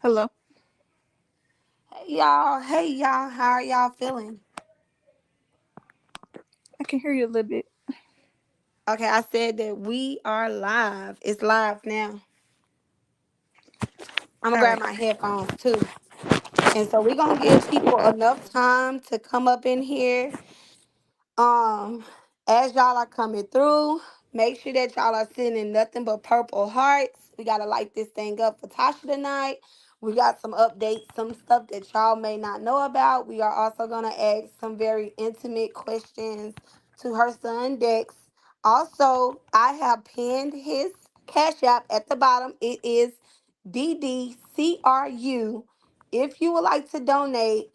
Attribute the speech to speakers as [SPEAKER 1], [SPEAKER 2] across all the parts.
[SPEAKER 1] Hello.
[SPEAKER 2] Hey y'all, how are y'all feeling?
[SPEAKER 1] I can hear you a little bit.
[SPEAKER 2] Okay, I said that we are live. It's live now. I'm gonna
[SPEAKER 1] All right.
[SPEAKER 2] grab my headphones too. And so we're gonna give people enough time to come up in here. Um, as y'all are coming through, make sure that y'all are sending nothing but purple hearts. We gotta light this thing up for Tasha tonight. We got some updates, some stuff that y'all may not know about. We are also gonna ask some very intimate questions to her son Dex. Also, I have pinned his cash app at the bottom. It is DDCRU. If you would like to donate,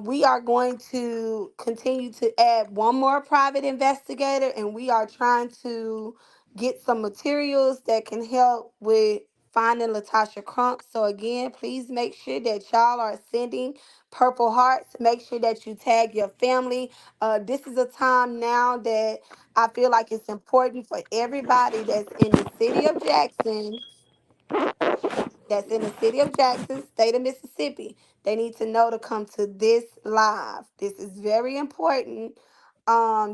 [SPEAKER 2] we are going to continue to add one more private investigator, and we are trying to get some materials that can help with finding Latasha Crump. So again, please make sure that y'all are sending purple hearts. Make sure that you tag your family. This is a time now that I feel like it's important for everybody that's in the city of Jackson, state of Mississippi. They need to know to come to this live. This is very important.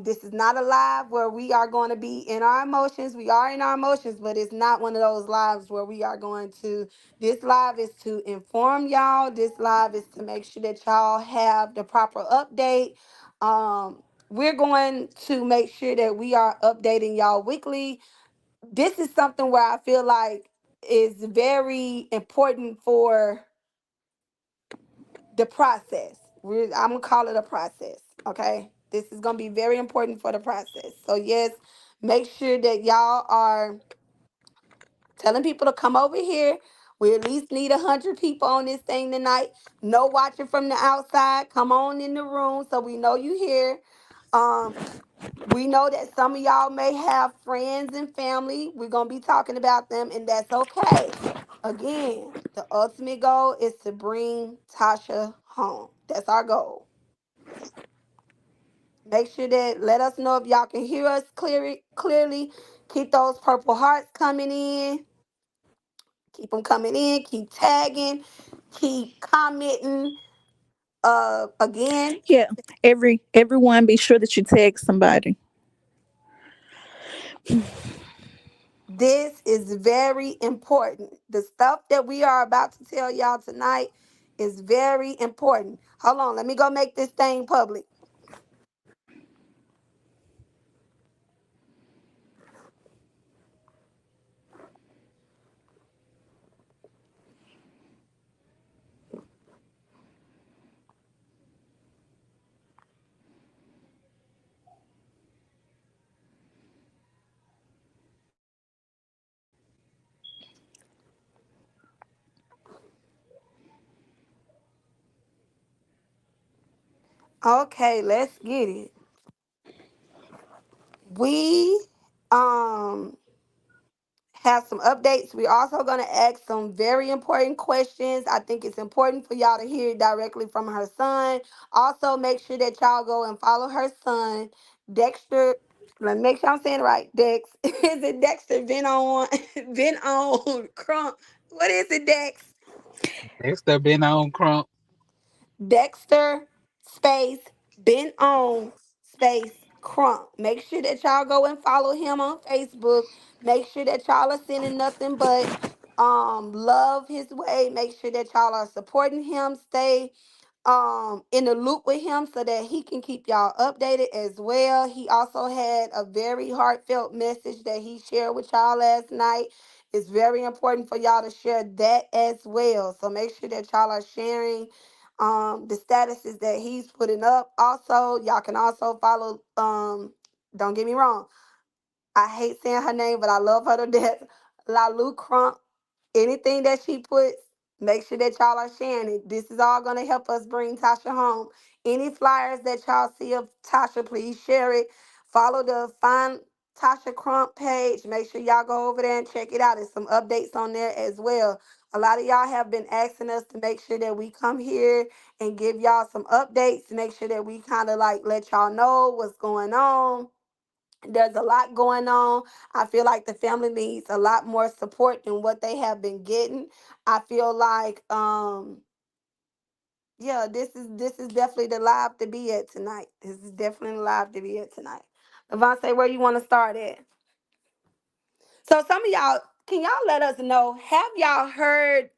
[SPEAKER 2] This is not a live where we are going to be in our emotions. We are in our emotions, but it's not one of those lives where we are going to. This live is to inform y'all. This live is to make sure that y'all have the proper update. We're going to make sure that we are updating y'all weekly. This is something where I feel like is very important for the process. I'm gonna call it a process. Okay, this is gonna be very important for the process. So yes, make sure that y'all are telling people to come over here. We at least need 100 people on this thing tonight. No watching from the outside. Come on in the room so we know you here. Um, we know that some of y'all may have friends and family. We're going to be talking about them, and that's okay. Again, the ultimate goal is to bring Tasha home. That's our goal. Make sure that let us know if y'all can hear us clearly. Keep those purple hearts coming in. Keep them coming in. Keep tagging. Keep commenting. Again,
[SPEAKER 1] Yeah. Everyone, be sure that you tag somebody.
[SPEAKER 2] this is very important. The stuff that we are about to tell y'all tonight is very important. Hold on, let me go make this thing public. Okay, let's get it. We um have some updates. We're also going to ask some very important questions. I think it's important for y'all to hear directly from her son. Also, make sure that y'all go and follow her son, Dexter. Let me make sure I'm saying it right. Dex. Is it Dexter Been on Crump? What is it, Dex?
[SPEAKER 3] Next up, been on Crump.
[SPEAKER 2] Dexter space been on space Crump. Make sure that y'all go and follow him on Facebook. Make sure that y'all are sending nothing but love his way. Make sure that y'all are supporting him. Stay in the loop with him so that he can keep y'all updated as well. He also had a very heartfelt message that he shared with y'all last night. It's very important for y'all to share that as well. So make sure that y'all are sharing the statuses that he's putting up. Also, y'all can also follow don't get me wrong. I hate saying her name, but I love her to death. La Crump. Anything that she puts, make sure that y'all are sharing it. This is all going to help us bring Tasha home. Any flyers that y'all see of Tasha, please share it. Follow the Find Tasha Crump page. Make sure y'all go over there and check it out. There's some updates on there as well. A lot of y'all have been asking us to make sure that we come here and give y'all some updates, make sure that we kind of like let y'all know what's going on There's a lot going on. I feel like the family needs a lot more support than what they have been getting. I feel like yeah, this is definitely the live to be at tonight. This is definitely the live to be at tonight. Lavonsaye, where you want to start at? So some of y'all, can y'all let us know, have y'all heard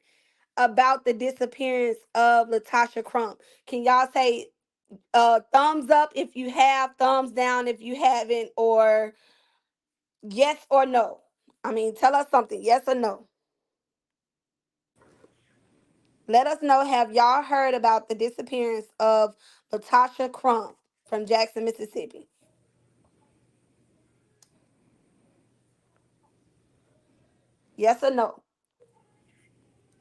[SPEAKER 2] about the disappearance of Latasha Crump? Can y'all say thumbs up if you have, thumbs down if you haven't, or yes or no? I mean, tell us something, yes or no. Let us know, have y'all heard about the disappearance of Latasha Crump from Jackson, Mississippi? Yes or no?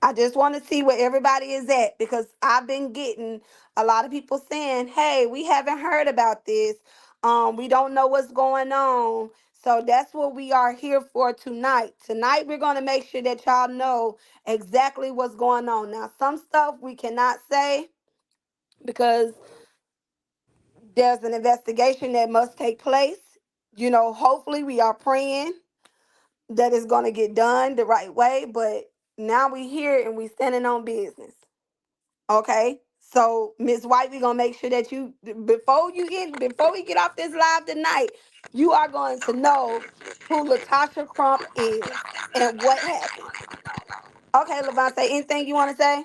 [SPEAKER 2] I just want to see where everybody is at because I've been getting a lot of people saying, "Hey, we haven't heard about this. We don't know what's going on." So that's what we are here for tonight. Tonight we're going to make sure that y'all know exactly what's going on. Now, some stuff we cannot say because there's an investigation that must take place. You know, hopefully we are praying that it's going to get done the right way, but now we here and we standing on business. Okay. So Miss White, we're gonna make sure that you before we get off this live tonight, you are going to know who Latasha Crump is and what happened. Okay, Levon, say anything you want to say?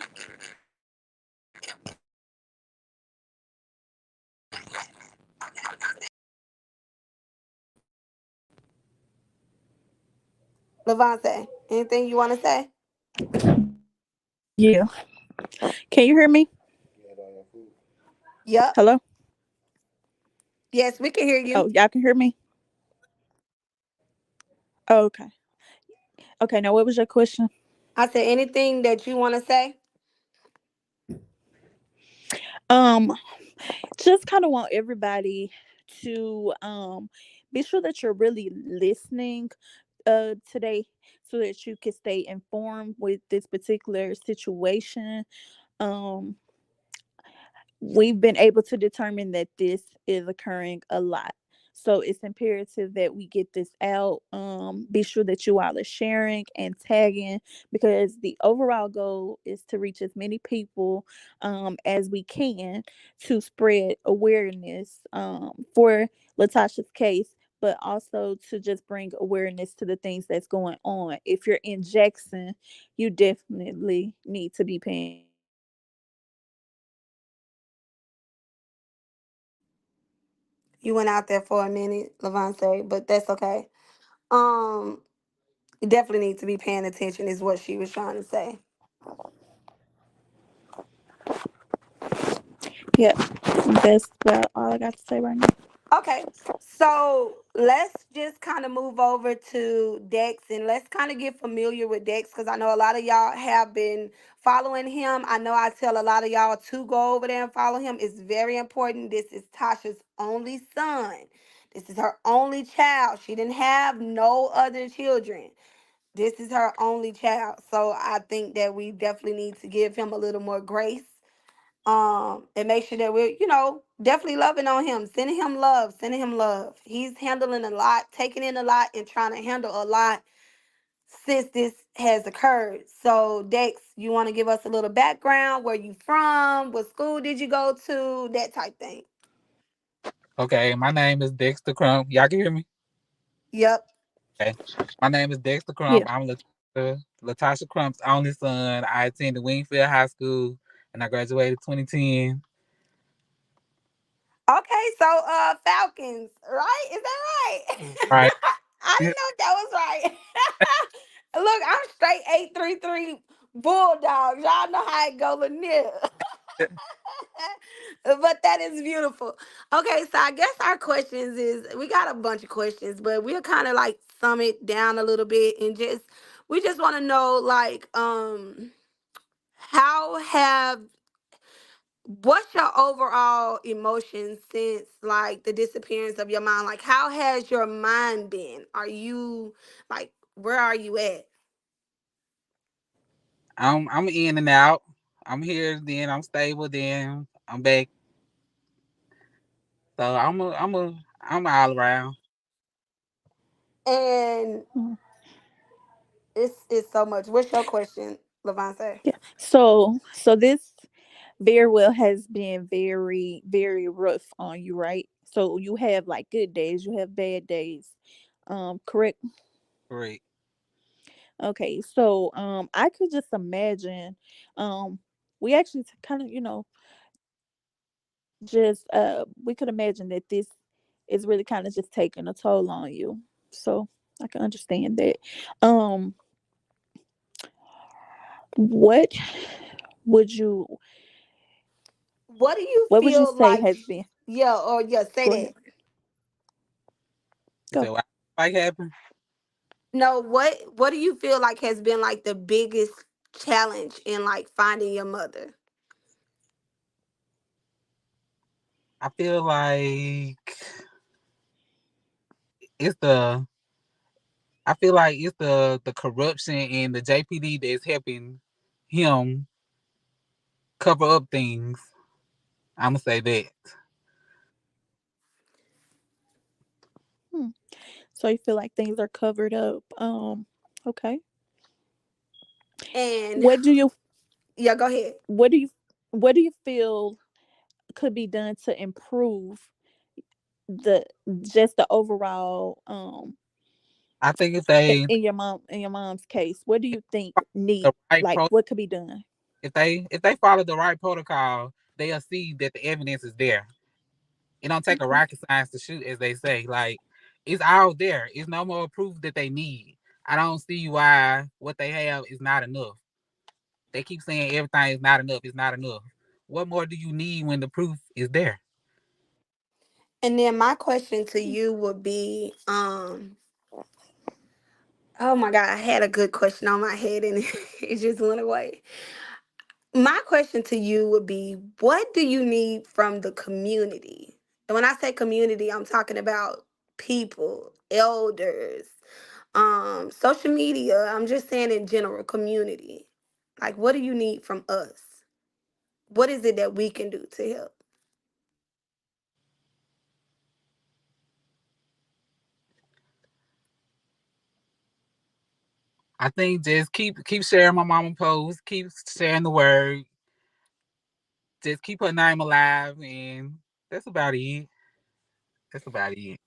[SPEAKER 2] Levon, say anything you want to say?
[SPEAKER 1] Yeah. Can you hear me?
[SPEAKER 2] Yep.
[SPEAKER 1] Hello?
[SPEAKER 2] Yes, we can hear you.
[SPEAKER 1] Oh, y'all can hear me? Oh, okay. Okay, now what was your question?
[SPEAKER 2] I said anything that you want to say.
[SPEAKER 1] Um, just kind of want everybody to be sure that you're really listening today so that you can stay informed with this particular situation. Um we've been able to determine that this is occurring a lot. So it's imperative that we get this out. Be sure that you all are sharing and tagging because the overall goal is to reach as many people as we can to spread awareness for Latasha's case, but also to just bring awareness to the things that's going on. If you're in Jackson, you definitely need to be paying attention
[SPEAKER 2] You went out there for a minute, Levante, but that's okay. Um, you definitely need to be paying attention, is what she was trying to say.
[SPEAKER 1] Yeah, that's about all I got to say right now.
[SPEAKER 2] Okay, so let's just kind of move over to Dex and let's kind of get familiar with Dex because I know a lot of y'all have been following him. I know I tell a lot of y'all to go over there and follow him. It's very important. This is Tasha's only son. This is her only child. She didn't have no other children. This is her only child. So I think that we definitely need to give him a little more grace, and make sure that we're, definitely loving on him, sending him love. He's handling a lot, taking in a lot, and trying to handle a lot since this has occurred. So Dex, you want to give us a little background, where you from, what school did you go to, that type thing?
[SPEAKER 3] Okay, my name is Dexter Crump. Y'all can hear me?
[SPEAKER 2] Yep.
[SPEAKER 3] Okay. My name is Dexter
[SPEAKER 1] Yeah.
[SPEAKER 3] Crump. I'm Latasha Crump's only son. I attended Wingfield High School and I graduated 2010.
[SPEAKER 2] Okay, so Falcons, right? Is that right?
[SPEAKER 3] Right.
[SPEAKER 2] I didn't know if that was right. Look, I'm straight 833 Bulldogs. Y'all know how it go, Lanier. But that is beautiful. Okay, so I guess our questions is, we got a bunch of questions, but we'll kind of like sum it down a little bit and just we just want to know, like, how have what's your overall emotion since like the disappearance of your mom? Like, how has your mind been? Are you like, where are you at?
[SPEAKER 3] I'm in and out. I'm here, then I'm stable, then I'm back. So I'm all around.
[SPEAKER 2] And
[SPEAKER 1] Mm.
[SPEAKER 2] it's so much. What's your question, Lavonsaye?
[SPEAKER 1] Yeah. So this very well has been very, very rough on you, right? So you have like good days, you have bad days. Correct?
[SPEAKER 3] Correct.
[SPEAKER 1] Okay. So I could just imagine we actually kind of, just we could imagine that this is really kind of just taking a toll on you. So I can understand that. Um what would you
[SPEAKER 2] What do you
[SPEAKER 1] what would you
[SPEAKER 2] feel
[SPEAKER 1] say
[SPEAKER 2] like?
[SPEAKER 1] has been
[SPEAKER 2] Yeah, or yeah, say
[SPEAKER 1] go ahead.
[SPEAKER 2] that.
[SPEAKER 3] You
[SPEAKER 1] Go.
[SPEAKER 3] said why like happened?
[SPEAKER 2] No, what do you feel like has been like the biggest challenge in like finding your mother?
[SPEAKER 3] I feel like it's the I feel like it's the corruption and the JPD that's helping him cover up things. I'ma say that.
[SPEAKER 1] Hmm. So you feel like things are covered up. Okay.
[SPEAKER 2] And
[SPEAKER 1] What do you
[SPEAKER 2] yeah, go ahead.
[SPEAKER 1] what do you what do you feel could be done to improve the just the overall
[SPEAKER 3] I think if they
[SPEAKER 1] in your mom's case? What do you think
[SPEAKER 3] the
[SPEAKER 1] need
[SPEAKER 3] right
[SPEAKER 1] like
[SPEAKER 3] pro
[SPEAKER 1] what could be done?
[SPEAKER 3] if they follow the right protocol, they'll see that the evidence is there. It don't take a
[SPEAKER 1] Okay.
[SPEAKER 3] rocket science to shoot, as they say. Like it's all there. It's no more proof that they need. I don't see why what they have is not enough. They keep saying everything is not enough. It's not enough. What more do you need when the proof is there?
[SPEAKER 2] And then my question to you would be, oh my God, I had a good question on my head and it just went away. My question to you would be, what do you need from the community? And when I say community, I'm talking about people, elders, social media. I'm just saying in general, community. Like, what do you need from us? What is it that we can do to help?
[SPEAKER 3] I think just keep sharing my mama post, keep sharing the word, just keep her name alive, and that's about it. That's about it.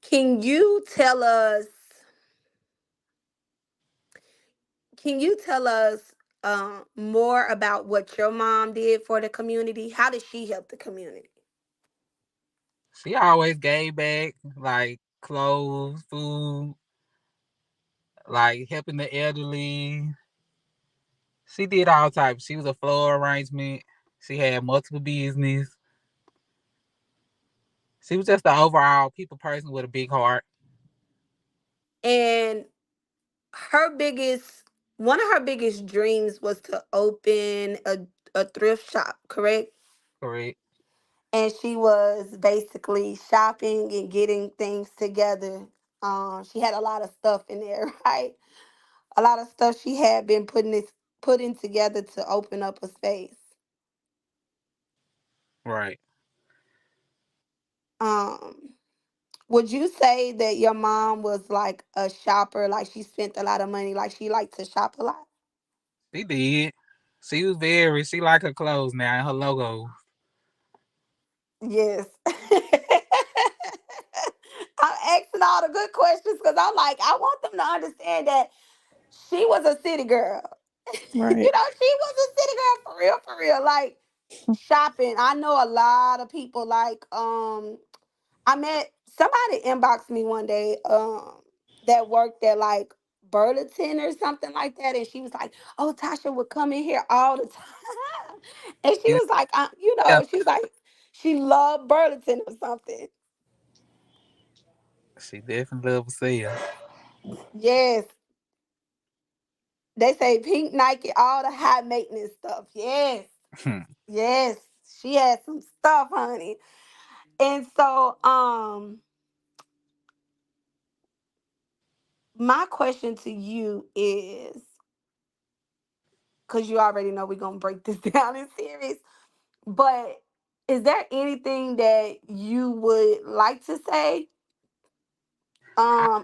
[SPEAKER 2] Can you tell us? Can you tell us more about what your mom did for the community? How did she help the community?
[SPEAKER 3] She always gave back, like clothes, food, like helping the elderly. She did all types. She was a floral arrangement. She had multiple business. She was just the overall people person with a big heart.
[SPEAKER 2] And her biggest, one of her biggest dreams was to open a thrift shop, correct?
[SPEAKER 3] Correct.
[SPEAKER 2] And she was basically shopping and getting things together. She had a lot of stuff in there, right? A lot of stuff she had been putting together to open up a space.
[SPEAKER 3] Right.
[SPEAKER 2] Um, would you say that your mom was like a shopper, like she spent a lot of money, like she liked to shop a lot?
[SPEAKER 3] She did. She was very. She liked her clothes now and her logo.
[SPEAKER 2] Yes. I'm asking all the good questions because I'm like, I want them to understand that she was a city girl.
[SPEAKER 1] Right.
[SPEAKER 2] She was a city girl for real, for real. Like shopping. I know a lot of people like I met somebody inboxed me one day that worked at like Burlington or something like that, and she was like, "Oh, Tasha would come in here all the time," and she
[SPEAKER 3] Yeah,
[SPEAKER 2] was like,
[SPEAKER 3] yeah,
[SPEAKER 2] she was like, she loved Burlington or something.
[SPEAKER 3] she definitely loved sales.
[SPEAKER 2] Yes, they say pink Nike, all the high maintenance stuff. Yes, yes, she had some stuff, honey. And so, my question to you is, because you already know we're gonna break this down in series. But is there anything that you would like to say?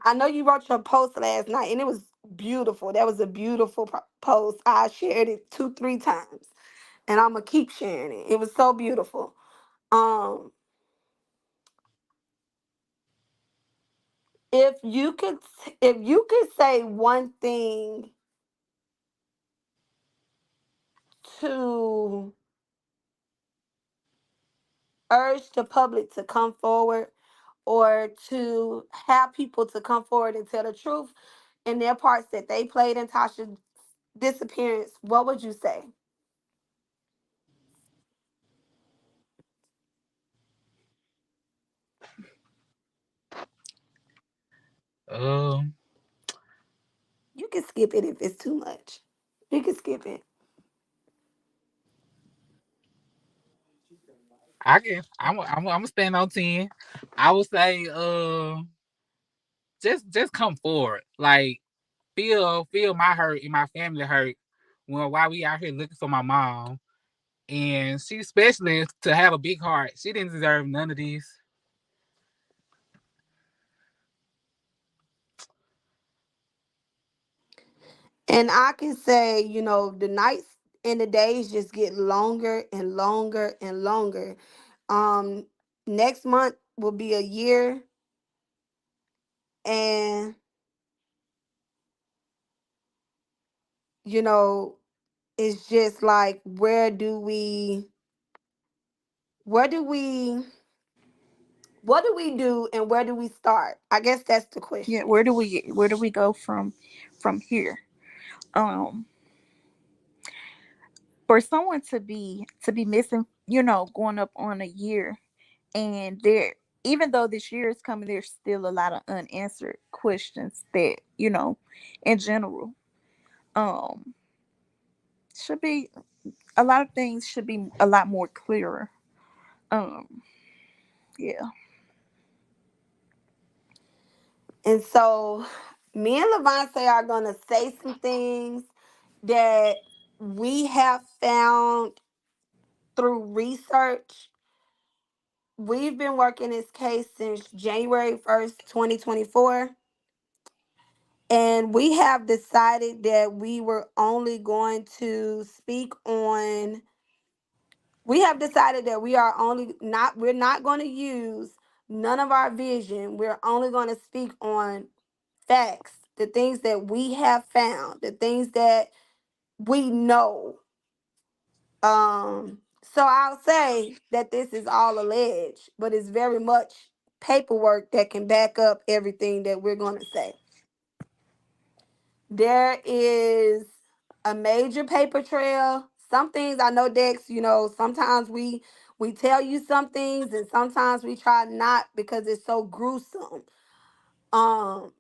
[SPEAKER 2] I know you wrote your post last night, and it was beautiful. That was a beautiful post. I shared it 2, 3 times, and I'm gonna keep sharing it. It was so beautiful. Um, if you could, if you could say one thing to urge the public to come forward, or to have people to come forward and tell the truth in their parts that they played in Tasha's disappearance, what would you say?
[SPEAKER 3] Um,
[SPEAKER 2] You can skip it if it's too much. You can skip it.
[SPEAKER 3] I guess I'm gonna stand on 10. I would say, just come forward. Like, feel my hurt and my family hurt when while we out here looking for my mom. And she, especially to have a big heart, she didn't deserve none of this.
[SPEAKER 2] And I can say, the nights and the days just get longer and longer and longer. Um, Next month will be a year, and you know, it's just like, where do we, what do we do, and where do we start? I guess that's the
[SPEAKER 1] Yeah,
[SPEAKER 2] question.
[SPEAKER 1] where do we go from here? Um, for someone to be missing, going up on a year, and there, even though this year is coming, there's still a lot of unanswered questions that, in general, um, should be a lot of things should be a lot more clearer. Um, yeah,
[SPEAKER 2] And so, me and Lavonsaye are gonna say some things that we have found through research. We've been working this case since January 1st, 2024. And we have decided that we have decided that we're not going to use none of our vision. We're only going to speak on facts, the things that we have found, the things that we know. So I'll say that this is all alleged, but it's very much paperwork that can back up everything that we're going to say. There is a major paper trail. Some things I know, Dex, sometimes we tell you some things, and sometimes we try not because it's so gruesome. Um,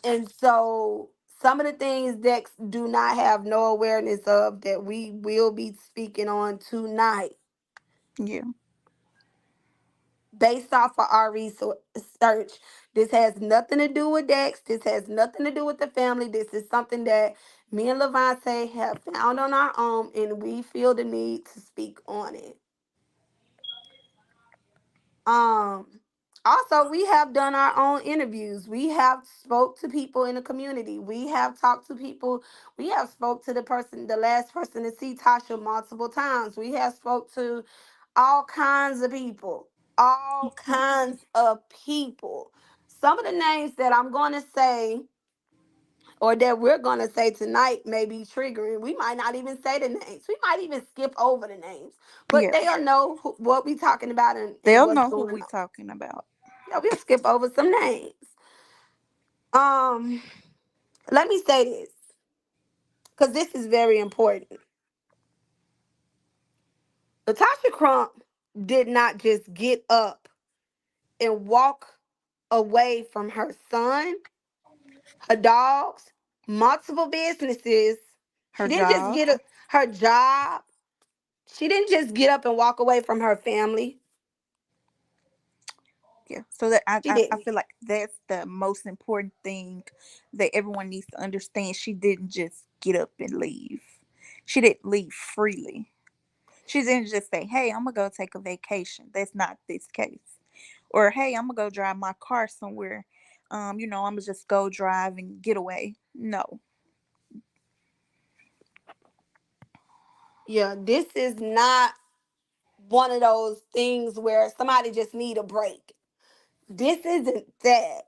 [SPEAKER 2] and so some of the things Dex do not have no awareness of that we will be speaking on tonight,
[SPEAKER 1] yeah,
[SPEAKER 2] based off of our research. This has nothing to do with Dex. This has nothing to do with the family. This is something that me and Lavonsaye have found on our own, and we feel the need to speak on it. Um, Also, we have done our own interviews. We have spoke to people in the community. We have talked to people. We have spoke to the last person to see Tasha multiple times. We have spoke to all kinds of people. All
[SPEAKER 1] yeah,
[SPEAKER 2] kinds of people. Some of the names that I'm going to say, or that we're going to say tonight, may be triggering. We might not even say the names. We might even skip over the names. But
[SPEAKER 1] yeah.
[SPEAKER 2] they'll know what we're talking about, and
[SPEAKER 1] They'll
[SPEAKER 2] what's
[SPEAKER 1] know who
[SPEAKER 2] going
[SPEAKER 1] we
[SPEAKER 2] on.
[SPEAKER 1] talking about.
[SPEAKER 2] Yeah, we'll skip over some names. Um, Let me say this, because this is very important. Latasha Crump did not just get up and walk away from her son, her dogs, multiple businesses. She
[SPEAKER 1] Her
[SPEAKER 2] didn't just
[SPEAKER 1] job.
[SPEAKER 2] her job. She didn't just get up and walk away from her family.
[SPEAKER 1] Yeah. So that I,
[SPEAKER 2] She
[SPEAKER 1] I I
[SPEAKER 2] didn't.
[SPEAKER 1] feel like that's the most important thing that everyone needs to understand. She didn't just get up and leave. She didn't leave freely. She didn't just say, "Hey, I'm gonna go take a vacation." That's not this case. Or hey, I'm gonna go drive my car somewhere. I'm gonna just go drive and get away. No.
[SPEAKER 2] Yeah, this is not one of those things where somebody just need a break. This isn't that.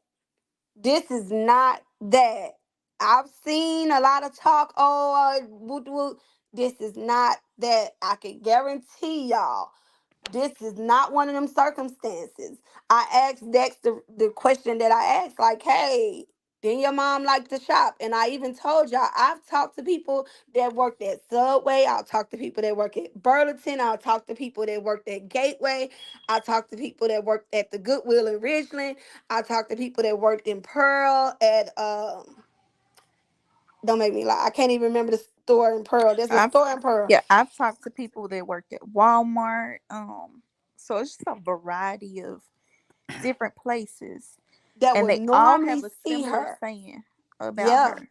[SPEAKER 2] This is not that. I've seen a lot of talk. Oh, woo, woo. This is not that. I can guarantee y'all. This is not one of them circumstances. I asked Dex the question that I asked, like, hey, didn't your mom like to shop? And I even told y'all, I've talked to people that worked at Subway. I'll talk to people that work at Burlington. I'll talk to people that worked at Gateway. I talked to people that worked at the Goodwill in Ridgeland. I talked to people that worked in Pearl at don't make me lie. I can't even remember the store in Pearl. There's a
[SPEAKER 1] I've
[SPEAKER 2] store in Pearl
[SPEAKER 1] Yeah, I've talked to people that worked at Walmart. So it's just a variety of different places.
[SPEAKER 2] that
[SPEAKER 1] And
[SPEAKER 2] would
[SPEAKER 1] they all
[SPEAKER 2] normally
[SPEAKER 1] have a
[SPEAKER 2] see
[SPEAKER 1] similar
[SPEAKER 2] her.
[SPEAKER 1] saying about
[SPEAKER 2] Yeah,
[SPEAKER 1] her.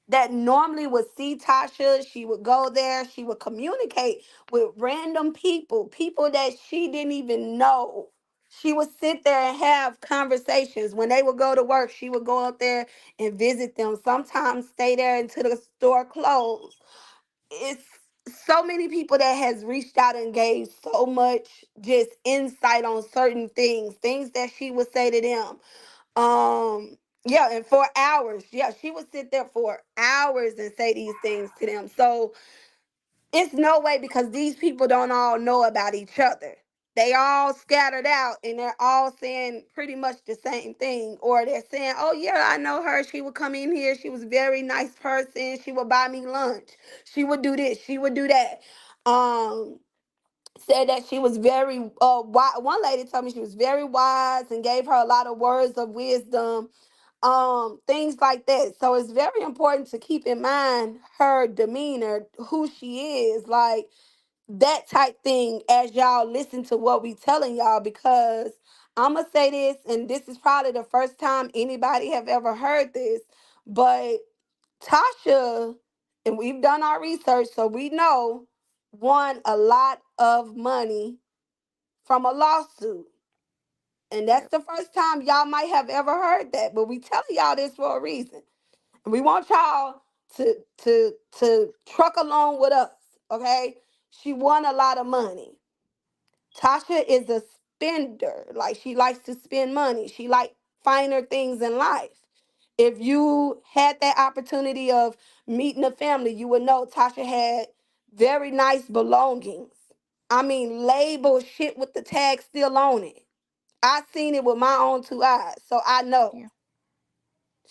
[SPEAKER 2] that normally would see Tasha. She would go there. She would communicate with random people, people that she didn't even know. She would sit there and have conversations. When they would go to work, she would go up there and visit them. Sometimes stay there until the store closed. It's so many people that has reached out and gave so much just insight on certain things that she would say to them. Yeah, and for hours. Yeah, she would sit there for hours and say these things to them. So it's no way, because these people don't all know about each other. They all scattered out and they're all saying pretty much the same thing. Or they're saying, oh yeah, I know her. She would come in here. She was a very nice person. She would buy me lunch. She would do this. She would do that. Um Said that she was very one lady told me she was very wise and gave her a lot of words of wisdom, things like that. So it's very important to keep in mind her demeanor, who she is, like that type thing, as y'all listen to what we telling y'all. Because I'm gonna say this, and this is probably the first time anybody have ever heard this, but Tasha, and we've done our research, so we know, won a lot of money from a lawsuit. And that's
[SPEAKER 1] Yep.
[SPEAKER 2] the first time y'all might have ever heard that. But we telling y'all this for a reason. And we want y'all to truck along with us. Okay? She won a lot of money. Tasha is a spender. Like, she likes to spend money. She like finer things in life. If you had that opportunity of meeting a family, you would know Tasha had very nice belongings. I mean, label shit with the tag still on it. I seen it with my own two eyes, so I know.
[SPEAKER 1] Yeah.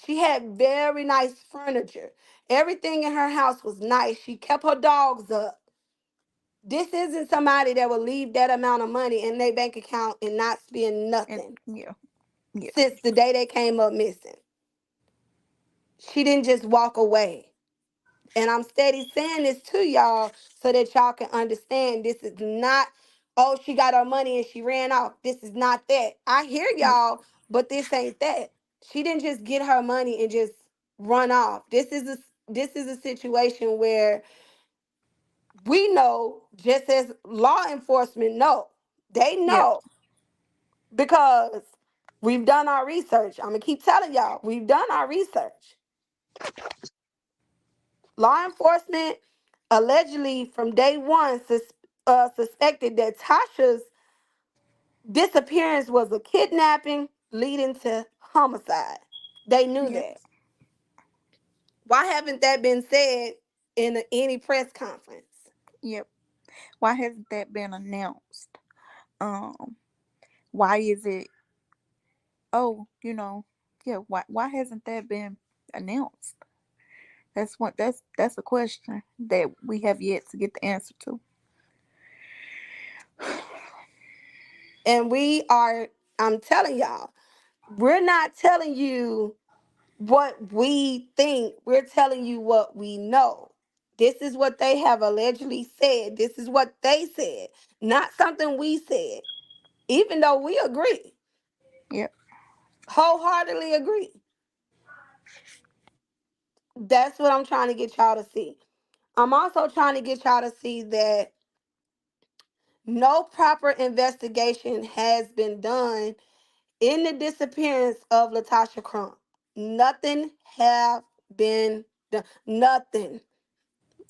[SPEAKER 2] She had very nice furniture. Everything in her house was nice. She kept her dogs up. This isn't somebody that will leave that amount of money in their bank account and not spend
[SPEAKER 1] And
[SPEAKER 2] nothing
[SPEAKER 1] yeah. Yeah.
[SPEAKER 2] since the day they came up missing. She didn't just walk away. And I'm steady saying this to y'all so that y'all can understand, this is not, oh, she got her money and she ran off. This is not that. I hear
[SPEAKER 1] Yeah.
[SPEAKER 2] y'all, but this ain't that. She didn't just get her money and just run off. This is a situation where we know, just as law enforcement know. They
[SPEAKER 1] Yep.
[SPEAKER 2] know, because we've done our research. I'm gonna keep telling y'all, we've done our research. Law enforcement allegedly from day one suspected that Tasha's disappearance was a kidnapping leading to homicide. They knew
[SPEAKER 1] Yep.
[SPEAKER 2] that. Why haven't that been said in any press conference?
[SPEAKER 1] Yep. Why hasn't that been announced? Um, why is it, oh, yeah, why hasn't that been announced? That's a question that we have yet to get the answer to.
[SPEAKER 2] And I'm telling y'all, we're not telling you what we think, we're telling you what we know. This is what they have allegedly said. This is what they said, not something we said, even though we agree,
[SPEAKER 1] Yep.
[SPEAKER 2] wholeheartedly agree. That's what I'm trying to get y'all to see. I'm also trying to get y'all to see that No proper investigation has been done in the disappearance of Latasha Crump. Nothing have been done. Nothing.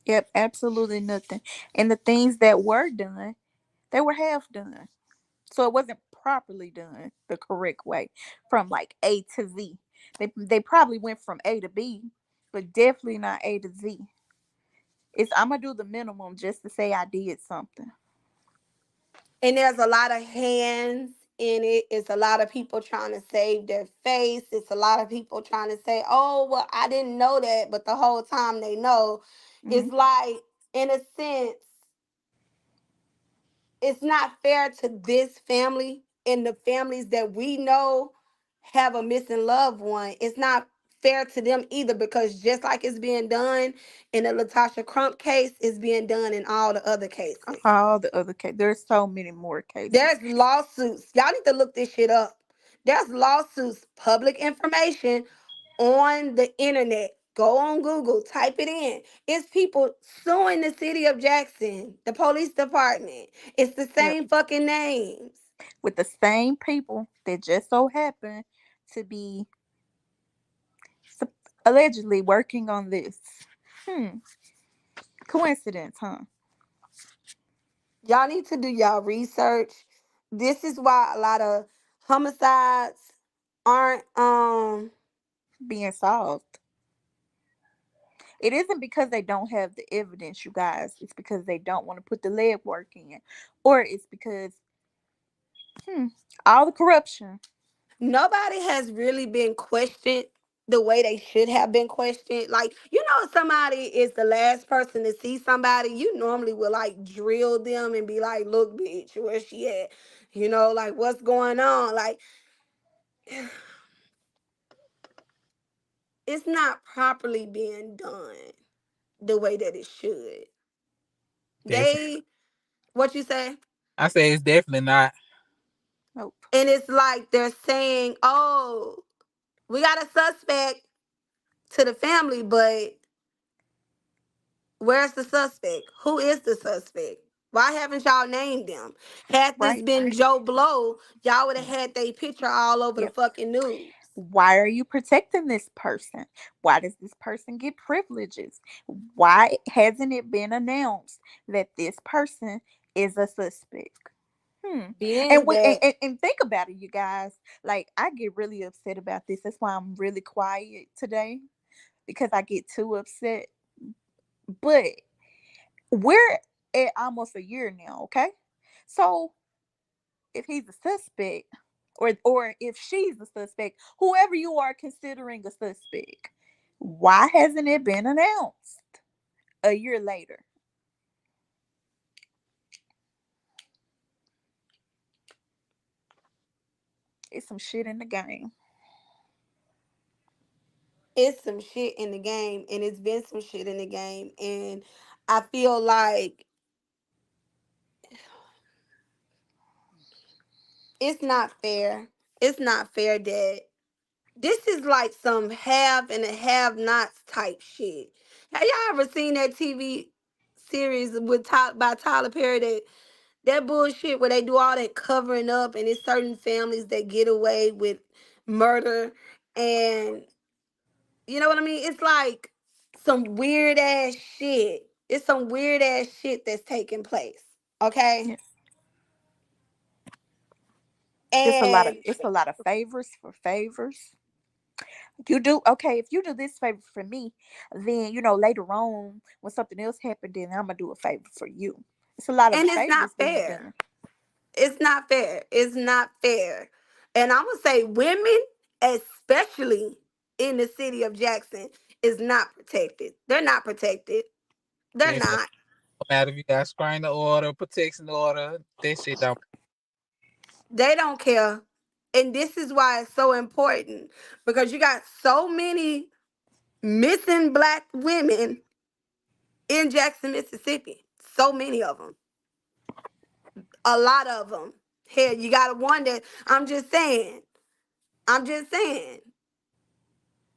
[SPEAKER 1] Yep, absolutely nothing. And the things that were done, they were half done. So it wasn't properly done the correct way from like A to Z. They probably went from A to B, but definitely not A to Z. It's I'm gonna do the minimum just to say I did something.
[SPEAKER 2] And there's a lot of hands in it. It's a lot of people trying to save their face. It's a lot of people trying to say, oh, well, I didn't know that. But the whole time they know.
[SPEAKER 1] Hmm.
[SPEAKER 2] It's like, in a sense, it's not fair to this family and the families that we know have a missing loved one. It's not fair to them either, because just like it's being done in the Latasha Crump case, it's being done in all the other cases.
[SPEAKER 1] All the other case, there's so many more cases.
[SPEAKER 2] There's lawsuits. Y'all need to look this shit up. There's lawsuits, public information on the internet. Go on Google, type it in. It's people suing the city of Jackson, the police department. It's the
[SPEAKER 1] Yep,
[SPEAKER 2] same fucking names.
[SPEAKER 1] with the same people that just so happen to be sup- allegedly working on this. Hmm. Coincidence, huh?
[SPEAKER 2] Y'all need to do y'all research. This is why a lot of homicides aren't
[SPEAKER 1] Being solved. It isn't because they don't have the evidence, you guys. It's because they don't want to put the legwork in, or it's because hmm, all the corruption.
[SPEAKER 2] nobody has really been questioned the way they should have been questioned. Like, if somebody is the last person to see somebody, you normally will like drill them and be like, look, bitch, where's she at? Like, what's going on? Like, it's not properly being done the way that it should.
[SPEAKER 3] Definitely.
[SPEAKER 2] They, what you say?
[SPEAKER 3] I say it's definitely not.
[SPEAKER 1] Nope.
[SPEAKER 2] And it's like they're saying, oh, we got a suspect to the family, but where's the suspect? Who is the suspect? Why haven't y'all named them? Had this
[SPEAKER 1] Right?
[SPEAKER 2] been Joe Blow, y'all would have had their picture all over the
[SPEAKER 1] Yep.
[SPEAKER 2] fucking news.
[SPEAKER 1] Why are you protecting this person? Why does this person get privileges? Why hasn't it been announced that this person is a suspect? Hmm. And
[SPEAKER 2] Being
[SPEAKER 1] we
[SPEAKER 2] that,
[SPEAKER 1] and think about it, you guys. Like I get really upset about this. That's why I'm really quiet today because I get too upset. But we're at almost a year now, okay? So if he's a suspect, or if she's a suspect, whoever you are considering a suspect, why hasn't it been announced a year later? It's some shit in the game.
[SPEAKER 2] it's some shit in the game, and it's been some shit in the game. And I feel like it's not fair. It's not fair that this is like some have and a have nots type shit. Have y'all ever seen that TV series by Tyler Perry, that bullshit where they do all that covering up, and it's certain families that get away with murder, and you know what I mean? It's like some weird ass shit. It's some weird ass shit that's taking place. Okay?
[SPEAKER 1] Yeah.
[SPEAKER 2] And
[SPEAKER 1] It's a lot of favors for favors. You do okay if you do this favor for me, then later on when something else happened, then I'm gonna do a favor for you. It's a lot of
[SPEAKER 2] it's not
[SPEAKER 1] favors being
[SPEAKER 2] fair.
[SPEAKER 1] done.
[SPEAKER 2] It's not fair. It's not fair. And I'm gonna say women, especially in the city of Jackson, is not protected. They're not protected. They're
[SPEAKER 3] Definitely.
[SPEAKER 2] not.
[SPEAKER 3] No matter if you got screen order, protection order, that shit don't.
[SPEAKER 2] They don't care. And this is why it's so important, because you got so many missing black women in Jackson, Mississippi. So many of them. A lot of them. Hell, you got one that I'm just saying. I'm just saying.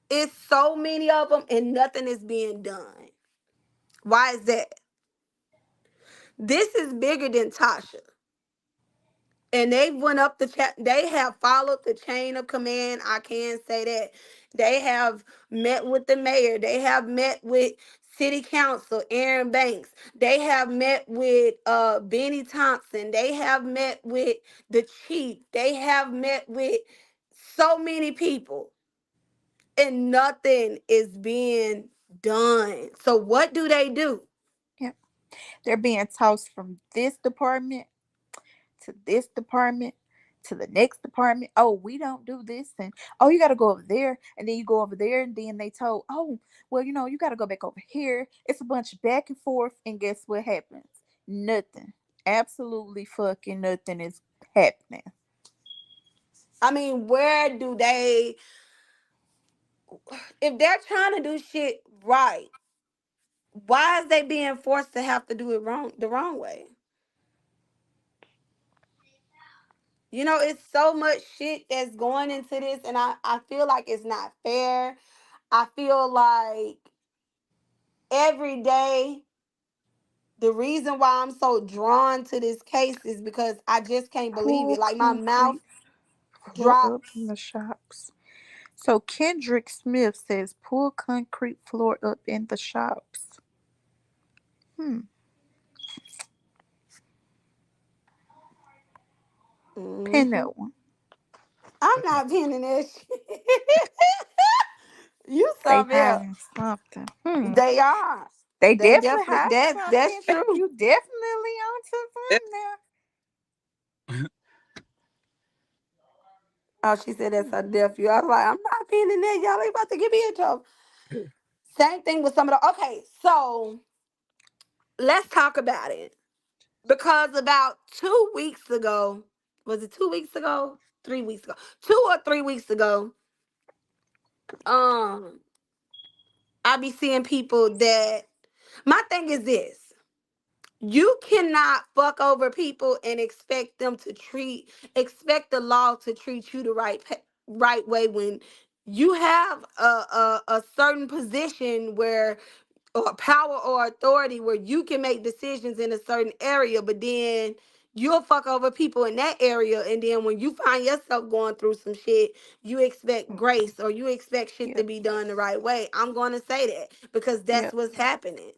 [SPEAKER 2] It's so many of them and nothing is being done. Why is that? This is bigger than Tasha. And they went up the they have followed the chain of command. I can say that. They have met with the mayor. They have met with city council Aaron Banks. They have met with Benny Thompson. They have met with the chief. They have met with so many people, and nothing is being done. So what do they do?
[SPEAKER 1] Yep. They're being tossed from this department to this department to the next department. Oh, we don't do this, and oh, you got to go over there, and then you go over there, and then they told, oh, well, you got to go back over here. It's a bunch of back and forth, and guess what happens? Nothing. Absolutely fucking nothing is happening.
[SPEAKER 2] I mean, where do they, if they're trying to do shit right, why is they being forced to have to do it wrong, the wrong way? It's so much shit that's going into this, and I feel like it's not fair. I feel like every day, the reason why I'm so drawn to this case is because I just can't believe
[SPEAKER 1] Pull
[SPEAKER 2] it. Like, my mouth
[SPEAKER 1] concrete floor up in
[SPEAKER 2] drops.
[SPEAKER 1] the shops. So Kendrick Smith says, pull concrete floor up in the shops. Hmm. Pin
[SPEAKER 2] Hmm.
[SPEAKER 1] that one.
[SPEAKER 2] I'm not pinning that shit. You
[SPEAKER 1] They
[SPEAKER 2] something else.
[SPEAKER 1] hiding something. Hmm.
[SPEAKER 2] They are.
[SPEAKER 1] They
[SPEAKER 2] They
[SPEAKER 1] definitely
[SPEAKER 2] definitely,
[SPEAKER 1] hiding
[SPEAKER 2] that's
[SPEAKER 1] something.
[SPEAKER 2] true.
[SPEAKER 1] You definitely onto something there.
[SPEAKER 2] Oh, she said that's her nephew. I was like, I'm not pinning that. Y'all ain't about to get me in trouble. Same thing with some of the. Okay, so let's talk about it. Because about 2 weeks ago, was it 2 weeks ago? 3 weeks ago. 2 or 3 weeks ago, um, I be seeing people that, my thing is this. You cannot fuck over people and expect the law to treat you the right way when you have a certain position where, or power or authority where you can make decisions in a certain area, but then you'll fuck over people in that area, and then when you find yourself going through some shit, you expect grace or you expect shit to
[SPEAKER 1] Yep.
[SPEAKER 2] be done the right way. I'm going to say that because that's
[SPEAKER 1] Yep.
[SPEAKER 2] what's happening.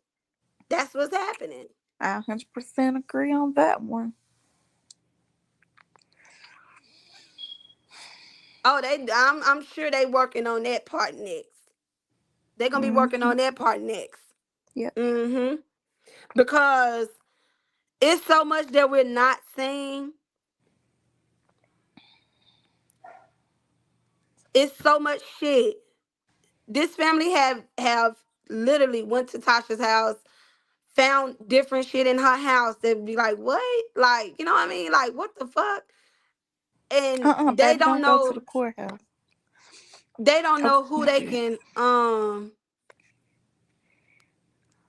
[SPEAKER 2] That's what's happening.
[SPEAKER 1] I 100% agree on that one.
[SPEAKER 2] Oh, I'm sure they working on that part next. They're gonna be working
[SPEAKER 1] Mm-hmm.
[SPEAKER 2] on that part next.
[SPEAKER 1] Yep.
[SPEAKER 2] Mm-hmm. Because it's so much that we're not seeing. It's so much shit. This family have literally went to Tasha's house, found different shit in her house that be like, what? Like, you know what I mean? Like, what the fuck? And
[SPEAKER 1] Baby, don't go to the courthouse.
[SPEAKER 2] they don't
[SPEAKER 1] Talk
[SPEAKER 2] know
[SPEAKER 1] to
[SPEAKER 2] who
[SPEAKER 1] my
[SPEAKER 2] they
[SPEAKER 1] daddy.
[SPEAKER 2] can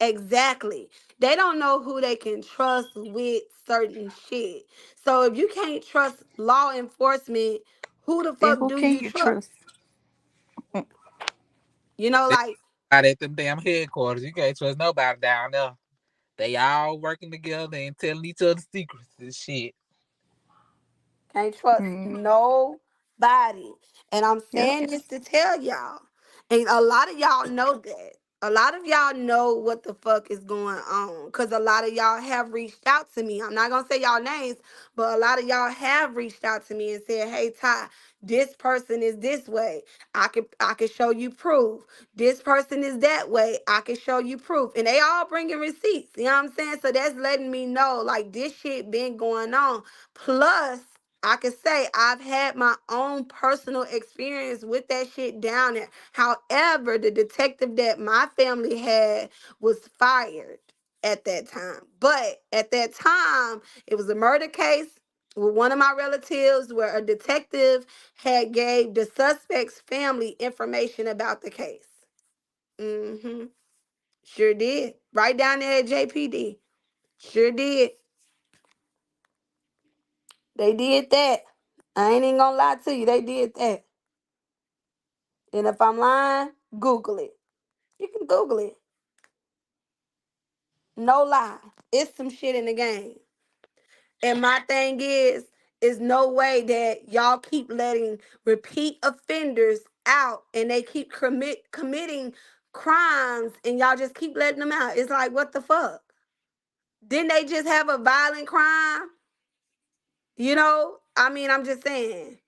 [SPEAKER 2] exactly. They don't know who they can trust with certain shit. So if you can't trust law enforcement, who the
[SPEAKER 1] Then
[SPEAKER 2] fuck
[SPEAKER 1] who
[SPEAKER 2] do
[SPEAKER 1] can
[SPEAKER 2] you
[SPEAKER 1] you
[SPEAKER 2] trust?
[SPEAKER 1] trust? Mm.
[SPEAKER 2] Like,
[SPEAKER 3] Out at them damn headquarters. You can't trust nobody down there. They all working together and telling each other secrets and shit.
[SPEAKER 2] can't trust
[SPEAKER 1] Mm.
[SPEAKER 2] nobody. And I'm
[SPEAKER 1] Yep.
[SPEAKER 2] saying this to tell y'all. And a lot of y'all know that. A lot of y'all know what the fuck is going on. Cause a lot of y'all have reached out to me. I'm not gonna say y'all names, but a lot of y'all have reached out to me and said, hey Ty, this person is this way. I could show you proof. This person is that way. I can show you proof. And they all bringing receipts. You know what I'm saying? So that's letting me know like this shit been going on. Plus, I can say I've had my own personal experience with that shit down there. However, the detective that my family had was fired at that time. But at that time, it was a murder case with one of my relatives where a detective had gave the suspect's family information about the case. Mm-hmm. Sure did. Right down there at JPD. Sure did. They did that. I ain't even gonna lie to you. They did that. And if I'm lying, Google it. You can Google it. No lie. It's some shit in the game. And my thing is is no way that y'all keep letting repeat offenders out and they keep committing crimes and y'all just keep letting them out. It's like, what the fuck? Didn't they just have a violent crime? I mean, I'm just saying.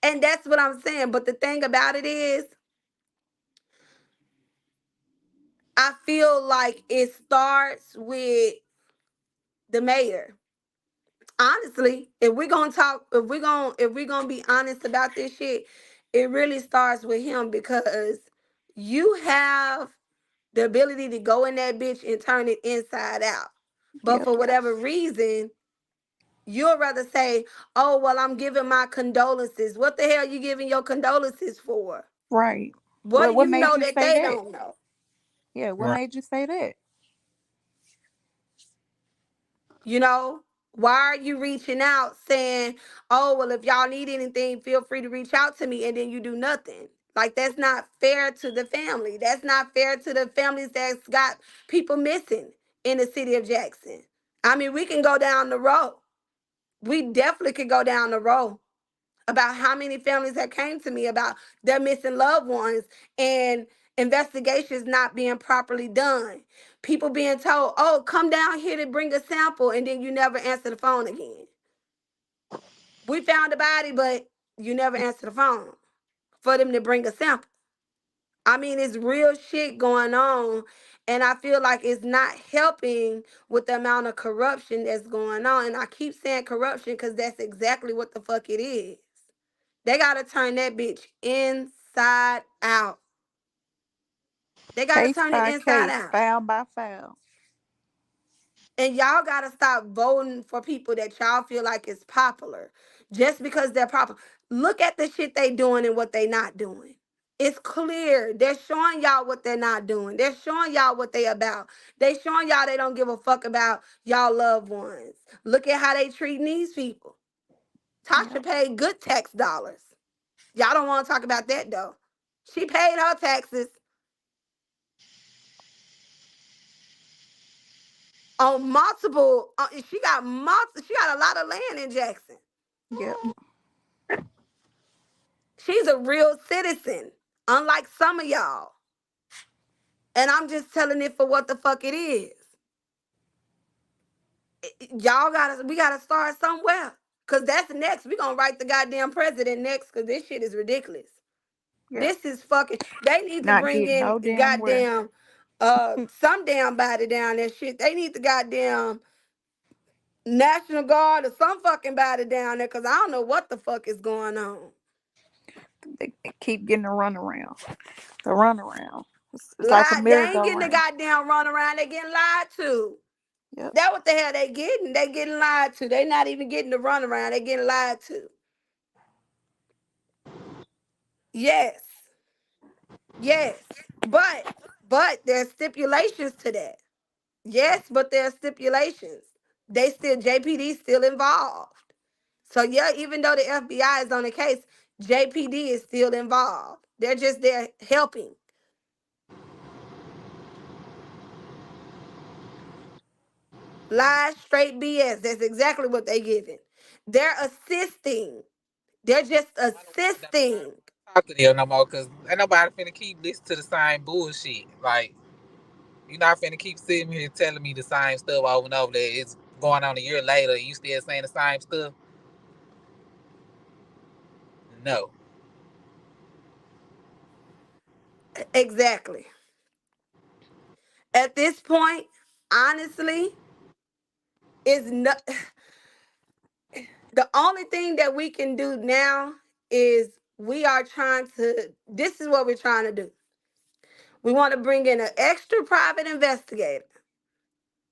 [SPEAKER 2] And that's what I'm saying. But the thing about it is, I feel like it starts with the mayor. Honestly, if we're gonna be honest about this shit, it really starts with him because you have the ability to go in that bitch and turn it inside out. But
[SPEAKER 1] Yep.
[SPEAKER 2] for whatever reason, you'll rather say, "Oh, well, I'm giving my condolences." What the hell you giving your condolences for?
[SPEAKER 1] Right.
[SPEAKER 2] What do
[SPEAKER 1] What
[SPEAKER 2] you
[SPEAKER 1] made
[SPEAKER 2] know
[SPEAKER 1] you
[SPEAKER 2] that
[SPEAKER 1] say
[SPEAKER 2] they
[SPEAKER 1] that?
[SPEAKER 2] don't know?
[SPEAKER 1] Yeah, what
[SPEAKER 3] Right.
[SPEAKER 1] made you say that?
[SPEAKER 2] You know, why are you reaching out saying, "Oh, well, if y'all need anything, feel free to reach out to me," and then you do nothing? Like, that's not fair to the family. That's not fair to the families that's got people missing in the city of Jackson. I mean, we can go down the road. We definitely could go down the road about how many families have came to me about their missing loved ones and investigations not being properly done. People being told, "Oh, come down here to bring a sample," and then you never answer the phone again. We found the body, but you never answer the phone for them to bring a sample. I mean, it's real shit going on. And I feel like it's not helping with the amount of corruption that's going on. And I keep saying corruption because that's exactly what the fuck it is. They gotta turn that bitch inside out. They gotta
[SPEAKER 1] Case
[SPEAKER 2] turn it
[SPEAKER 1] by
[SPEAKER 2] inside
[SPEAKER 1] case,
[SPEAKER 2] out.
[SPEAKER 1] file by file.
[SPEAKER 2] And y'all gotta stop voting for people that y'all feel like is popular just because they're popular. Look at the shit they doing and what they not doing. It's clear. They're showing y'all what they're not doing. They're showing y'all what they about. They showing y'all they don't give a fuck about y'all loved ones. Look at how they treating these people. Tasha
[SPEAKER 1] Yep.
[SPEAKER 2] paid good tax dollars. Y'all don't want to talk about that though. She paid her taxes on multiple. She got a lot of land in Jackson.
[SPEAKER 1] Yep.
[SPEAKER 2] She's a real citizen, unlike some of y'all. And I'm just telling it for what the fuck it is. Y'all we gotta start somewhere. Cause that's next. We gonna write the goddamn president next. Cause this shit is ridiculous.
[SPEAKER 1] Yep.
[SPEAKER 2] This is fucking. They need to
[SPEAKER 1] Not
[SPEAKER 2] bring
[SPEAKER 1] getting
[SPEAKER 2] in
[SPEAKER 1] no damn where.
[SPEAKER 2] goddamn some damn body down there. Shit. They need the goddamn National Guard or some fucking body down there. Cause I don't know what the fuck is going on.
[SPEAKER 1] They keep getting the runaround. The runaround. It's like a
[SPEAKER 2] Lied. They ain't getting the
[SPEAKER 1] merry-go-round.
[SPEAKER 2] goddamn run around. They getting lied to.
[SPEAKER 1] Yep.
[SPEAKER 2] That what the hell they getting. They getting lied to. They not even getting the run around. They getting lied to. Yes. Yes. But there's stipulations to that. Yes, but there's stipulations. They still JPD still involved. So yeah, even though the FBI is on the case, JPD is still involved. They're just there helping. Lies, straight BS. That's exactly what they giving. They're assisting. They're just
[SPEAKER 3] Don't nobody
[SPEAKER 2] assisting.
[SPEAKER 3] talk to them no more because ain't nobody finna keep listening to the same bullshit. Like, you not finna keep sitting here telling me the same stuff over and over that it's going on a year later and you still saying the same stuff. No.
[SPEAKER 2] Exactly. At this point, honestly, is not the only thing that we can do now is we are trying to this is what we're trying to do. We want to bring in an extra private investigator.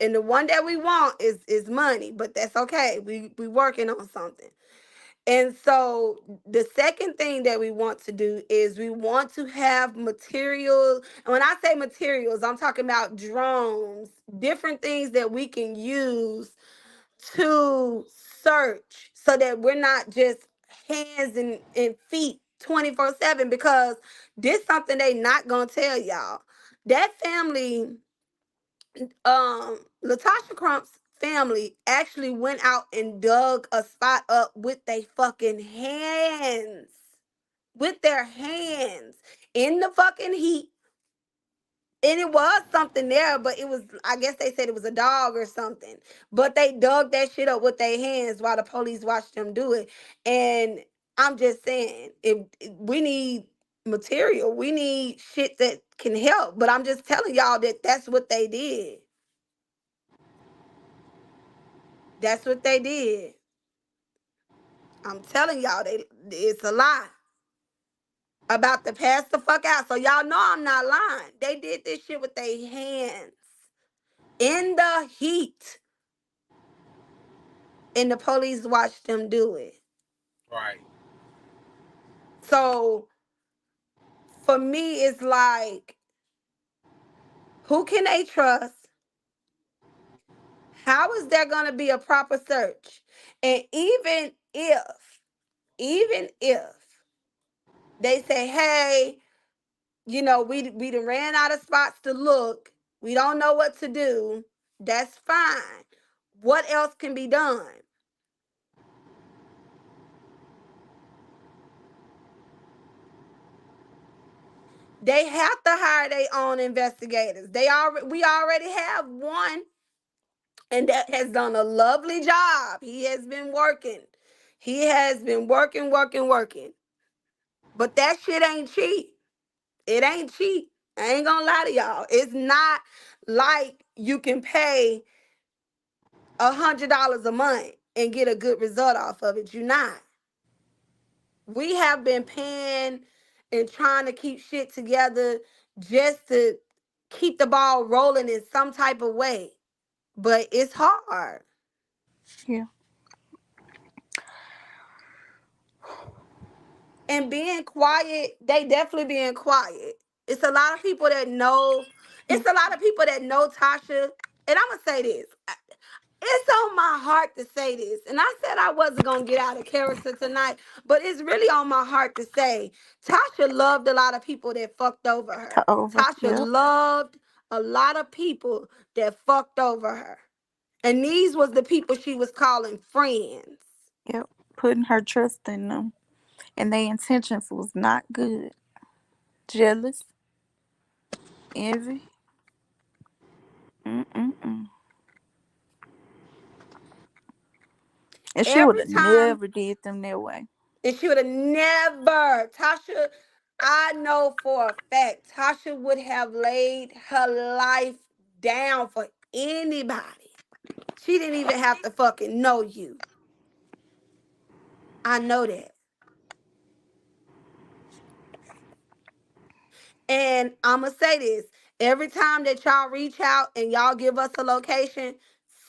[SPEAKER 2] And the one that we want is money, but that's okay. We working on something. And so the second thing that we want to do is we want to have materials. And when I say materials, I'm talking about drones, different things that we can use to search so that we're not just hands and feet 24/7 because this something they not gonna tell y'all. That family, Latasha Crump's family actually went out and dug a spot up with their fucking hands. With their hands. In the fucking heat. And it was something there, but it was, I guess they said it was a dog or something. But they dug that shit up with their hands while the police watched them do it. And I'm just saying, if we need material, we need shit that can help. But I'm just telling y'all that that's what they did. That's what they did. I'm telling y'all, it's a lie about to pass the fuck out. So y'all know I'm not lying. They did this shit with their hands in the heat. And the police watched them do it.
[SPEAKER 3] Right.
[SPEAKER 2] So for me, it's like, who can they trust? How is there going to be a proper search? And even if they say, hey, we done ran out of spots to look, we don't know what to do, that's fine. What else can be done? They have to hire their own investigators. We already have one, and that has done a lovely job. He has been working. He has been working, working, working. But that shit ain't cheap. It ain't cheap. I ain't gonna lie to y'all. It's not like you can pay $100 a month and get a good result off of it. You're not. We have been paying and trying to keep shit together just to keep the ball rolling in some type of way. But it's hard.
[SPEAKER 1] Yeah.
[SPEAKER 2] And being quiet, they definitely being quiet. It's a lot of people that know.
[SPEAKER 1] Yeah.
[SPEAKER 2] It's a lot of people that know Tasha. And I'm gonna say this. It's on my heart to say this. And I said I wasn't gonna get out of character tonight, but it's really on my heart to say Tasha loved a lot of people that fucked over
[SPEAKER 1] To
[SPEAKER 2] her.
[SPEAKER 1] over.
[SPEAKER 2] Tasha
[SPEAKER 1] Yep.
[SPEAKER 2] loved a lot of people that fucked over her. And these was the people she was calling friends.
[SPEAKER 1] Yep. Putting her trust in them. And their intentions was not good. Jealous, envy. Mm-mm-mm. And she would
[SPEAKER 2] Every
[SPEAKER 1] have
[SPEAKER 2] time.
[SPEAKER 1] never did them that way.
[SPEAKER 2] And she would have never, Tasha, I know for a fact, Tasha would have laid her life down for anybody. She didn't even have to fucking know you. I know that. And I'm going to say this, every time that y'all reach out and y'all give us a location,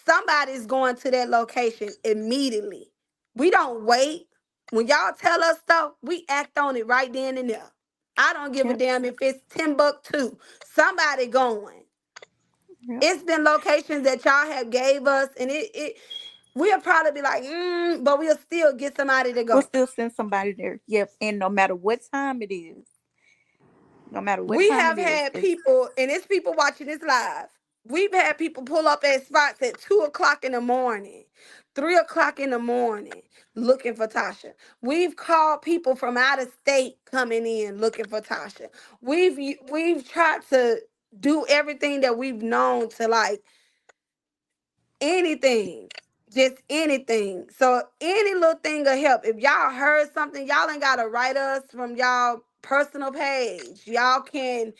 [SPEAKER 2] somebody's going to that location immediately. We don't wait. When y'all tell us stuff, we act on it right then and there. I don't give a
[SPEAKER 1] Yep.
[SPEAKER 2] damn if it's Timbuktu. Somebody going.
[SPEAKER 1] Yep.
[SPEAKER 2] It's been locations that y'all have gave us, and it we'll probably be like, but we'll still get somebody to
[SPEAKER 1] We'll
[SPEAKER 2] go.
[SPEAKER 1] still send somebody there. Yep. And no matter what time it is, no matter what
[SPEAKER 2] We
[SPEAKER 1] time
[SPEAKER 2] have
[SPEAKER 1] it is,
[SPEAKER 2] had
[SPEAKER 1] it's
[SPEAKER 2] people, and it's people watching this live. We've had people pull up at spots at 2 o'clock in the morning, 3 o'clock in the morning, looking for Tasha. We've called people from out of state coming in looking for Tasha. We've tried to do everything that we've known to, like, anything, just anything. So any little thing will help. If y'all heard something, y'all ain't gotta write us from y'all personal page. Y'all can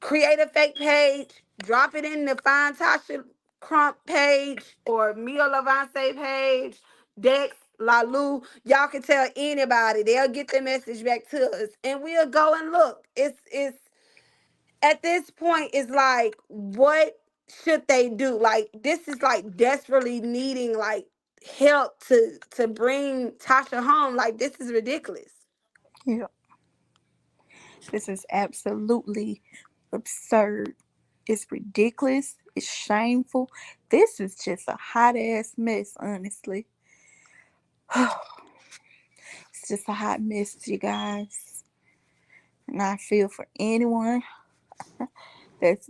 [SPEAKER 2] create a fake page, drop it in the Find Tasha Crump page or Mia Lavonsaye page, Dex, Lalu. Y'all can tell anybody. They'll get the message back to us, and we'll go and look. It's at this point, it's like, what should they do? Like, this is like desperately needing, like, help to bring Tasha home. Like, this is ridiculous.
[SPEAKER 1] yep. This is absolutely absurd. It's ridiculous. It's shameful. This is just a hot ass mess, honestly. It's just a hot mess, you guys. And I feel for anyone that's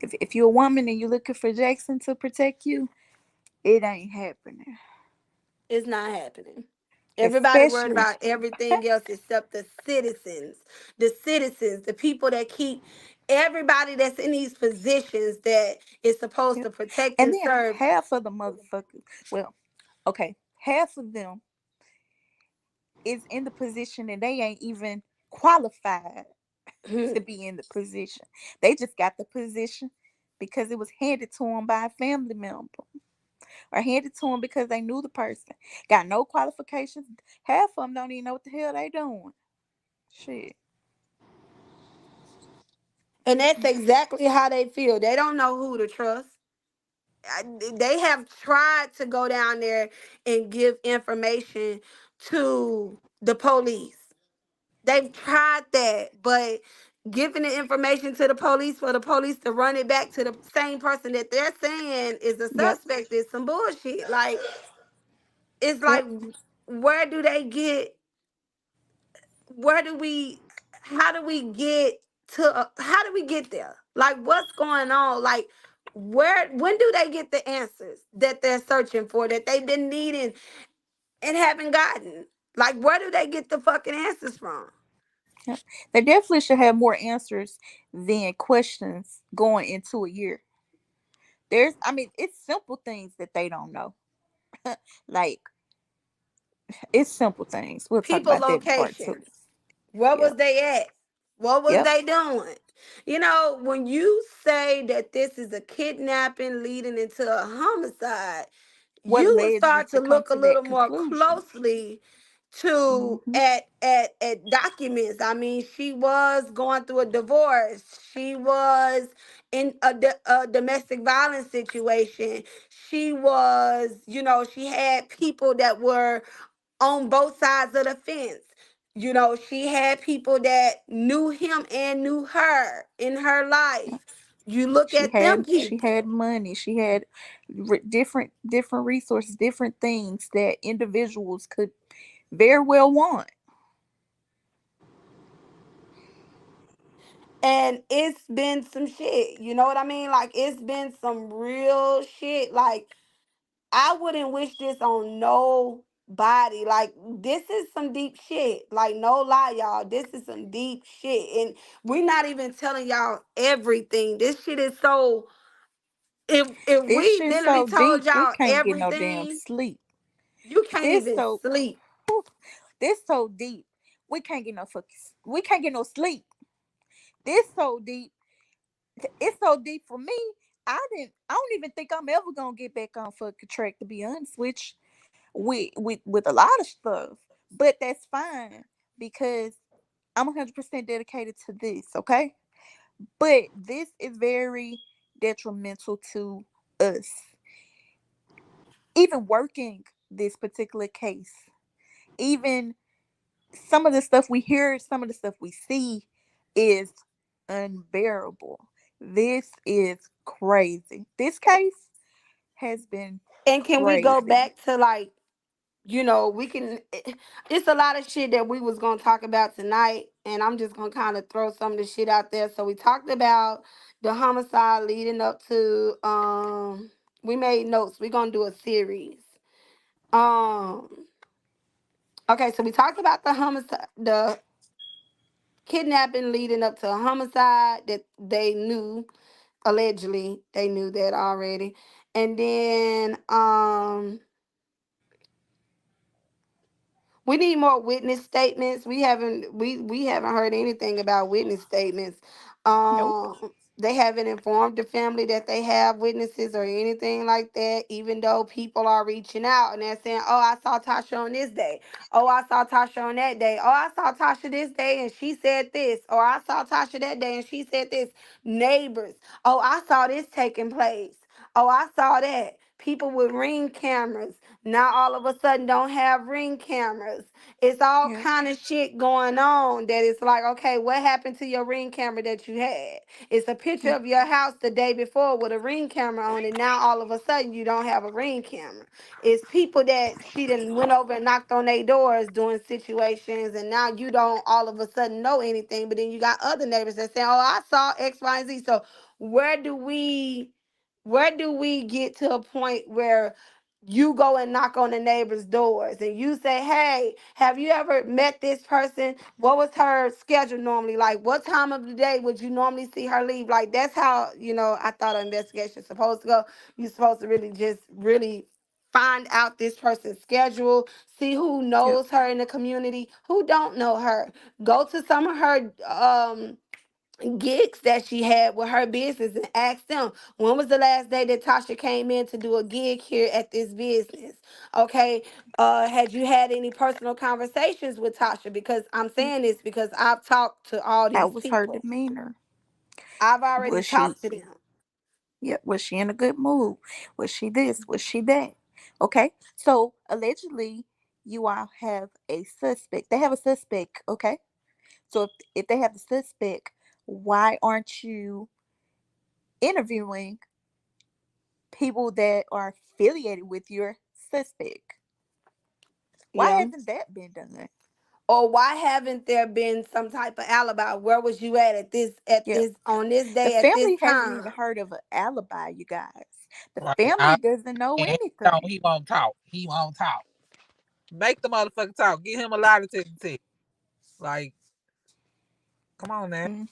[SPEAKER 1] if you're a woman and you're looking for Jackson to protect you, It ain't happening.
[SPEAKER 2] It's not happening. Everybody worried
[SPEAKER 1] Especially,
[SPEAKER 2] about everything else except the citizens. The citizens, the people that keep everybody that's in these positions that is supposed
[SPEAKER 1] yep.
[SPEAKER 2] to protect
[SPEAKER 1] And
[SPEAKER 2] and
[SPEAKER 1] then
[SPEAKER 2] serve.
[SPEAKER 1] half of the motherfuckers, well, okay, half of them is in the position and they ain't even qualified to be in the position. They just got the position because it was handed to them by a family member or handed to them because they knew the person. Got no qualifications. Half of them don't even know what the hell they doing. Shit.
[SPEAKER 2] And that's exactly how they feel. They don't know who to trust. They have tried to go down there and give information to the police. They've tried that, but giving the information to the police for the police to run it back to the same person that they're saying is the
[SPEAKER 1] Yep.
[SPEAKER 2] suspect is some bullshit. Like, it's like,
[SPEAKER 1] Yep.
[SPEAKER 2] where do they get, where do we, how do we get to, how do we get there? Like, what's going on? Like, when do they get the answers that they're searching for, that they've been needing and haven't gotten? Like, where do they get the fucking answers from?
[SPEAKER 1] Yep. They definitely should have more answers than questions going into a year. I mean, it's simple things that they don't know. Like, it's simple things. We'll talk
[SPEAKER 2] People
[SPEAKER 1] about that in part two.
[SPEAKER 2] locations. Where was
[SPEAKER 1] Yep.
[SPEAKER 2] they at? What was
[SPEAKER 1] Yep.
[SPEAKER 2] they doing? You know, when you say that this is a kidnapping leading into a homicide,
[SPEAKER 1] What
[SPEAKER 2] you would
[SPEAKER 1] led you
[SPEAKER 2] start to
[SPEAKER 1] to come
[SPEAKER 2] look a
[SPEAKER 1] to that
[SPEAKER 2] little more
[SPEAKER 1] conclusion?
[SPEAKER 2] closely to
[SPEAKER 1] Hmm.
[SPEAKER 2] at documents. I mean, she was going through a divorce. She was in a domestic violence situation. She was, you know, she had people that were on both sides of the fence. You know, she had people that knew him and knew her in her life. You look at them
[SPEAKER 1] She
[SPEAKER 2] people.
[SPEAKER 1] had money. She had different resources, different things that individuals could very well want.
[SPEAKER 2] And it's been some shit. You know what I mean? Like, it's been some real shit. Like, I wouldn't wish this on nobody. Like, this is some deep shit. Like, no lie, y'all. This is some deep shit. And we're not even telling y'all everything. This shit is so, if
[SPEAKER 1] This
[SPEAKER 2] we
[SPEAKER 1] shit
[SPEAKER 2] literally
[SPEAKER 1] so
[SPEAKER 2] told
[SPEAKER 1] deep we
[SPEAKER 2] y'all
[SPEAKER 1] can't get no damn
[SPEAKER 2] everything,
[SPEAKER 1] sleep.
[SPEAKER 2] you can't
[SPEAKER 1] This
[SPEAKER 2] even
[SPEAKER 1] so
[SPEAKER 2] sleep.
[SPEAKER 1] whew, this so deep we can't get no fucking we can't get no sleep. This so deep. It's so deep for me. I don't even think I'm ever gonna get back on fucking track, to be honest with you, with a lot of stuff. But that's fine because I'm 100% dedicated to this, okay? But this is very detrimental to us. Even working this particular case, even some of the stuff we hear, some of the stuff we see is unbearable. This is crazy. This case has been
[SPEAKER 2] And can we go
[SPEAKER 1] crazy.
[SPEAKER 2] back to, like, you know, we can, it's a lot of shit that we was gonna talk about tonight, and I'm just gonna kind of throw some of the shit out there. So we talked about the homicide leading up to, we made notes. We're gonna do a series. Um, okay, so we talked about the homicide, the kidnapping leading up to a homicide that they knew, allegedly they knew that already. And then we need more witness statements. We haven't heard anything about witness statements.
[SPEAKER 1] Nope.
[SPEAKER 2] They haven't informed the family that they have witnesses or anything like that, even though people are reaching out and they're saying, "Oh, I saw Tasha on this day. Oh, I saw Tasha on that day. Oh, I saw Tasha this day and she said this. Or I saw Tasha that day and she said this." Neighbors, "Oh, I saw this taking place. Oh, I saw that." People with ring cameras now all of a sudden don't have ring cameras. It's all
[SPEAKER 1] Yep.
[SPEAKER 2] kind of shit going on that it's like, okay, what happened to your ring camera that you had? It's a picture
[SPEAKER 1] Yep.
[SPEAKER 2] of your house the day before with a ring camera on it. Now all of a sudden you don't have a ring camera. It's people that she done went over and knocked on their doors doing situations, and now you don't all of a sudden know anything. But then you got other neighbors that say, "Oh, I saw X, Y, and Z." So where do we where do we get to a point where you go and knock on the neighbors' doors and you say, "Hey, have you ever met this person? What was her schedule normally like? What time of the day would you normally see her leave?" Like that's how, I thought an investigation is supposed to go. You're supposed to really just really find out this person's schedule, see who
[SPEAKER 1] Yep.
[SPEAKER 2] knows her in the community, who don't know her. Go to some of her gigs that she had with her business and ask them, when was the last day that Tasha came in to do a gig here at this business? Okay. Had you had any personal conversations with Tasha? Because I'm saying this because I've talked to all
[SPEAKER 1] How
[SPEAKER 2] these
[SPEAKER 1] was her
[SPEAKER 2] people.
[SPEAKER 1] demeanor?
[SPEAKER 2] I've already
[SPEAKER 1] Was she,
[SPEAKER 2] talked to them.
[SPEAKER 1] yeah, was she in a good mood? Was she this? Was she that? Okay. So allegedly you all have a suspect. They have a suspect, okay? So if they have the suspect, why aren't you interviewing people that are affiliated with your suspect? Why
[SPEAKER 2] Yeah.
[SPEAKER 1] hasn't that been done?
[SPEAKER 2] Or why haven't there been some type of alibi? Where was you at
[SPEAKER 1] Yeah.
[SPEAKER 2] this on this
[SPEAKER 1] The
[SPEAKER 2] day at this
[SPEAKER 1] family hasn't even
[SPEAKER 2] time?
[SPEAKER 1] heard of an alibi, you guys. The
[SPEAKER 3] Right.
[SPEAKER 1] family doesn't know
[SPEAKER 3] And
[SPEAKER 1] anything.
[SPEAKER 3] he won't talk. He won't talk. Make the motherfucker talk. Get him a lie detector. Like, come on now.
[SPEAKER 1] Mm,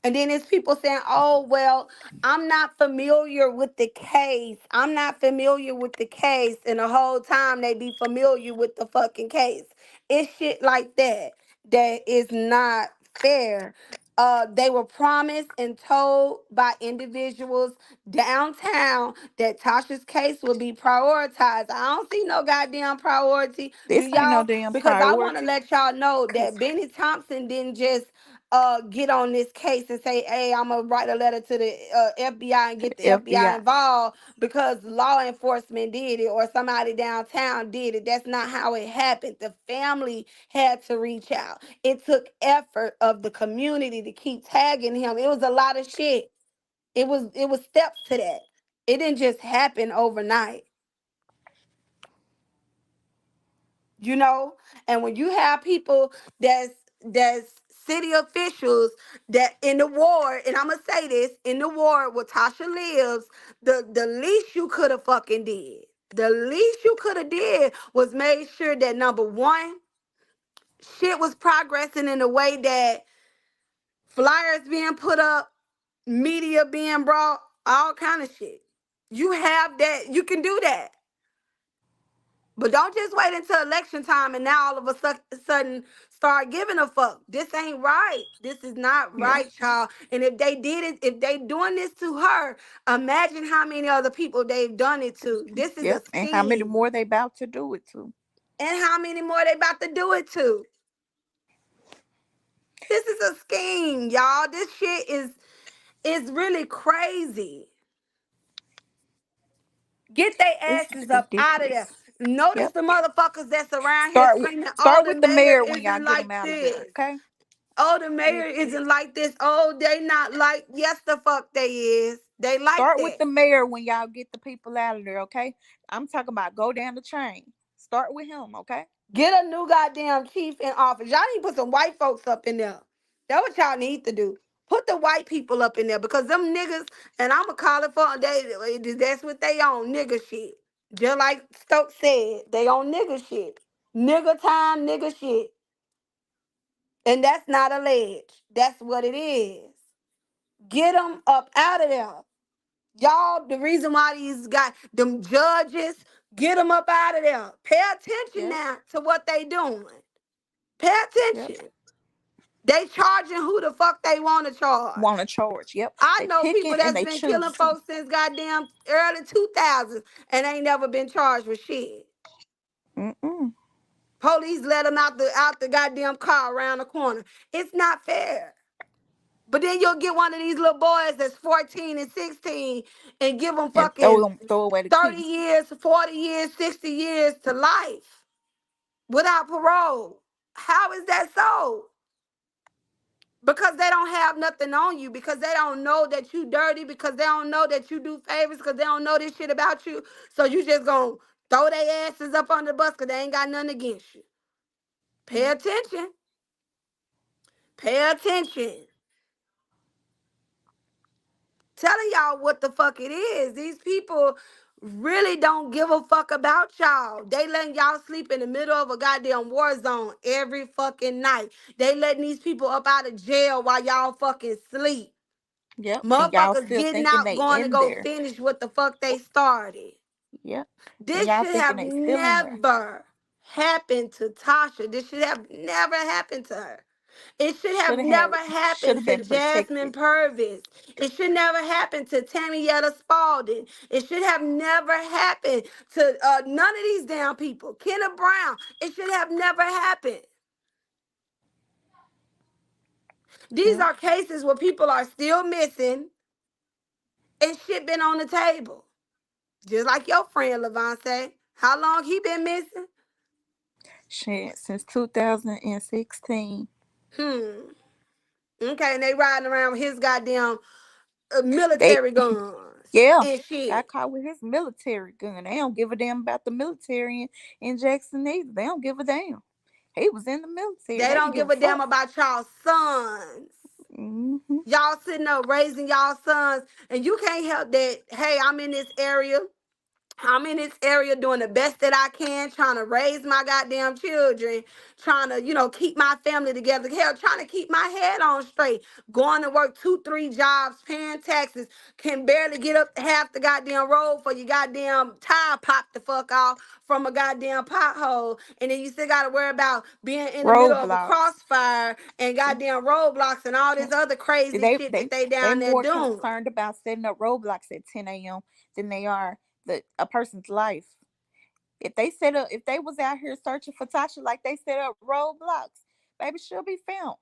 [SPEAKER 2] And then there's people saying, "Oh, well, I'm not familiar with the case. I'm not familiar with the case." And the whole time they be familiar with the fucking case. It's shit like that that is not fair. They were promised and told by individuals downtown that Tasha's case would be prioritized. I don't see no goddamn priority. Do
[SPEAKER 1] this ain't no
[SPEAKER 2] y'all?
[SPEAKER 1] damn
[SPEAKER 2] Because I want to
[SPEAKER 1] priority.
[SPEAKER 2] let y'all know
[SPEAKER 1] Cause
[SPEAKER 2] that Benny Thompson didn't just get on this case and say, "Hey, I'm gonna write a letter to the FBI and
[SPEAKER 1] to
[SPEAKER 2] get
[SPEAKER 1] the
[SPEAKER 2] the FBI
[SPEAKER 1] FBI.
[SPEAKER 2] involved because law enforcement did it or somebody downtown did it." That's not how it happened. The family had to reach out. It took effort of the community to keep tagging him. It was a lot of shit. It was steps to that. It didn't just happen overnight. you know and when you have people that's city officials that in the ward, and I'm gonna say this, in the ward where Tasha lives, the least you could have fucking did, the least you could have did was made sure that number one, shit was progressing in a way that flyers being put up, media being brought, all kind of shit. You have that, you can do that. But don't just wait until election time and now all of a sudden start giving a fuck. This ain't right. This is not
[SPEAKER 1] Yep.
[SPEAKER 2] right, y'all. And if they did it, if they doing this to her, imagine how many other people they've done it to. This is a
[SPEAKER 1] Yep. And how many
[SPEAKER 2] scheme.
[SPEAKER 1] more they about to do it to?
[SPEAKER 2] And how many more they about to do it to? This is a scheme, y'all. This shit is really crazy. Get their
[SPEAKER 1] It's
[SPEAKER 2] asses up out of there.
[SPEAKER 1] ridiculous.
[SPEAKER 2] Notice
[SPEAKER 1] Yep.
[SPEAKER 2] the motherfuckers that's around here
[SPEAKER 1] Start with
[SPEAKER 2] screaming, "Oh,
[SPEAKER 1] start
[SPEAKER 2] the
[SPEAKER 1] with the
[SPEAKER 2] mayor
[SPEAKER 1] mayor when y'all
[SPEAKER 2] isn't
[SPEAKER 1] get them
[SPEAKER 2] like
[SPEAKER 1] out of there.
[SPEAKER 2] this.
[SPEAKER 1] Okay.
[SPEAKER 2] Oh, the mayor isn't like this. Oh, they not like." Yes, the fuck they is. They like
[SPEAKER 1] Start with
[SPEAKER 2] that.
[SPEAKER 1] the mayor when y'all get the people out of there. Okay. I'm talking about go down the chain. Start with him. Okay.
[SPEAKER 2] Get a new goddamn chief in office. Y'all need to put some white folks up in there. That's what y'all need to do. Put the white people up in there because them niggas, and I'ma call it for that's what they on, nigga shit. Just like Stokes said, they on nigga shit. Nigga time, nigga shit. And that's not alleged. That's what it is. Get them up out of there. Y'all, the reason why these guys, them judges, get them up out of there. Pay attention
[SPEAKER 1] Yep.
[SPEAKER 2] now to what they doing. Pay
[SPEAKER 1] Yep.
[SPEAKER 2] attention. They charging who the fuck they want to
[SPEAKER 1] Want to
[SPEAKER 2] charge.
[SPEAKER 1] charge. Yep.
[SPEAKER 2] I
[SPEAKER 1] They
[SPEAKER 2] know people
[SPEAKER 1] picking and
[SPEAKER 2] that's
[SPEAKER 1] they
[SPEAKER 2] been killing
[SPEAKER 1] choosing.
[SPEAKER 2] folks since goddamn early 2000s and ain't never been charged with shit.
[SPEAKER 1] Mm-mm.
[SPEAKER 2] Police let them out the goddamn car around the corner. It's not fair. But then you'll get one of these little boys that's 14 and 16 and give them
[SPEAKER 1] And
[SPEAKER 2] fucking
[SPEAKER 1] throw away the
[SPEAKER 2] 30
[SPEAKER 1] key.
[SPEAKER 2] years, 40 years, 60 years to life without parole. How is that so? Because they don't have nothing on you, because they don't know that you dirty, because they don't know that you do favors, because they don't know this shit about you. So you just gonna throw their asses up on the bus because they ain't got nothing against you. Pay
[SPEAKER 1] Yep.
[SPEAKER 2] attention. Pay attention. Telling y'all what the fuck it is. These people, really don't give a fuck about y'all. They letting y'all sleep in the middle of a goddamn war zone every fucking night. They letting these people up out of jail while y'all fucking sleep.
[SPEAKER 1] Yep. And y'all
[SPEAKER 2] Motherfuckers
[SPEAKER 1] still
[SPEAKER 2] getting
[SPEAKER 1] thinking
[SPEAKER 2] out,
[SPEAKER 1] they
[SPEAKER 2] going to
[SPEAKER 1] in
[SPEAKER 2] go
[SPEAKER 1] there.
[SPEAKER 2] finish what the fuck they started.
[SPEAKER 1] Yep. And
[SPEAKER 2] This
[SPEAKER 1] y'all
[SPEAKER 2] should
[SPEAKER 1] thinking
[SPEAKER 2] have
[SPEAKER 1] they still in there.
[SPEAKER 2] never happened to Tasha. This should have never happened to her. It should have never
[SPEAKER 1] Should
[SPEAKER 2] happened
[SPEAKER 1] have
[SPEAKER 2] to
[SPEAKER 1] been
[SPEAKER 2] Jasmine
[SPEAKER 1] protected.
[SPEAKER 2] Purvis. It should never happen to Tamietta Spalding. It should have never happened to none of these damn people. Kenneth Brown. It should have never happened. These
[SPEAKER 1] Yep.
[SPEAKER 2] are cases where people are still missing and shit been on the table. Just like your friend Lavonsaye. How long he been missing?
[SPEAKER 1] Shit, since 2016.
[SPEAKER 2] Hmm. Okay, and they riding around with his goddamn
[SPEAKER 1] They
[SPEAKER 2] military guns
[SPEAKER 1] yeah.
[SPEAKER 2] and
[SPEAKER 1] Got
[SPEAKER 2] shit.
[SPEAKER 1] caught with his military gun. They don't give a damn about the military in Jackson either. They don't give a damn. He was in the military.
[SPEAKER 2] They
[SPEAKER 1] They didn't
[SPEAKER 2] don't
[SPEAKER 1] give
[SPEAKER 2] give
[SPEAKER 1] a
[SPEAKER 2] a damn
[SPEAKER 1] fuck.
[SPEAKER 2] about y'all sons.
[SPEAKER 1] Hmm.
[SPEAKER 2] Y'all sitting up raising y'all sons, and you can't help that. Hey, I'm in this area. I'm in this area doing the best that I can, trying to raise my goddamn children, trying to, keep my family together. Hell, trying to keep my head on straight. Going to work 2, 3 jobs, paying taxes, can barely get up half the goddamn road for your goddamn tire pop the fuck off from a goddamn pothole. And then you still got to worry about being in the middle of a
[SPEAKER 1] Roadblocks.
[SPEAKER 2] crossfire and goddamn roadblocks and all this other crazy
[SPEAKER 1] They
[SPEAKER 2] shit
[SPEAKER 1] they
[SPEAKER 2] that they
[SPEAKER 1] they
[SPEAKER 2] down there
[SPEAKER 1] more
[SPEAKER 2] doing.
[SPEAKER 1] concerned about setting up roadblocks at 10 a.m. than they are a person's life. If they was out here searching for Tasha like they set up roadblocks, baby, she'll be found.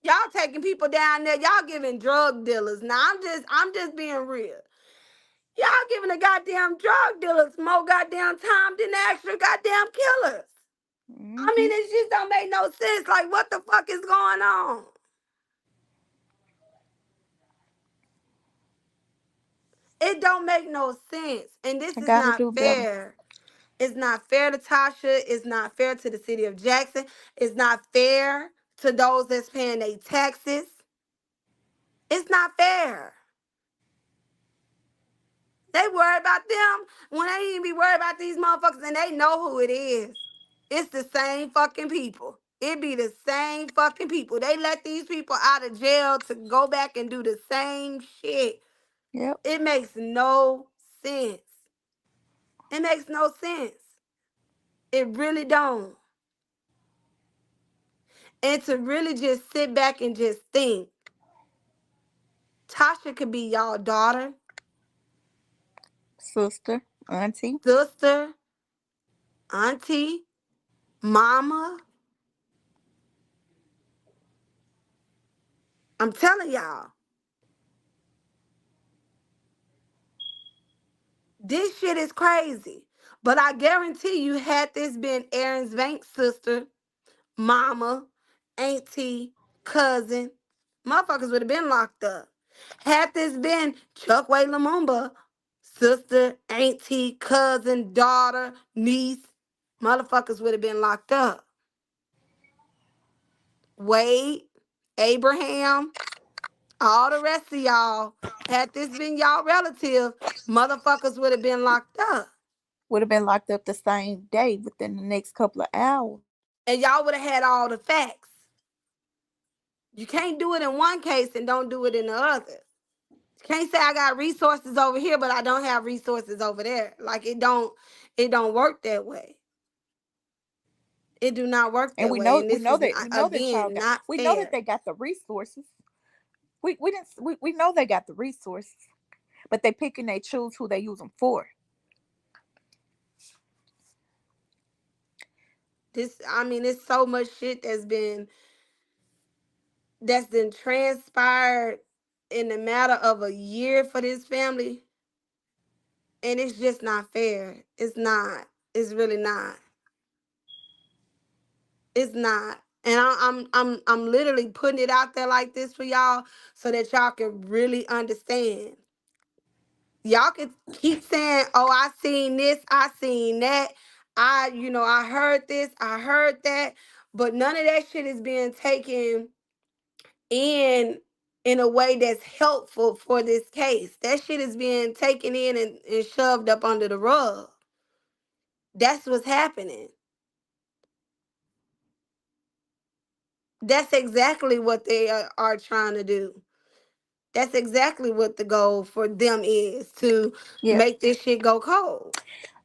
[SPEAKER 2] Y'all taking people down there. Y'all giving drug dealers. Now I'm just being real. Y'all giving the goddamn drug dealers more goddamn time than the actual goddamn killers. I
[SPEAKER 1] Hmm.
[SPEAKER 2] mean, it just don't make no sense. Like, what the fuck is going on? It don't make no sense. And this
[SPEAKER 1] I
[SPEAKER 2] is
[SPEAKER 1] gotta
[SPEAKER 2] not
[SPEAKER 1] do better.
[SPEAKER 2] fair. It's not fair to Tasha. It's not fair to the city of Jackson. It's not fair to those that's paying their taxes. It's not fair. They worry about them when they even be worried about these motherfuckers and they know who it is. It's the same fucking people. It be the same fucking people. They let these people out of jail to go back and do the same shit.
[SPEAKER 1] Yep.
[SPEAKER 2] It makes no sense. It makes no sense. It really don't. And to really just sit back and just think, Tasha could be y'all daughter,
[SPEAKER 1] Sister, auntie.
[SPEAKER 2] sister, auntie, mama. I'm telling y'all. This shit is crazy. But I guarantee you, had this been Aaron's Banks' sister, mama, auntie, cousin, motherfuckers would have been locked up. Had this been Chuckway Lumumba, sister, auntie, cousin, daughter, niece, motherfuckers would have been locked up. Wade, Abraham, all the rest of y'all, had this been y'all relative, motherfuckers would have been locked up.
[SPEAKER 1] Would have been locked up the same day within the next couple of hours.
[SPEAKER 2] And y'all would have had all the facts. You can't do it in one case and don't do it in the other. You can't say I got resources over here, but I don't have resources over there. Like it don't work that way. It do not work
[SPEAKER 1] And
[SPEAKER 2] that
[SPEAKER 1] we
[SPEAKER 2] way.
[SPEAKER 1] know
[SPEAKER 2] And
[SPEAKER 1] we
[SPEAKER 2] this
[SPEAKER 1] know
[SPEAKER 2] is
[SPEAKER 1] that we know that y'all
[SPEAKER 2] again
[SPEAKER 1] got
[SPEAKER 2] not
[SPEAKER 1] we know that
[SPEAKER 2] fair.
[SPEAKER 1] they got the resources. We didn't we know they got the resources, but they pick and they choose who they use them for.
[SPEAKER 2] This I mean, it's so much shit that's been transpired in the matter of a year for this family. And it's just not fair. It's not. It's really not. It's not. And I'm literally putting it out there like this for y'all so that y'all can really understand. Y'all can keep saying, "Oh, I seen this, I seen that. I heard this, I heard that." But none of that shit is being taken in in a way that's helpful for this case. That shit is being taken in and shoved up under the rug. That's what's happening. That's exactly what they are trying to do. That's exactly what the goal for them is, to
[SPEAKER 1] Yep.
[SPEAKER 2] make this shit go cold.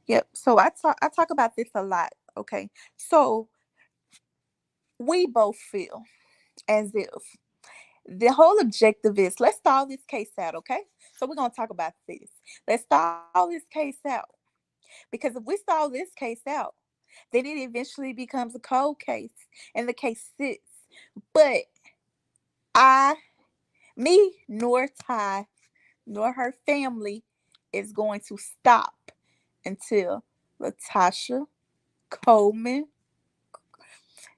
[SPEAKER 1] Yep. So I talk about this a lot. Okay. So we both feel as if the whole objective is, let's stall this case out, okay? So we're gonna talk about this. Let's stall this case out. Because if we stall this case out, then it eventually becomes a cold case and the case sits. But I, me, nor Ty, nor her family is going to stop until Latasha Coleman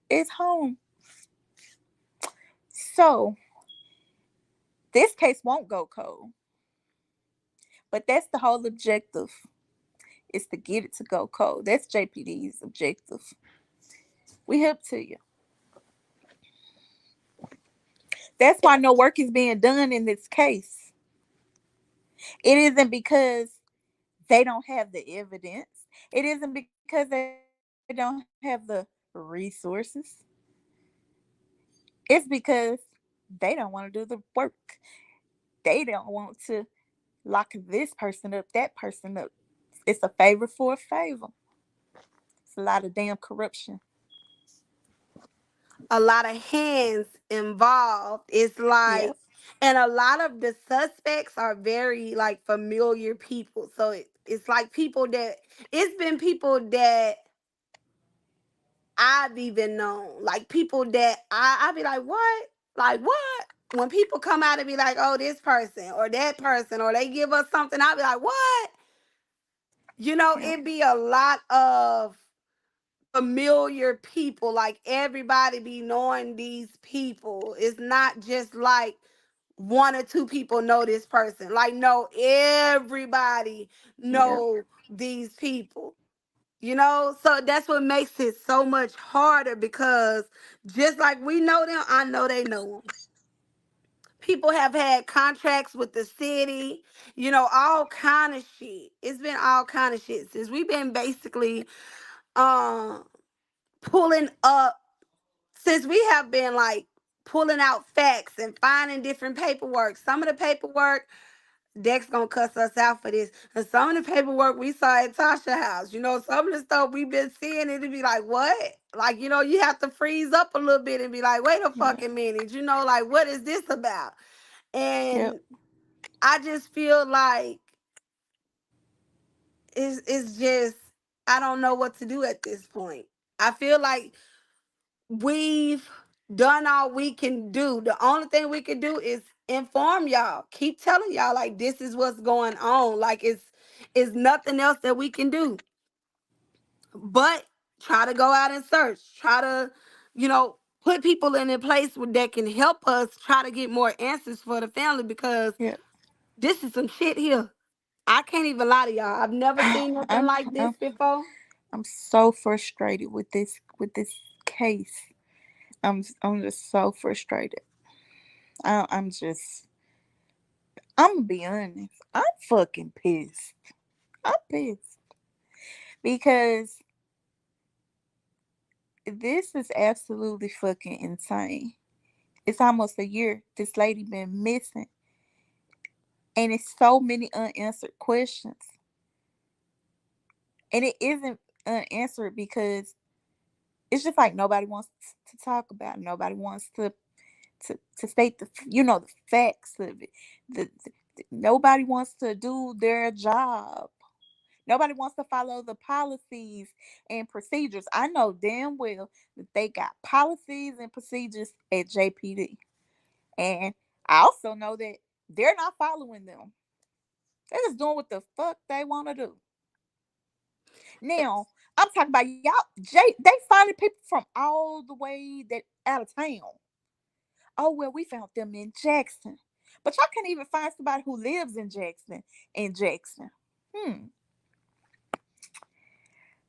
[SPEAKER 1] is home. So this case won't go cold, but that's the whole objective, is to get it to go cold. That's JPD's objective. We help to you. That's why no work is being done in this case. It isn't because they don't have the evidence. It isn't because they don't have the resources. It's because they don't want to do the work. They don't want to lock this person up, that person up. It's a favor for a favor. It's a lot of damn corruption.
[SPEAKER 2] A lot of hands involved. It's
[SPEAKER 1] Yep.
[SPEAKER 2] like, and a lot of the suspects are very like familiar people. So it's like people that, it's been people that I've even known. Like people that I be like, what? Like what? When people come out and be like, oh, this person or that person, or they give us something, I'll be like, what?
[SPEAKER 1] Yep.
[SPEAKER 2] It be a lot of familiar people. Like everybody be knowing these people. It's not just like one or two people know this person. Like no, everybody
[SPEAKER 1] Yep.
[SPEAKER 2] know these people. So that's what makes it so much harder, because just like we know them, I know they know them. People have had contracts with the city, all kind of shit. It's been all kind of shit since we've been basically um pulling up, since we have been like pulling out facts and finding different paperwork. Some of the paperwork, Dex gonna cuss us out for this. And some of the paperwork we saw at Tasha house, some of the stuff we've been seeing, it'd be like, what? Like, you have to freeze up a little bit and be like, wait a
[SPEAKER 1] Yeah.
[SPEAKER 2] fucking minute, like, what is this about?
[SPEAKER 1] Yep.
[SPEAKER 2] And I just feel like it's just, I don't know what to do at this point. I feel like we've done all we can do. The only thing we can do is inform y'all. Keep telling y'all like this is what's going on. Like it's nothing else that we can do. But try to go out and search. Try to, put people in a place that can help us try to get more answers for the family, because
[SPEAKER 1] Yep.
[SPEAKER 2] this is some shit here. I can't even lie to y'all. I've never seen nothing
[SPEAKER 1] I'm
[SPEAKER 2] like this
[SPEAKER 1] I'm
[SPEAKER 2] before.
[SPEAKER 1] I'm so frustrated with this case. I'm just so frustrated. I'm just, I'm gonna be honest. I'm fucking pissed. I'm pissed because this is absolutely fucking insane. It's almost a year this lady been missing, and it's so many unanswered questions. And it isn't unanswered because it's just like nobody wants to talk about it. Nobody wants to state the facts of it. Nobody wants to do their job. Nobody wants to follow the policies and procedures. I know damn well that they got policies and procedures at JPD. And I also know that they're not following them. They're just doing what the fuck they want to do. Now, I'm talking about y'all. They finding people from all the way that out of town. Oh well, we found them in Jackson, but y'all can't even find somebody who lives in Jackson. In Jackson, hmm,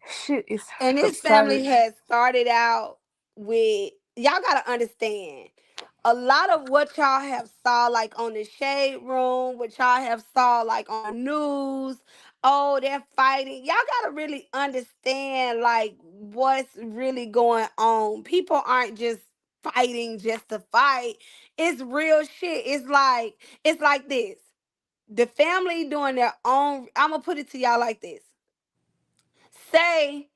[SPEAKER 1] shit is
[SPEAKER 2] And this family
[SPEAKER 1] absurd.
[SPEAKER 2] has started out with, y'all gotta understand. a lot of what y'all have saw like on the shade room, what y'all have saw like on the news, oh, they're fighting. Y'all gotta really understand like what's really going on. People aren't just fighting just to fight. It's real shit. It's like this. The family doing their own. I'm gonna put it to y'all like this. Say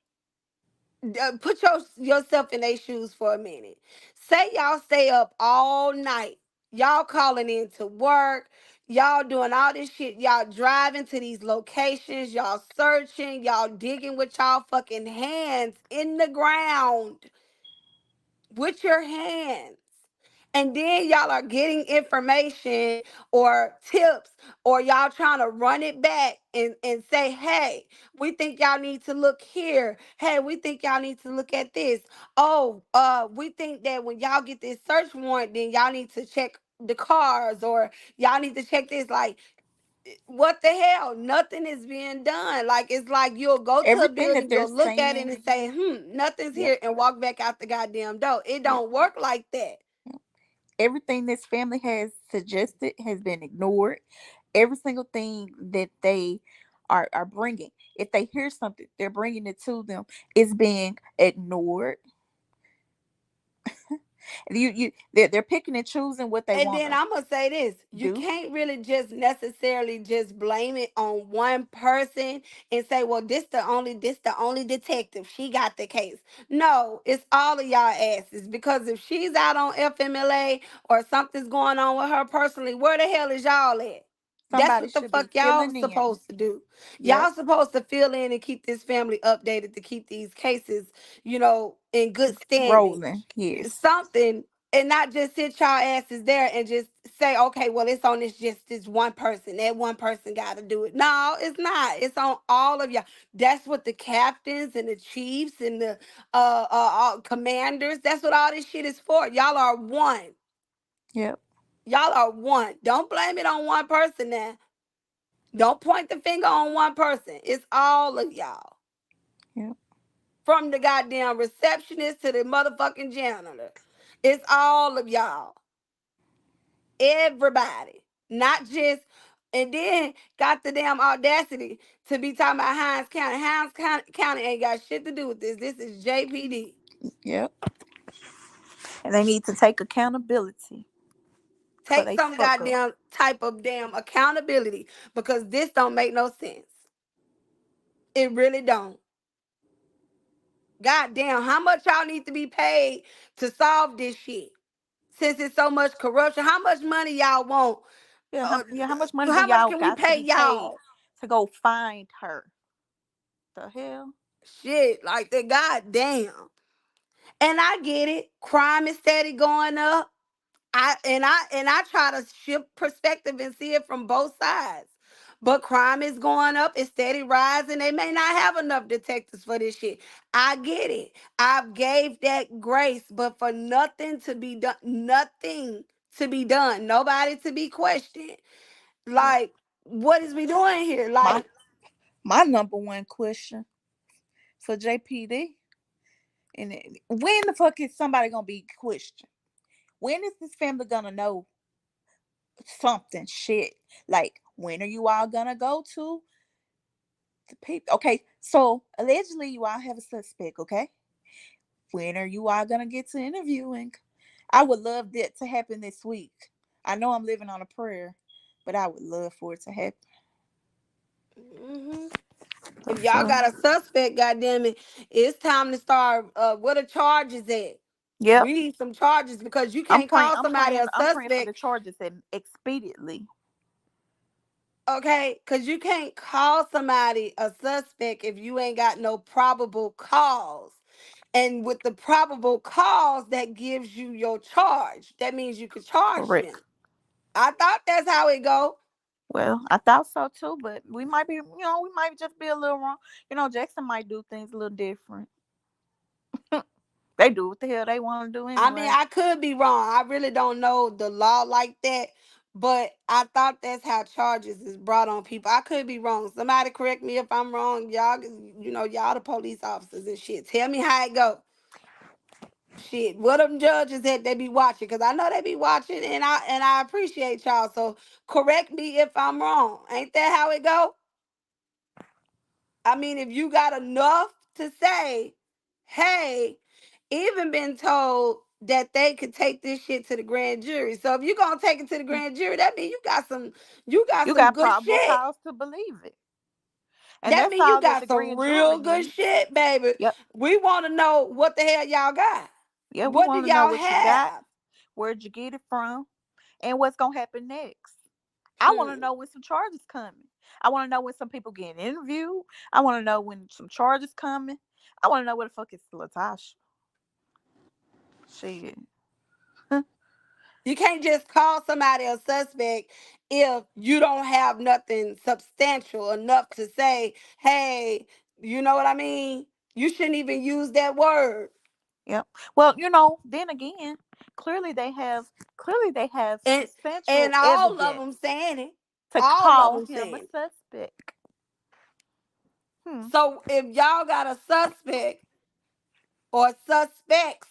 [SPEAKER 2] put yourself in their shoes for a minute. Say y'all stay up all night. Y'all calling in to work. Y'all doing all this shit. Y'all driving to these locations. Y'all searching. Y'all digging with y'all fucking hands in the ground with your hands. And then y'all are getting information or tips, or y'all trying to run it back and say, hey, we think y'all need to look here. Hey, we think y'all need to look at this. Oh, we think that when y'all get this search warrant, then y'all need to check the cars, or y'all need to check this. Like, what the hell? Nothing is being done. Like, it's like you'll go to a
[SPEAKER 1] Everything that
[SPEAKER 2] building,
[SPEAKER 1] they're
[SPEAKER 2] you'll look at it
[SPEAKER 1] saying,
[SPEAKER 2] and say, nothing's
[SPEAKER 1] yep,
[SPEAKER 2] here, and walk back out the goddamn door. It
[SPEAKER 1] yep,
[SPEAKER 2] don't work like that.
[SPEAKER 1] yep. Everything this family has suggested has been ignored. Every single thing that they are bringing, if they hear something, they're bringing it to them, is being ignored. They're picking and choosing what they
[SPEAKER 2] And
[SPEAKER 1] want
[SPEAKER 2] then
[SPEAKER 1] to
[SPEAKER 2] I'm gonna say this: you
[SPEAKER 1] do.
[SPEAKER 2] can't really just necessarily just blame it on one person and say, "Well, this the only detective. She got the case." No, it's all of y'all asses, because if she's out on FMLA or something's going on with her personally, where the hell is y'all at? That's
[SPEAKER 1] Somebody
[SPEAKER 2] what the
[SPEAKER 1] should be
[SPEAKER 2] fuck y'all
[SPEAKER 1] filling in.
[SPEAKER 2] supposed to do.
[SPEAKER 1] Yep,
[SPEAKER 2] Y'all supposed to fill in and keep this family updated, to keep these cases, in good standing.
[SPEAKER 1] rolling. Yes.
[SPEAKER 2] Something, and not just sit y'all asses there and just say, okay, well, it's on this one person. That one person got to do it. No, it's not. It's on all of y'all. That's what the captains and the chiefs and the commanders. That's what all this shit is for. Y'all are one.
[SPEAKER 1] Yep.
[SPEAKER 2] Y'all are one. Don't blame it on one person now. Don't point the finger on one person. It's all of y'all.
[SPEAKER 1] Yep.
[SPEAKER 2] From the goddamn receptionist to the motherfucking janitor. It's all of y'all. Everybody, not just, and then got the damn audacity to be talking about Hines County. Hines County ain't got shit to do with this. This is JPD.
[SPEAKER 1] Yep. And they need to take accountability for
[SPEAKER 2] Take
[SPEAKER 1] they
[SPEAKER 2] some
[SPEAKER 1] fuck up.
[SPEAKER 2] goddamn type of damn accountability, because this don't make no sense. It really don't. Goddamn, how much y'all need to be paid to solve this shit? Since it's so much corruption, how much money y'all want?
[SPEAKER 1] Yeah,
[SPEAKER 2] Uh,
[SPEAKER 1] how much money do
[SPEAKER 2] how much
[SPEAKER 1] y'all
[SPEAKER 2] can we
[SPEAKER 1] got to
[SPEAKER 2] pay
[SPEAKER 1] be paid
[SPEAKER 2] y'all?
[SPEAKER 1] to go find her? The hell?
[SPEAKER 2] Shit, like that. Goddamn. And I get it. Crime is steady going up. I try to shift perspective and see it from both sides. But crime is going up, it's steady rising. They may not have enough detectives for this shit. I get it. I've gave that grace, but for nothing to be done, nothing to be done, nobody to be questioned.
[SPEAKER 1] Yep.
[SPEAKER 2] Like, what is we doing here?
[SPEAKER 1] My
[SPEAKER 2] Like,
[SPEAKER 1] my number one question for JPD, and when the fuck is somebody gonna be questioned? When is this family gonna know something? Shit. Like, when are you all gonna go to the people? Okay, so allegedly you all have a suspect. Okay, when are you all gonna get to interviewing? I would love that to happen this week. I know I'm living on a prayer, but I would love for it to happen.
[SPEAKER 2] mhm.
[SPEAKER 1] The
[SPEAKER 2] If y'all
[SPEAKER 1] fuck?
[SPEAKER 2] got a suspect, goddamn it, it's time to start. Where the charges at?
[SPEAKER 1] Yep.
[SPEAKER 2] We need some charges, because you can't call somebody a
[SPEAKER 1] I'm praying for the
[SPEAKER 2] suspect,
[SPEAKER 1] charges and expediently.
[SPEAKER 2] okay? Because you can't call somebody a suspect if you ain't got no probable cause. And with the probable cause, that gives you your charge. That means you could charge
[SPEAKER 1] Correct.
[SPEAKER 2] them. I thought that's how it go.
[SPEAKER 1] Well, I thought so too, but we might be, we might just be a little wrong. Jackson might do things a little different. They do what the hell they want to do
[SPEAKER 2] I mean,
[SPEAKER 1] anyway.
[SPEAKER 2] I could be wrong. I really don't know the law like that, but I thought that's how charges is brought on people. I could be wrong. Somebody correct me if I'm wrong. Y'all, y'all the police officers and shit. Tell me how it go. Shit, what them judges that they be watching? Cause I know they be watching, and I appreciate y'all. So correct me if I'm wrong. Ain't that how it go? I mean, if you got enough to say, hey, even been told that they could take this shit to the grand jury. So if you gonna take it to the grand jury, that means you got
[SPEAKER 1] You
[SPEAKER 2] some
[SPEAKER 1] got
[SPEAKER 2] good
[SPEAKER 1] probable
[SPEAKER 2] shit.
[SPEAKER 1] cause to believe it. And
[SPEAKER 2] That
[SPEAKER 1] that's
[SPEAKER 2] means you
[SPEAKER 1] all that
[SPEAKER 2] got
[SPEAKER 1] the
[SPEAKER 2] some
[SPEAKER 1] grand jury
[SPEAKER 2] real good
[SPEAKER 1] needs.
[SPEAKER 2] shit, baby.
[SPEAKER 1] Yep.
[SPEAKER 2] We want to know what the hell y'all got.
[SPEAKER 1] Yeah, we
[SPEAKER 2] What do
[SPEAKER 1] want to know
[SPEAKER 2] y'all
[SPEAKER 1] what you got,
[SPEAKER 2] have?
[SPEAKER 1] where'd you get it from, and what's gonna happen next. I want to
[SPEAKER 2] Hmm.
[SPEAKER 1] know when some charges coming. I want to know when some people getting interviewed. I want to know when some charges coming. I want to know where the fuck is Latasha. Shit.
[SPEAKER 2] You can't just call somebody a suspect if you don't have nothing substantial enough to say, hey, you know what I mean? You shouldn't even use that word.
[SPEAKER 1] Yep. Well, then again, clearly they have clearly they have
[SPEAKER 2] And
[SPEAKER 1] substantial
[SPEAKER 2] and all of
[SPEAKER 1] evidence
[SPEAKER 2] them saying it.
[SPEAKER 1] to
[SPEAKER 2] All of
[SPEAKER 1] call
[SPEAKER 2] them
[SPEAKER 1] him a
[SPEAKER 2] saying it.
[SPEAKER 1] suspect. Hmm.
[SPEAKER 2] So if y'all got a suspect or suspects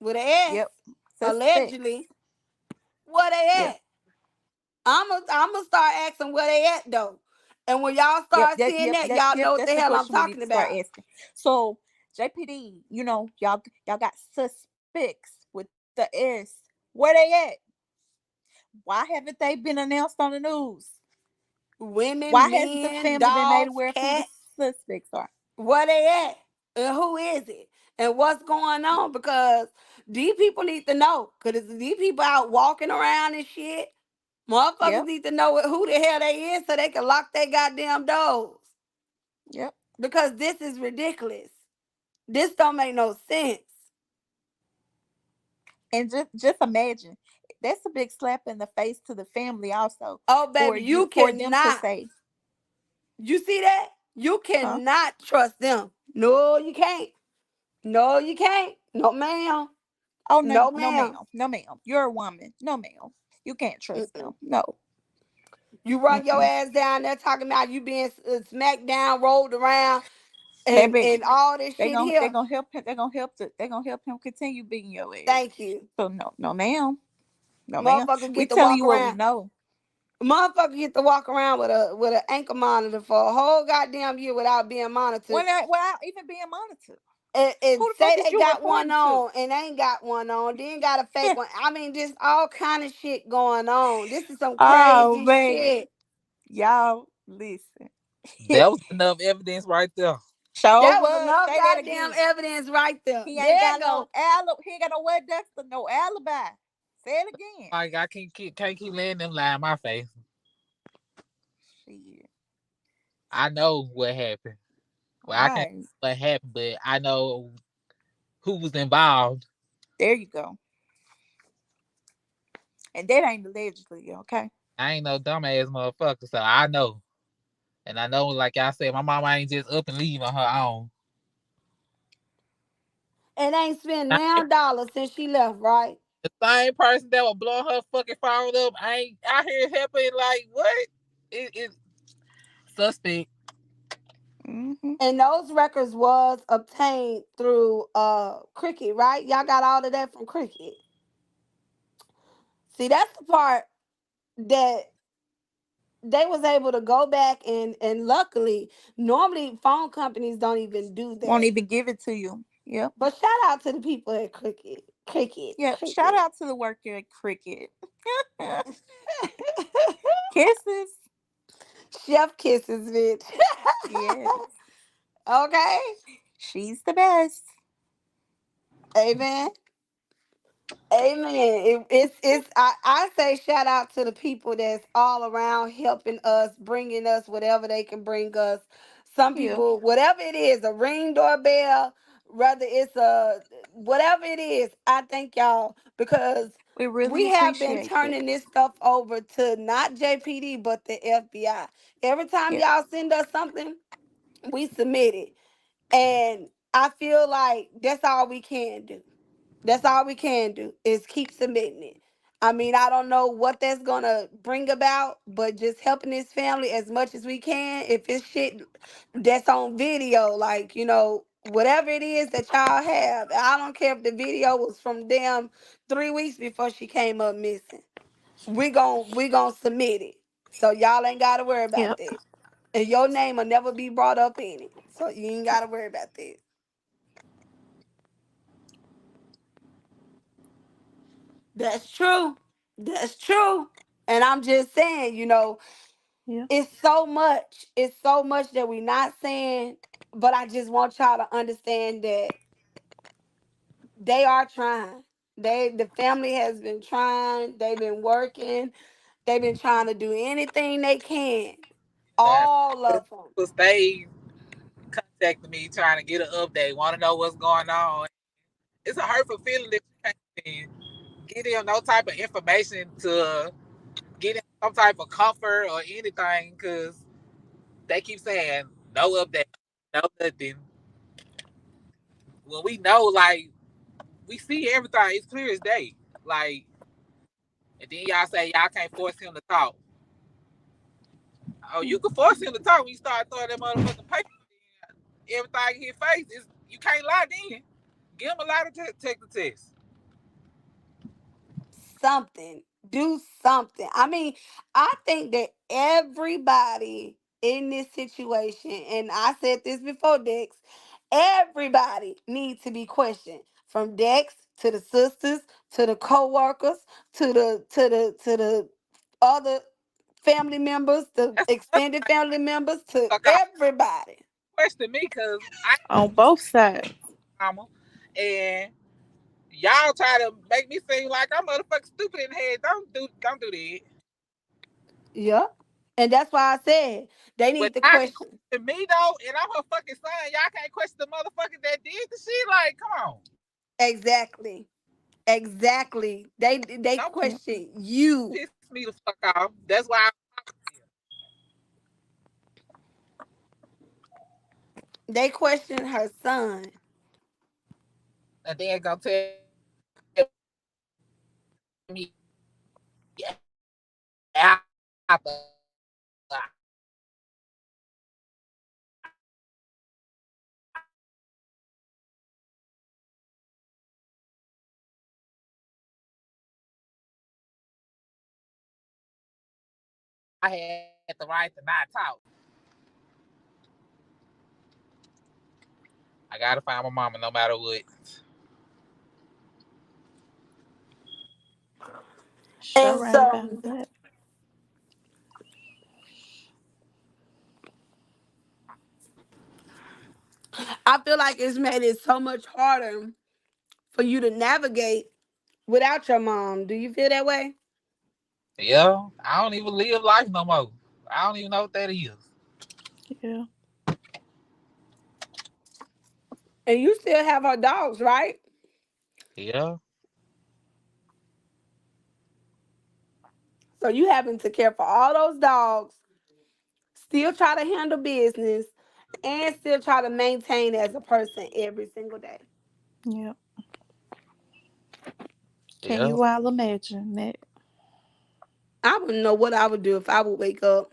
[SPEAKER 2] with an S,
[SPEAKER 1] Yep. Suspects.
[SPEAKER 2] allegedly, where they
[SPEAKER 1] Yep.
[SPEAKER 2] at? I'm gonna start asking where they at though. And when y'all
[SPEAKER 1] Yep.
[SPEAKER 2] start seeing that, y'all
[SPEAKER 1] Yep.
[SPEAKER 2] know what
[SPEAKER 1] That's
[SPEAKER 2] the
[SPEAKER 1] the
[SPEAKER 2] hell I'm
[SPEAKER 1] question we need
[SPEAKER 2] talking
[SPEAKER 1] to start
[SPEAKER 2] about.
[SPEAKER 1] asking. So JPD, y'all got suspects with the S. Where they at? Why haven't they been announced on the news?
[SPEAKER 2] Women,
[SPEAKER 1] Why hasn't the
[SPEAKER 2] men,
[SPEAKER 1] family been made
[SPEAKER 2] dogs,
[SPEAKER 1] aware of who the
[SPEAKER 2] cats,
[SPEAKER 1] suspects are?
[SPEAKER 2] where they at? And who is it? And what's going on? Because these people need to know. Because these people out walking around and shit. Motherfuckers
[SPEAKER 1] Yep.
[SPEAKER 2] need to know who the hell they is so they can lock their goddamn doors.
[SPEAKER 1] Yep.
[SPEAKER 2] Because this is ridiculous. This don't make no sense.
[SPEAKER 1] And just imagine, that's a big slap in the face to the family also,
[SPEAKER 2] Oh,
[SPEAKER 1] for
[SPEAKER 2] baby, you
[SPEAKER 1] for them to
[SPEAKER 2] cannot.
[SPEAKER 1] say,
[SPEAKER 2] You see that? You
[SPEAKER 1] huh?
[SPEAKER 2] cannot trust them. No, you can't. No, you can't. No, ma'am.
[SPEAKER 1] Oh no,
[SPEAKER 2] No,
[SPEAKER 1] no
[SPEAKER 2] ma'am.
[SPEAKER 1] ma'am, no ma'am, you're a woman, no ma'am, you can't trust
[SPEAKER 2] Mm-mm.
[SPEAKER 1] them, no.
[SPEAKER 2] You run your
[SPEAKER 1] Mm-mm.
[SPEAKER 2] ass down there talking about you being smacked down, rolled around,
[SPEAKER 1] Baby,
[SPEAKER 2] and all this
[SPEAKER 1] they
[SPEAKER 2] shit
[SPEAKER 1] gonna they
[SPEAKER 2] here.
[SPEAKER 1] gonna help him. They gonna help him continue beating your ass.
[SPEAKER 2] Thank you.
[SPEAKER 1] So no, no ma'am, no ma'am.
[SPEAKER 2] Motherfucker
[SPEAKER 1] We
[SPEAKER 2] get to
[SPEAKER 1] telling
[SPEAKER 2] walk
[SPEAKER 1] you what we
[SPEAKER 2] around.
[SPEAKER 1] know.
[SPEAKER 2] Motherfucker get to walk around with an ankle monitor for a whole goddamn year without being monitored.
[SPEAKER 1] Without even being monitored.
[SPEAKER 2] And
[SPEAKER 1] Who the fuck
[SPEAKER 2] say
[SPEAKER 1] is
[SPEAKER 2] they
[SPEAKER 1] you
[SPEAKER 2] got one
[SPEAKER 1] reporting to?
[SPEAKER 2] on and they ain't got one on, then got a fake one. I mean, just all kind of shit going on. This is some
[SPEAKER 1] Oh
[SPEAKER 2] crazy
[SPEAKER 1] man,
[SPEAKER 2] shit.
[SPEAKER 1] y'all listen.
[SPEAKER 3] That was enough evidence right there.
[SPEAKER 1] Show
[SPEAKER 2] That was
[SPEAKER 1] was.
[SPEAKER 2] enough
[SPEAKER 1] Say that
[SPEAKER 2] goddamn
[SPEAKER 1] again.
[SPEAKER 2] evidence right there.
[SPEAKER 1] He ain't
[SPEAKER 2] There you
[SPEAKER 1] got
[SPEAKER 2] go.
[SPEAKER 1] no alibi. He ain't got no what Dexter, no alibi. Say it again.
[SPEAKER 3] Like I can't keep letting them lie in my face.
[SPEAKER 1] Shit.
[SPEAKER 3] I know what happened. Well, I can't
[SPEAKER 1] Right.
[SPEAKER 3] what happened, but I know who was involved.
[SPEAKER 1] There you go. And that ain't allegedly, okay?
[SPEAKER 3] I ain't no dumbass motherfucker, so I know. And I know, like I said, my mama ain't just up and leave on her own.
[SPEAKER 2] And ain't spent
[SPEAKER 3] I
[SPEAKER 2] now
[SPEAKER 3] ain't
[SPEAKER 2] dollars since she left, right?
[SPEAKER 3] the same person that was blowing her fucking phone up. I ain't out here helping. Like what? It suspect.
[SPEAKER 1] Mm-hmm.
[SPEAKER 2] And those records was obtained through Cricket, right? Y'all got all of that from Cricket. See, that's the part that they was able to go back and luckily, normally phone companies don't even do
[SPEAKER 1] Won't
[SPEAKER 2] that.
[SPEAKER 1] even give it to you. Yep.
[SPEAKER 2] But shout out to the people at Cricket. Cricket.
[SPEAKER 1] Yep. Shout
[SPEAKER 2] Cricket.
[SPEAKER 1] out to the worker at Cricket. Kisses.
[SPEAKER 2] Chef kisses, bitch.
[SPEAKER 1] Yes.
[SPEAKER 2] Okay.
[SPEAKER 1] She's the best.
[SPEAKER 2] Amen. Amen. I say shout out to the people that's all around helping us, bringing us whatever they can bring us. Some
[SPEAKER 1] Yep.
[SPEAKER 2] people, whatever it is, a ring doorbell, whether it's a whatever it is, I thank y'all because
[SPEAKER 1] We really
[SPEAKER 2] we have been
[SPEAKER 1] appreciate that.
[SPEAKER 2] turning this stuff over to not JPD but the FBI. Every time
[SPEAKER 1] Yep.
[SPEAKER 2] y'all send us something, we submit it. And I feel like that's all we can do. That's all we can do is keep submitting it. I mean, I don't know what that's gonna bring about, but just helping this family as much as we can. If it's shit that's on video, like Whatever it is that y'all have, I don't care if the video was from damn 3 weeks before she came up missing. We gon' submit it. So y'all ain't gotta worry about
[SPEAKER 1] Yep.
[SPEAKER 2] that. And your name will never be brought up in it. So you ain't gotta worry about that. That's true. That's true. And I'm just saying,
[SPEAKER 1] Yeah.
[SPEAKER 2] it's so much. It's so much that we not saying, but I just want y'all to understand that they are trying. The family has been trying. They've been working. They've been trying to do anything they can.
[SPEAKER 3] Man,
[SPEAKER 2] All of them.
[SPEAKER 3] people stay contacting me trying to get an update, want to know what's going on. It's a hurtful feeling that you can't even get them no type of information to get them some type of comfort or anything because they keep saying no update, no nothing. Well, we know, like, we see everything. It's clear as day. Like, and then y'all say y'all can't force him to talk. Oh, you can force him to talk when you start throwing that motherfucking paper. Everything in his face is you can't lie then. Give him a lie detector test.
[SPEAKER 2] Something. Do something. I mean, I think that everybody in this situation, and I said this before, Dex, everybody needs to be questioned. From Dex to the sisters, to the co-workers, to the other family members, the
[SPEAKER 3] That's another
[SPEAKER 2] extended
[SPEAKER 3] thing
[SPEAKER 2] family members, to
[SPEAKER 3] stuck out.
[SPEAKER 2] everybody.
[SPEAKER 3] Question me because I
[SPEAKER 1] On both sides.
[SPEAKER 3] mama and y'all try to make me seem like I'm motherfucking stupid in the head. Don't do that.
[SPEAKER 2] Yep. And that's why I said they
[SPEAKER 3] But
[SPEAKER 2] need to
[SPEAKER 3] I can
[SPEAKER 2] question.
[SPEAKER 3] question me though, and I'm her fucking son. Y'all can't question the motherfucker that did the shit. Like, come on.
[SPEAKER 2] Exactly. Exactly. They
[SPEAKER 3] Don't
[SPEAKER 1] Yep.
[SPEAKER 2] question you.
[SPEAKER 3] piss me the fuck off. That's why I'm
[SPEAKER 2] They question her son.
[SPEAKER 3] and then gonna tell me after I had the right to not talk. I gotta find my mama no matter what.
[SPEAKER 1] Sure
[SPEAKER 2] And
[SPEAKER 1] right about
[SPEAKER 2] so
[SPEAKER 1] that.
[SPEAKER 2] I feel like it's made it so much harder for you to navigate without your mom. Do you feel that way?
[SPEAKER 3] Yeah, I don't even live life no more. I don't even know what that is.
[SPEAKER 1] Yeah.
[SPEAKER 2] And you still have her dogs, right?
[SPEAKER 3] Yeah,
[SPEAKER 2] So you having to care for all those dogs, still try to handle business, and still try to maintain as a person every single day.
[SPEAKER 1] Yep. Can
[SPEAKER 3] yeah.
[SPEAKER 1] you all imagine that?
[SPEAKER 2] I wouldn't know what I would do if I would wake up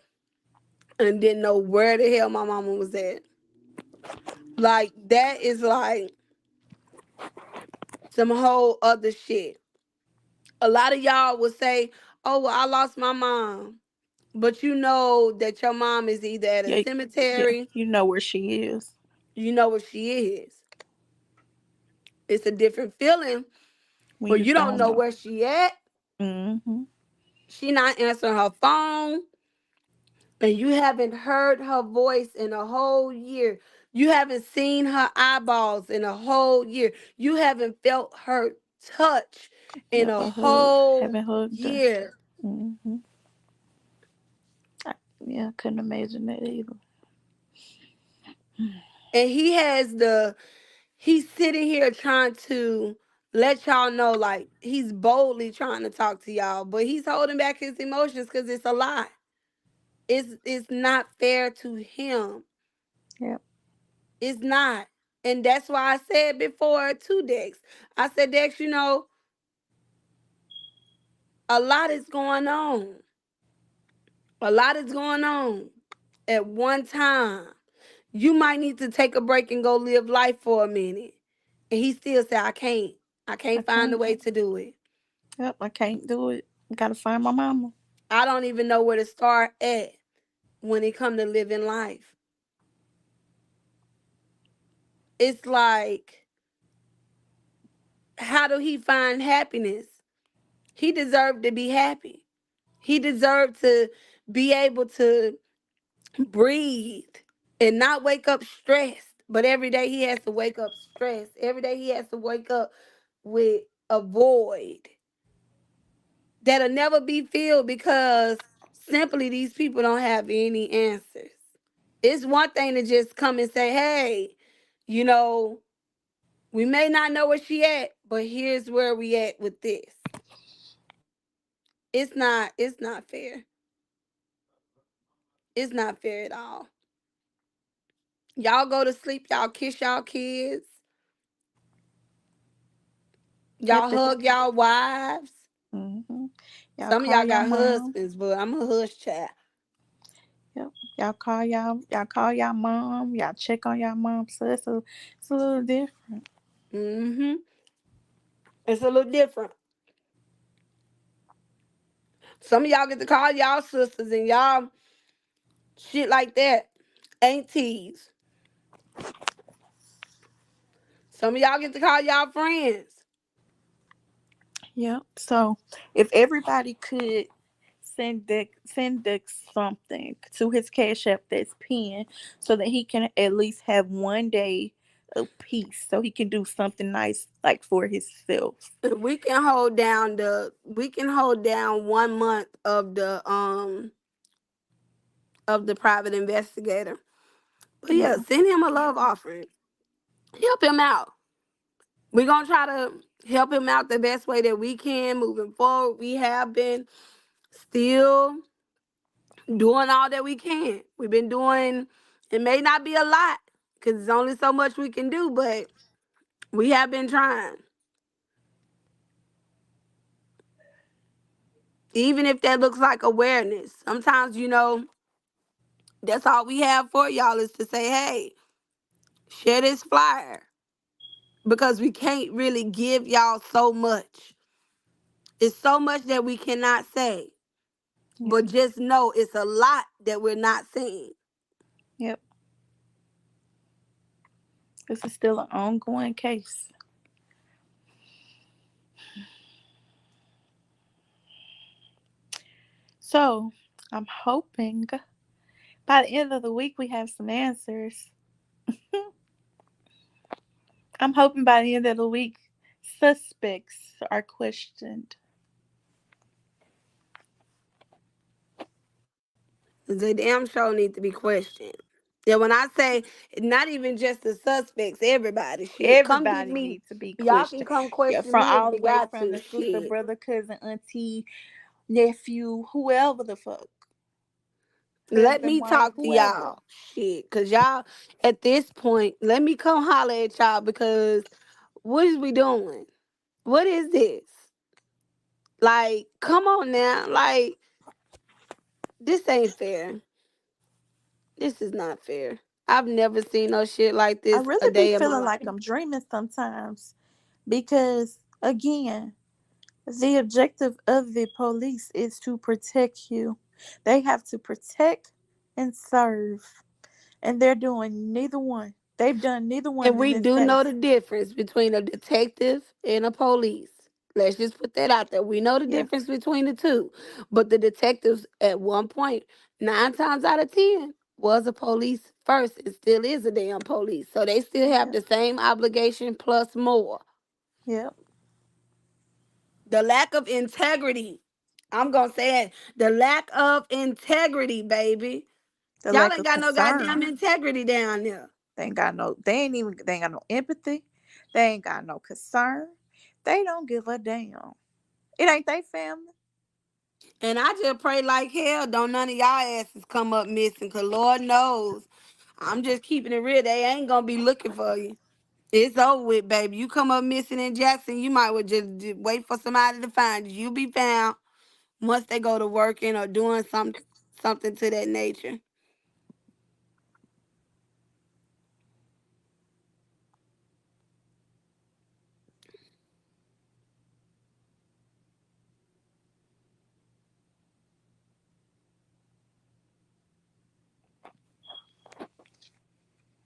[SPEAKER 2] and didn't know where the hell my mama was at. Like that is like some whole other shit. A lot of y'all would say, "Oh, well, I lost my mom," but you know that your mom is either at a
[SPEAKER 1] Yeah. Yeah.
[SPEAKER 2] cemetery,
[SPEAKER 1] You know where she is
[SPEAKER 2] you know where she is. It's a different feeling
[SPEAKER 1] when
[SPEAKER 2] where
[SPEAKER 1] you
[SPEAKER 2] you don't
[SPEAKER 1] don't
[SPEAKER 2] know
[SPEAKER 1] know.
[SPEAKER 2] where she at.
[SPEAKER 1] Mm-hmm.
[SPEAKER 2] She not answering her phone, and you haven't heard her voice in a whole year. You haven't seen her eyeballs in a whole year. You haven't felt her touch in
[SPEAKER 1] Yep.
[SPEAKER 2] a
[SPEAKER 1] A hug.
[SPEAKER 2] whole
[SPEAKER 1] Haven't hugged her.
[SPEAKER 2] year.
[SPEAKER 1] Mm-hmm. I, yeah, I couldn't imagine that either.
[SPEAKER 2] And he's sitting here trying to let y'all know, like, he's boldly trying to talk to y'all, but he's holding back his emotions because it's a lie. It's not fair to him.
[SPEAKER 1] Yep.
[SPEAKER 2] It's not. And that's why I said before to Dex, I said, Dex, a lot is going on. A lot is going on at one time. You might need to take a break and go live life for a minute. And he still said, I can't. I
[SPEAKER 1] I
[SPEAKER 2] can't find a
[SPEAKER 1] can't.
[SPEAKER 2] way to do it.
[SPEAKER 1] Yep, I can't do it. Gotta find my mama.
[SPEAKER 2] I don't even know where to start at when it come to living life. It's like, how do he find happiness? He deserved to be happy. He deserved to be able to breathe and not wake up stressed. But every day he has to wake up stressed. Every day he has to wake up with a void that'll never be filled because simply these people don't have any answers. It's one thing to just come and say, hey, you know, we may not know where she at, but here's where we at with this. It's not fair. It's not fair at all. Y'all go to sleep, y'all kiss y'all kids,
[SPEAKER 1] Yep.
[SPEAKER 2] y'all hug y'all wives.
[SPEAKER 1] Mm-hmm. Y'all
[SPEAKER 2] Some of
[SPEAKER 1] call
[SPEAKER 2] y'all
[SPEAKER 1] your
[SPEAKER 2] got
[SPEAKER 1] mom.
[SPEAKER 2] husbands, but I'm a hush child.
[SPEAKER 1] Yep. Y'all call y'all mom. Y'all check on y'all mom. So it's a little different.
[SPEAKER 2] Hmm. It's a little different. Some of y'all get to call y'all sisters and y'all shit like that. Aunties. Some of y'all get to call y'all friends.
[SPEAKER 1] Yep. So if everybody could send Dick something to his cash app that's pinned so that he can at least have one day of peace so he can do something nice like for himself.
[SPEAKER 2] We can hold down 1 month of the private investigator. But yeah,
[SPEAKER 1] Yeah.
[SPEAKER 2] send him a love offering. Help him out. We're gonna try to help him out the best way that we can moving forward. We have been still doing all that we can. We've been doing, it may not be a lot, because there's only so much we can do, but we have been trying. Even if that looks like awareness. Sometimes, that's all we have for y'all is to say, hey, share this flyer. Because we can't really give y'all so much. It's so much that we cannot say.
[SPEAKER 1] Yep.
[SPEAKER 2] But just know it's a lot that we're not saying.
[SPEAKER 1] Yep. This is still an ongoing case. So I'm hoping by the end of the week we have some answers. I'm hoping by the end of the week suspects are questioned.
[SPEAKER 2] The damn show need to be questioned. Yeah, when I say not even just the suspects, everybody, shit, come get
[SPEAKER 1] Everybody
[SPEAKER 2] me.
[SPEAKER 1] needs to be
[SPEAKER 2] Y'all can
[SPEAKER 1] questioned.
[SPEAKER 2] come
[SPEAKER 1] Yeah,
[SPEAKER 2] question
[SPEAKER 1] from
[SPEAKER 2] me if
[SPEAKER 1] all the
[SPEAKER 2] you
[SPEAKER 1] way
[SPEAKER 2] got
[SPEAKER 1] from
[SPEAKER 2] to,
[SPEAKER 1] the sister,
[SPEAKER 2] shit.
[SPEAKER 1] brother, cousin, auntie, nephew, whoever the fuck.
[SPEAKER 2] Let
[SPEAKER 1] Husband,
[SPEAKER 2] me
[SPEAKER 1] wife,
[SPEAKER 2] talk to
[SPEAKER 1] whoever.
[SPEAKER 2] y'all. Shit. Cause y'all at this point, let me come holler at y'all because what is we doing? What is this? Like, come on now. Like, this ain't fair. This is not fair. I've never seen no shit like
[SPEAKER 1] I
[SPEAKER 2] this a
[SPEAKER 1] really be
[SPEAKER 2] day in my
[SPEAKER 1] feeling like
[SPEAKER 2] life.
[SPEAKER 1] I'm dreaming sometimes because, again, the objective of the police is to protect you. They have to protect and serve, and they're doing neither one. They've done neither one
[SPEAKER 2] And
[SPEAKER 1] in
[SPEAKER 2] we
[SPEAKER 1] this
[SPEAKER 2] do know
[SPEAKER 1] case.
[SPEAKER 2] the difference between a detective and a police. Let's just put that out there. We know the
[SPEAKER 1] Yeah,
[SPEAKER 2] difference between the two. But the detectives at one point, 9 times out of 10, was a police first and still is a damn police. So they still have
[SPEAKER 1] yeah,
[SPEAKER 2] the same obligation plus more.
[SPEAKER 1] yeah.
[SPEAKER 2] The lack of integrity. I'm going to say it. The lack of integrity, baby.
[SPEAKER 1] The
[SPEAKER 2] Y'all
[SPEAKER 1] lack
[SPEAKER 2] ain't
[SPEAKER 1] of
[SPEAKER 2] got no
[SPEAKER 1] concern.
[SPEAKER 2] goddamn integrity down there.
[SPEAKER 1] They ain't got no. They ain't got no empathy. They ain't got no concern. They don't give a damn. It ain't they family.
[SPEAKER 2] And I just pray like hell don't none of y'all asses come up missing, cause Lord knows, I'm just keeping it real. They ain't gonna be looking for you. It's over with, baby. You come up missing in Jackson, you might well just wait for somebody to find you. You'll be found once they go to working or doing something to that nature.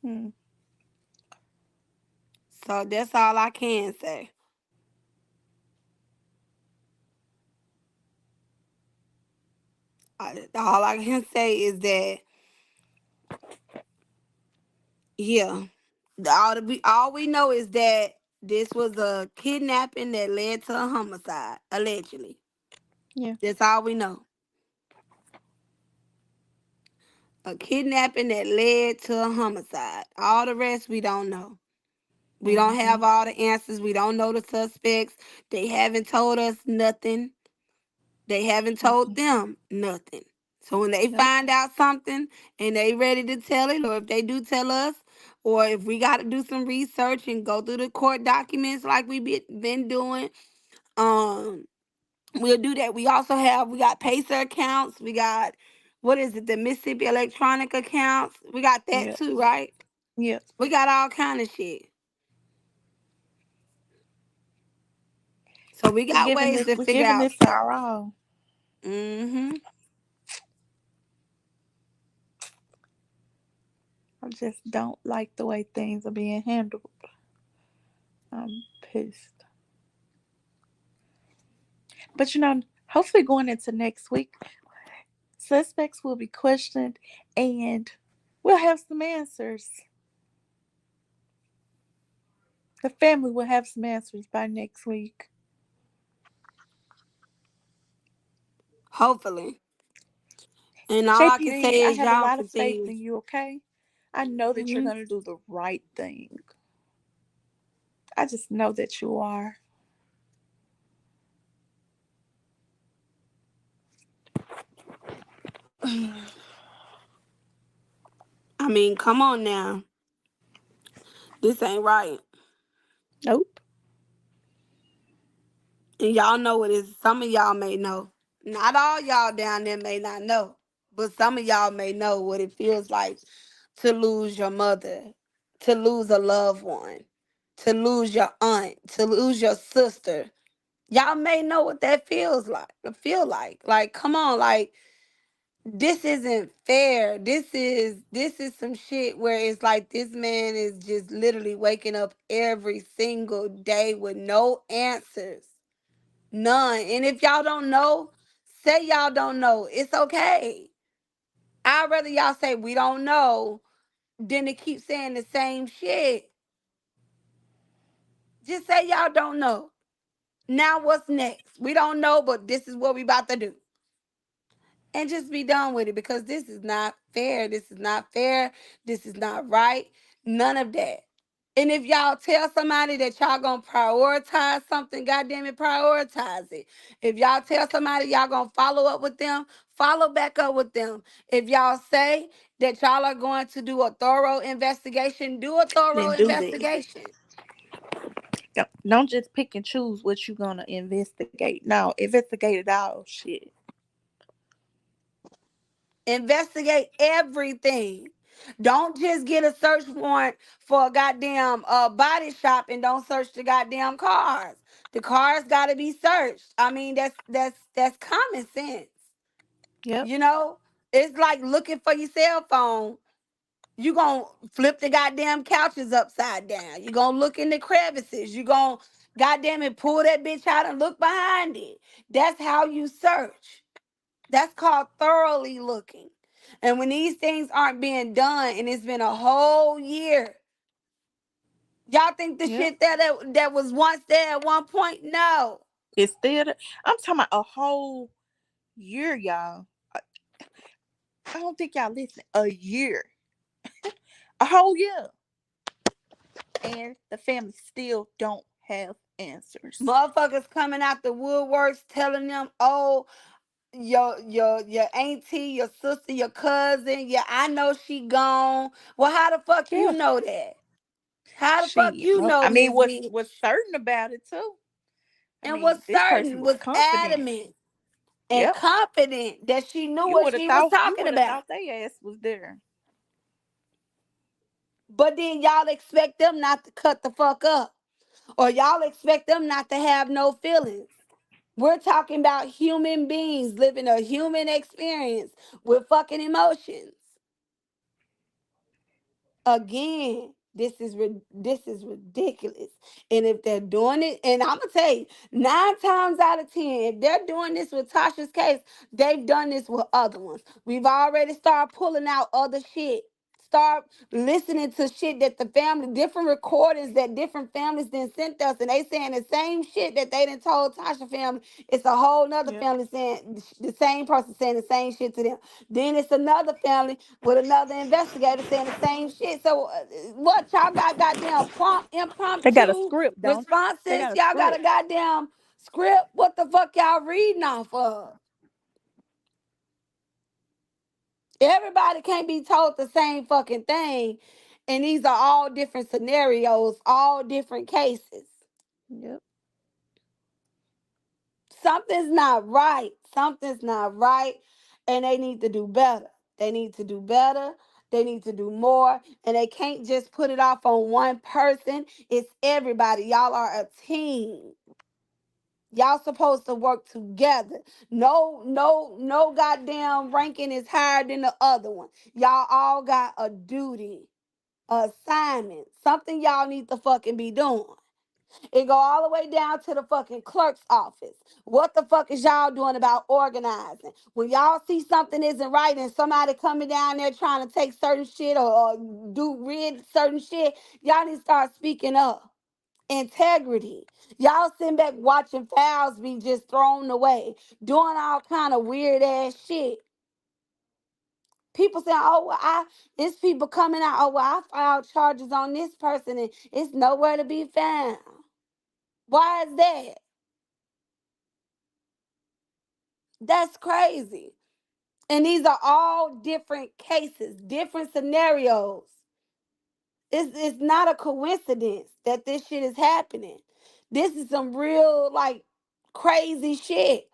[SPEAKER 1] Hmm.
[SPEAKER 2] So that's all I can say. All I can say is that, yeah, all we know is that this was a kidnapping that led to a homicide, allegedly.
[SPEAKER 1] Yeah.
[SPEAKER 2] That's all we know. A kidnapping that led to a homicide. All the rest we don't know. We don't
[SPEAKER 1] Mm-hmm.
[SPEAKER 2] have all the answers. We don't know the suspects. They haven't told us nothing. They haven't told
[SPEAKER 1] Mm-mm.
[SPEAKER 2] them nothing. So when they
[SPEAKER 1] Nope.
[SPEAKER 2] find out something and they ready to tell it, or if they do tell us, or if we got to do some research and go through the court documents like been doing, um, we'll do that. We got Pacer accounts. We got, what is it, the Mississippi Electronic accounts. We got that
[SPEAKER 1] Yep.
[SPEAKER 2] too, right?
[SPEAKER 1] Yep.
[SPEAKER 2] We got all kind of shit. So we
[SPEAKER 1] We're
[SPEAKER 2] got
[SPEAKER 1] giving
[SPEAKER 2] ways
[SPEAKER 1] this.
[SPEAKER 2] to
[SPEAKER 1] We're
[SPEAKER 2] figure
[SPEAKER 1] giving
[SPEAKER 2] out.
[SPEAKER 1] this our all.
[SPEAKER 2] Mm-hmm.
[SPEAKER 1] I just don't like the way things are being handled. I'm pissed. But hopefully going into next week, suspects will be questioned and we'll have some answers. The family will have some answers by next week.
[SPEAKER 2] Hopefully. And all I can
[SPEAKER 1] JPD,
[SPEAKER 2] say
[SPEAKER 1] I
[SPEAKER 2] is
[SPEAKER 1] have a
[SPEAKER 2] y'all
[SPEAKER 1] lot of faith
[SPEAKER 2] continue.
[SPEAKER 1] in you, okay? I know that you're
[SPEAKER 2] Hmm.
[SPEAKER 1] going to do the right thing. I just know that you are.
[SPEAKER 2] I mean, come on now. This ain't right.
[SPEAKER 1] Nope.
[SPEAKER 2] And y'all know what it is. Some of y'all may know. Not all y'all down there may not know. But some of y'all may know what it feels like to lose your mother, to lose a loved one, to lose your aunt, to lose your sister. Y'all may know what that feels like. Feel like. Like, come on, like this isn't fair. This is some shit where it's like this man is just literally waking up every single day with no answers. None. And if y'all don't know, say y'all don't know. It's okay. I'd rather y'all say we don't know than to keep saying the same shit. Just say y'all don't know. Now what's next? We don't know, but this is what we about to do. And just be done with it because this is not fair. This is not fair. This is not right. None of that. And if y'all tell somebody that y'all gonna prioritize something, goddamn it, prioritize it. If y'all tell somebody y'all gonna follow up with them, follow back up with them. If y'all say that y'all are going to do a thorough investigation, do a thorough
[SPEAKER 1] Then do that.
[SPEAKER 2] investigation.
[SPEAKER 1] Don't just pick and choose what you're going to investigate. No, investigate it all. Shit.
[SPEAKER 2] Investigate everything. Don't just get a search warrant for a goddamn body shop and don't search the goddamn cars. The cars got to be searched. I mean, that's common sense.
[SPEAKER 1] Yep.
[SPEAKER 2] You know, it's like looking for your cell phone. You gonna flip the goddamn couches upside down. You gonna look in the crevices. You gonna goddamn it pull that bitch out and look behind it. That's how you search. That's called thoroughly looking. And when these things aren't being done and it's been a whole year, y'all think the
[SPEAKER 1] Yep.
[SPEAKER 2] shit that was once there at one point? No.
[SPEAKER 1] It's still, I'm talking about a whole year, y'all. I don't think y'all listen. A year. A whole year. And the family still don't have answers.
[SPEAKER 2] Motherfuckers coming out the woodworks telling them, oh, your auntie, your sister, your cousin, yeah, I know she gone. Well, how the fuck you
[SPEAKER 1] Yeah.
[SPEAKER 2] know that? How the fuck
[SPEAKER 1] Shit.
[SPEAKER 2] you know
[SPEAKER 1] I mean,
[SPEAKER 2] this
[SPEAKER 1] was
[SPEAKER 2] bitch?
[SPEAKER 1] certain about it too. I
[SPEAKER 2] And
[SPEAKER 1] mean,
[SPEAKER 2] was
[SPEAKER 1] this person
[SPEAKER 2] certain,
[SPEAKER 1] was
[SPEAKER 2] was
[SPEAKER 1] confident.
[SPEAKER 2] adamant and
[SPEAKER 1] Yep.
[SPEAKER 2] confident that she knew
[SPEAKER 1] You
[SPEAKER 2] what
[SPEAKER 1] would have
[SPEAKER 2] she was
[SPEAKER 1] thought you
[SPEAKER 2] talking
[SPEAKER 1] would have
[SPEAKER 2] about.
[SPEAKER 1] thought they ass was there.
[SPEAKER 2] But then y'all expect them not to cut the fuck up. Or y'all expect them not to have no feelings. We're talking about human beings living a human experience with fucking emotions. Again, this is ridiculous. And if they're doing it, and I'm gonna tell you, 9 times out of 10, if they're doing this with Tasha's case, they've done this with other ones. We've already started pulling out other shit. Start listening to shit that the family, different recordings that different families then sent us, and they saying the same shit that they done told Tasha family. It's a whole nother
[SPEAKER 1] Yep.
[SPEAKER 2] family saying the same person saying the same shit to them. Then it's another family with another investigator saying the same shit. So what y'all got goddamn prompt
[SPEAKER 1] They got a
[SPEAKER 2] impromptu
[SPEAKER 1] script, don't they? They
[SPEAKER 2] responses?
[SPEAKER 1] got a
[SPEAKER 2] Y'all got
[SPEAKER 1] script.
[SPEAKER 2] a goddamn script? What the fuck y'all reading off of? Everybody can't be told the same fucking thing. And these are all different scenarios, all different cases.
[SPEAKER 1] Yep.
[SPEAKER 2] Something's not right. Something's not right. And they need to do better. They need to do better. They need to do more. And they can't just put it off on one person. It's everybody. Y'all are a team. Y'all supposed to work together. No goddamn ranking is higher than the other one. Y'all all got a duty, assignment, something y'all need to fucking be doing. It go all the way down to the fucking clerk's office. What the fuck is y'all doing about organizing? When y'all see something isn't right and somebody coming down there trying to take certain shit or do rid certain shit, y'all need to start speaking up. Integrity. Y'all sitting back watching files be just thrown away, doing all kind of weird ass shit. People saying, "Oh, well, it's people coming out. Oh, well, I filed charges on this person and it's nowhere to be found." Why is that? That's crazy. And these are all different cases, different scenarios. It's not a coincidence that this shit is happening. This is some real, like, crazy shit.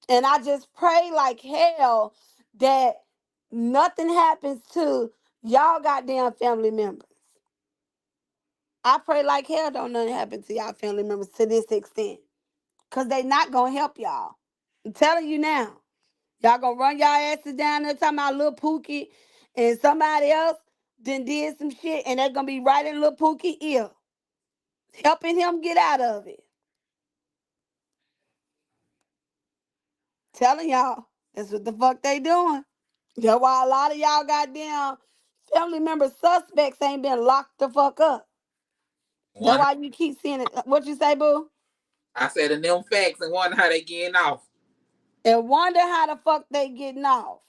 [SPEAKER 2] And I just pray like hell that nothing happens to y'all goddamn family members. I pray like hell don't nothing happen to y'all family members to this extent. Cause they not gonna help y'all. I'm telling you now. Y'all gonna run y'all asses down there talking about Lil Pookie and somebody else then did some shit and they're gonna be right in Lil Pookie ear, helping him get out of it. Telling y'all, that's what the fuck they doing. That's why a lot of y'all goddamn family member suspects ain't been locked the fuck up. That's
[SPEAKER 3] One,
[SPEAKER 2] why you keep seeing it. What you say, boo?
[SPEAKER 3] I said in them facts and wonder how they getting off.
[SPEAKER 2] And wonder how the fuck they getting off.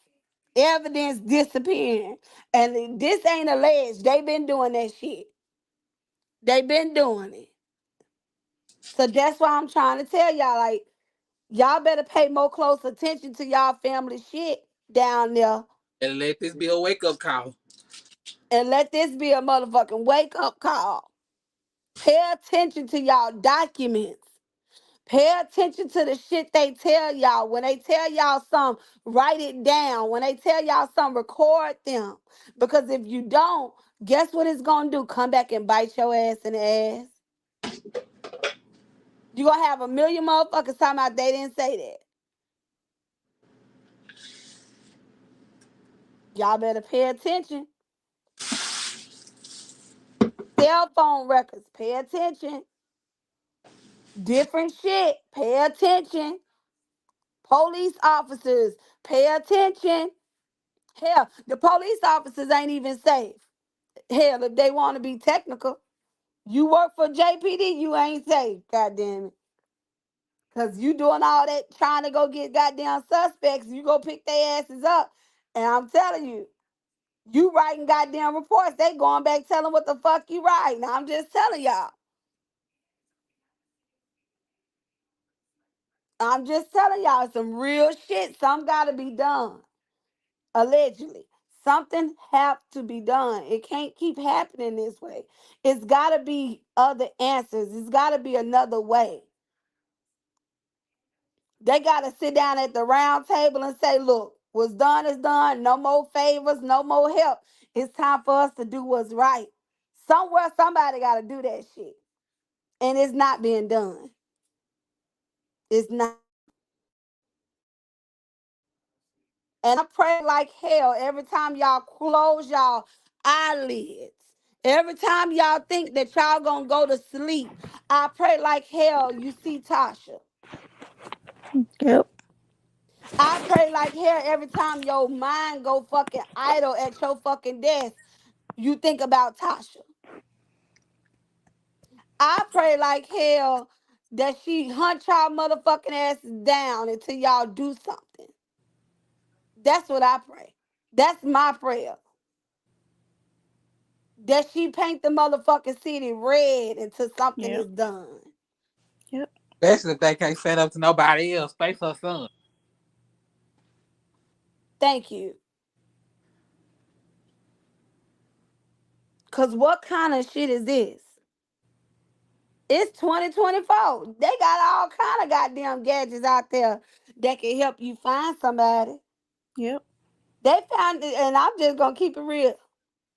[SPEAKER 2] Evidence disappearing. And this ain't alleged. They been doing that shit. They been doing it. So that's why I'm trying to tell y'all, like, y'all better pay more close attention to y'all family shit down there.
[SPEAKER 3] And let this be a wake up call.
[SPEAKER 2] And let this be a motherfucking wake up call. Pay attention to y'all documents. Pay attention to the shit they tell y'all. When they tell y'all something, write it down. When they tell y'all something, record them. Because if you don't, guess what it's gonna do? Come back and bite your ass in the ass. You gonna have a million motherfuckers talking about they didn't say that. Y'all better pay attention. Cell phone records, pay attention. Different shit, pay attention. Police officers, pay attention. Hell, the police officers ain't even safe. Hell, if they want to be technical, you work for JPD, you ain't safe, goddamn it. Cause you doing all that trying to go get goddamn suspects, you go pick their asses up. And I'm telling you, you writing goddamn reports, they going back telling what the fuck you writing. I'm just telling y'all. I'm just telling y'all some real shit. Some gotta be done. Allegedly. Something have to be done. It can't keep happening this way. It's gotta be other answers. It's gotta be another way. They gotta sit down at the round table and say, look, what's done is done. No more favors, no more help. It's time for us to do what's right. Somewhere somebody gotta do that shit. And it's not being done. It's not. And I pray like hell every time y'all close y'all eyelids. Every time y'all think that y'all gonna go to sleep, I pray like hell you see Tasha.
[SPEAKER 1] Yep.
[SPEAKER 2] I pray like hell every time your mind go fucking idle at your fucking desk, you think about Tasha. I pray like hell that she hunt y'all motherfucking asses down until y'all do something. That's what I pray. That's my prayer. That she paint the motherfucking city red until something
[SPEAKER 1] Yep.
[SPEAKER 2] is done.
[SPEAKER 1] Yep.
[SPEAKER 3] Especially if they can't set up to nobody else. Face her son.
[SPEAKER 2] Thank you. Cause what kind of shit is this? It's 2024. They got all kind of goddamn gadgets out there that can help you find somebody.
[SPEAKER 1] Yep.
[SPEAKER 2] They found it, and I'm just gonna keep it real.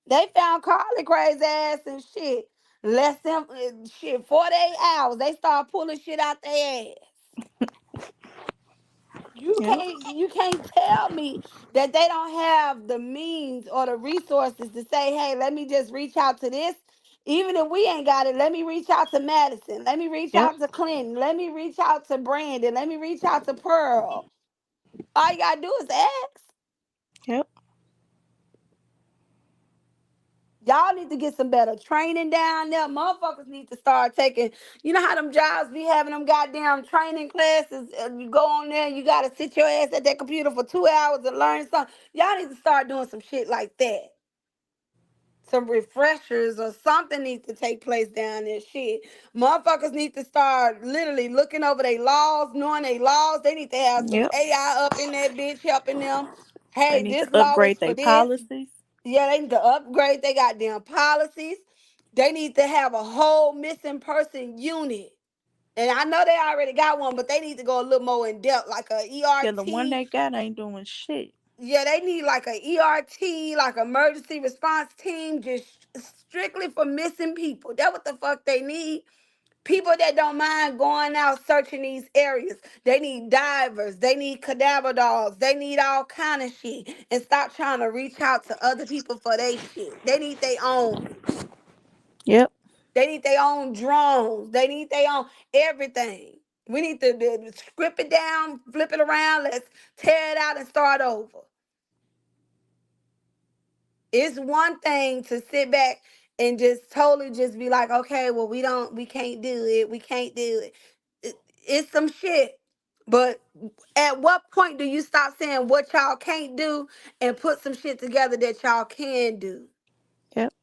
[SPEAKER 2] They found Carly crazy ass and shit. Less than shit, 48 hours. They start pulling shit out their ass.
[SPEAKER 1] Yep.
[SPEAKER 2] You can't tell me that they don't have the means or the resources to say, hey, let me just reach out to this. Even if we ain't got it, let me reach out to Madison. Let me reach
[SPEAKER 1] Yep.
[SPEAKER 2] out to Clinton. Let me reach out to Brandon. Let me reach out to Pearl. All you gotta do is ask.
[SPEAKER 1] Yep.
[SPEAKER 2] Y'all need to get some better training down there. Motherfuckers need to start taking, you know how them jobs be having them goddamn training classes. You go on there and you gotta sit your ass at that computer for 2 hours and learn something. Y'all need to start doing some shit like that. Some refreshers or something needs to take place down there. Shit. Motherfuckers need to start literally looking over their laws, knowing their laws. They need to have some
[SPEAKER 1] Yep.
[SPEAKER 2] AI up in that bitch helping them.
[SPEAKER 1] They
[SPEAKER 2] Hey,
[SPEAKER 1] need to
[SPEAKER 2] this law is
[SPEAKER 1] upgrade
[SPEAKER 2] for
[SPEAKER 1] their
[SPEAKER 2] this.
[SPEAKER 1] policies.
[SPEAKER 2] Yeah, they need to upgrade they goddamn policies. They need to have a whole missing person unit. And I know they already got one, but they need to go a little more in depth, like a
[SPEAKER 1] Yeah, the one
[SPEAKER 2] ERT.
[SPEAKER 1] they got ain't doing shit.
[SPEAKER 2] Yeah, they need like a ERT, like emergency response team, just strictly for missing people. That's what the fuck they need. People that don't mind going out searching these areas. They need divers. They need cadaver dogs. They need all kind of shit. And stop trying to reach out to other people for their shit. They need their own.
[SPEAKER 1] Yep.
[SPEAKER 2] They need their own drones. They need their own everything. We need to strip it down, flip it around. Let's tear it out and start over. It's one thing to sit back and just totally just be like, okay, well, we can't do it. We can't do it. It's some shit. But at what point do you stop saying what y'all can't do and put some shit together that y'all can do?
[SPEAKER 1] Yep.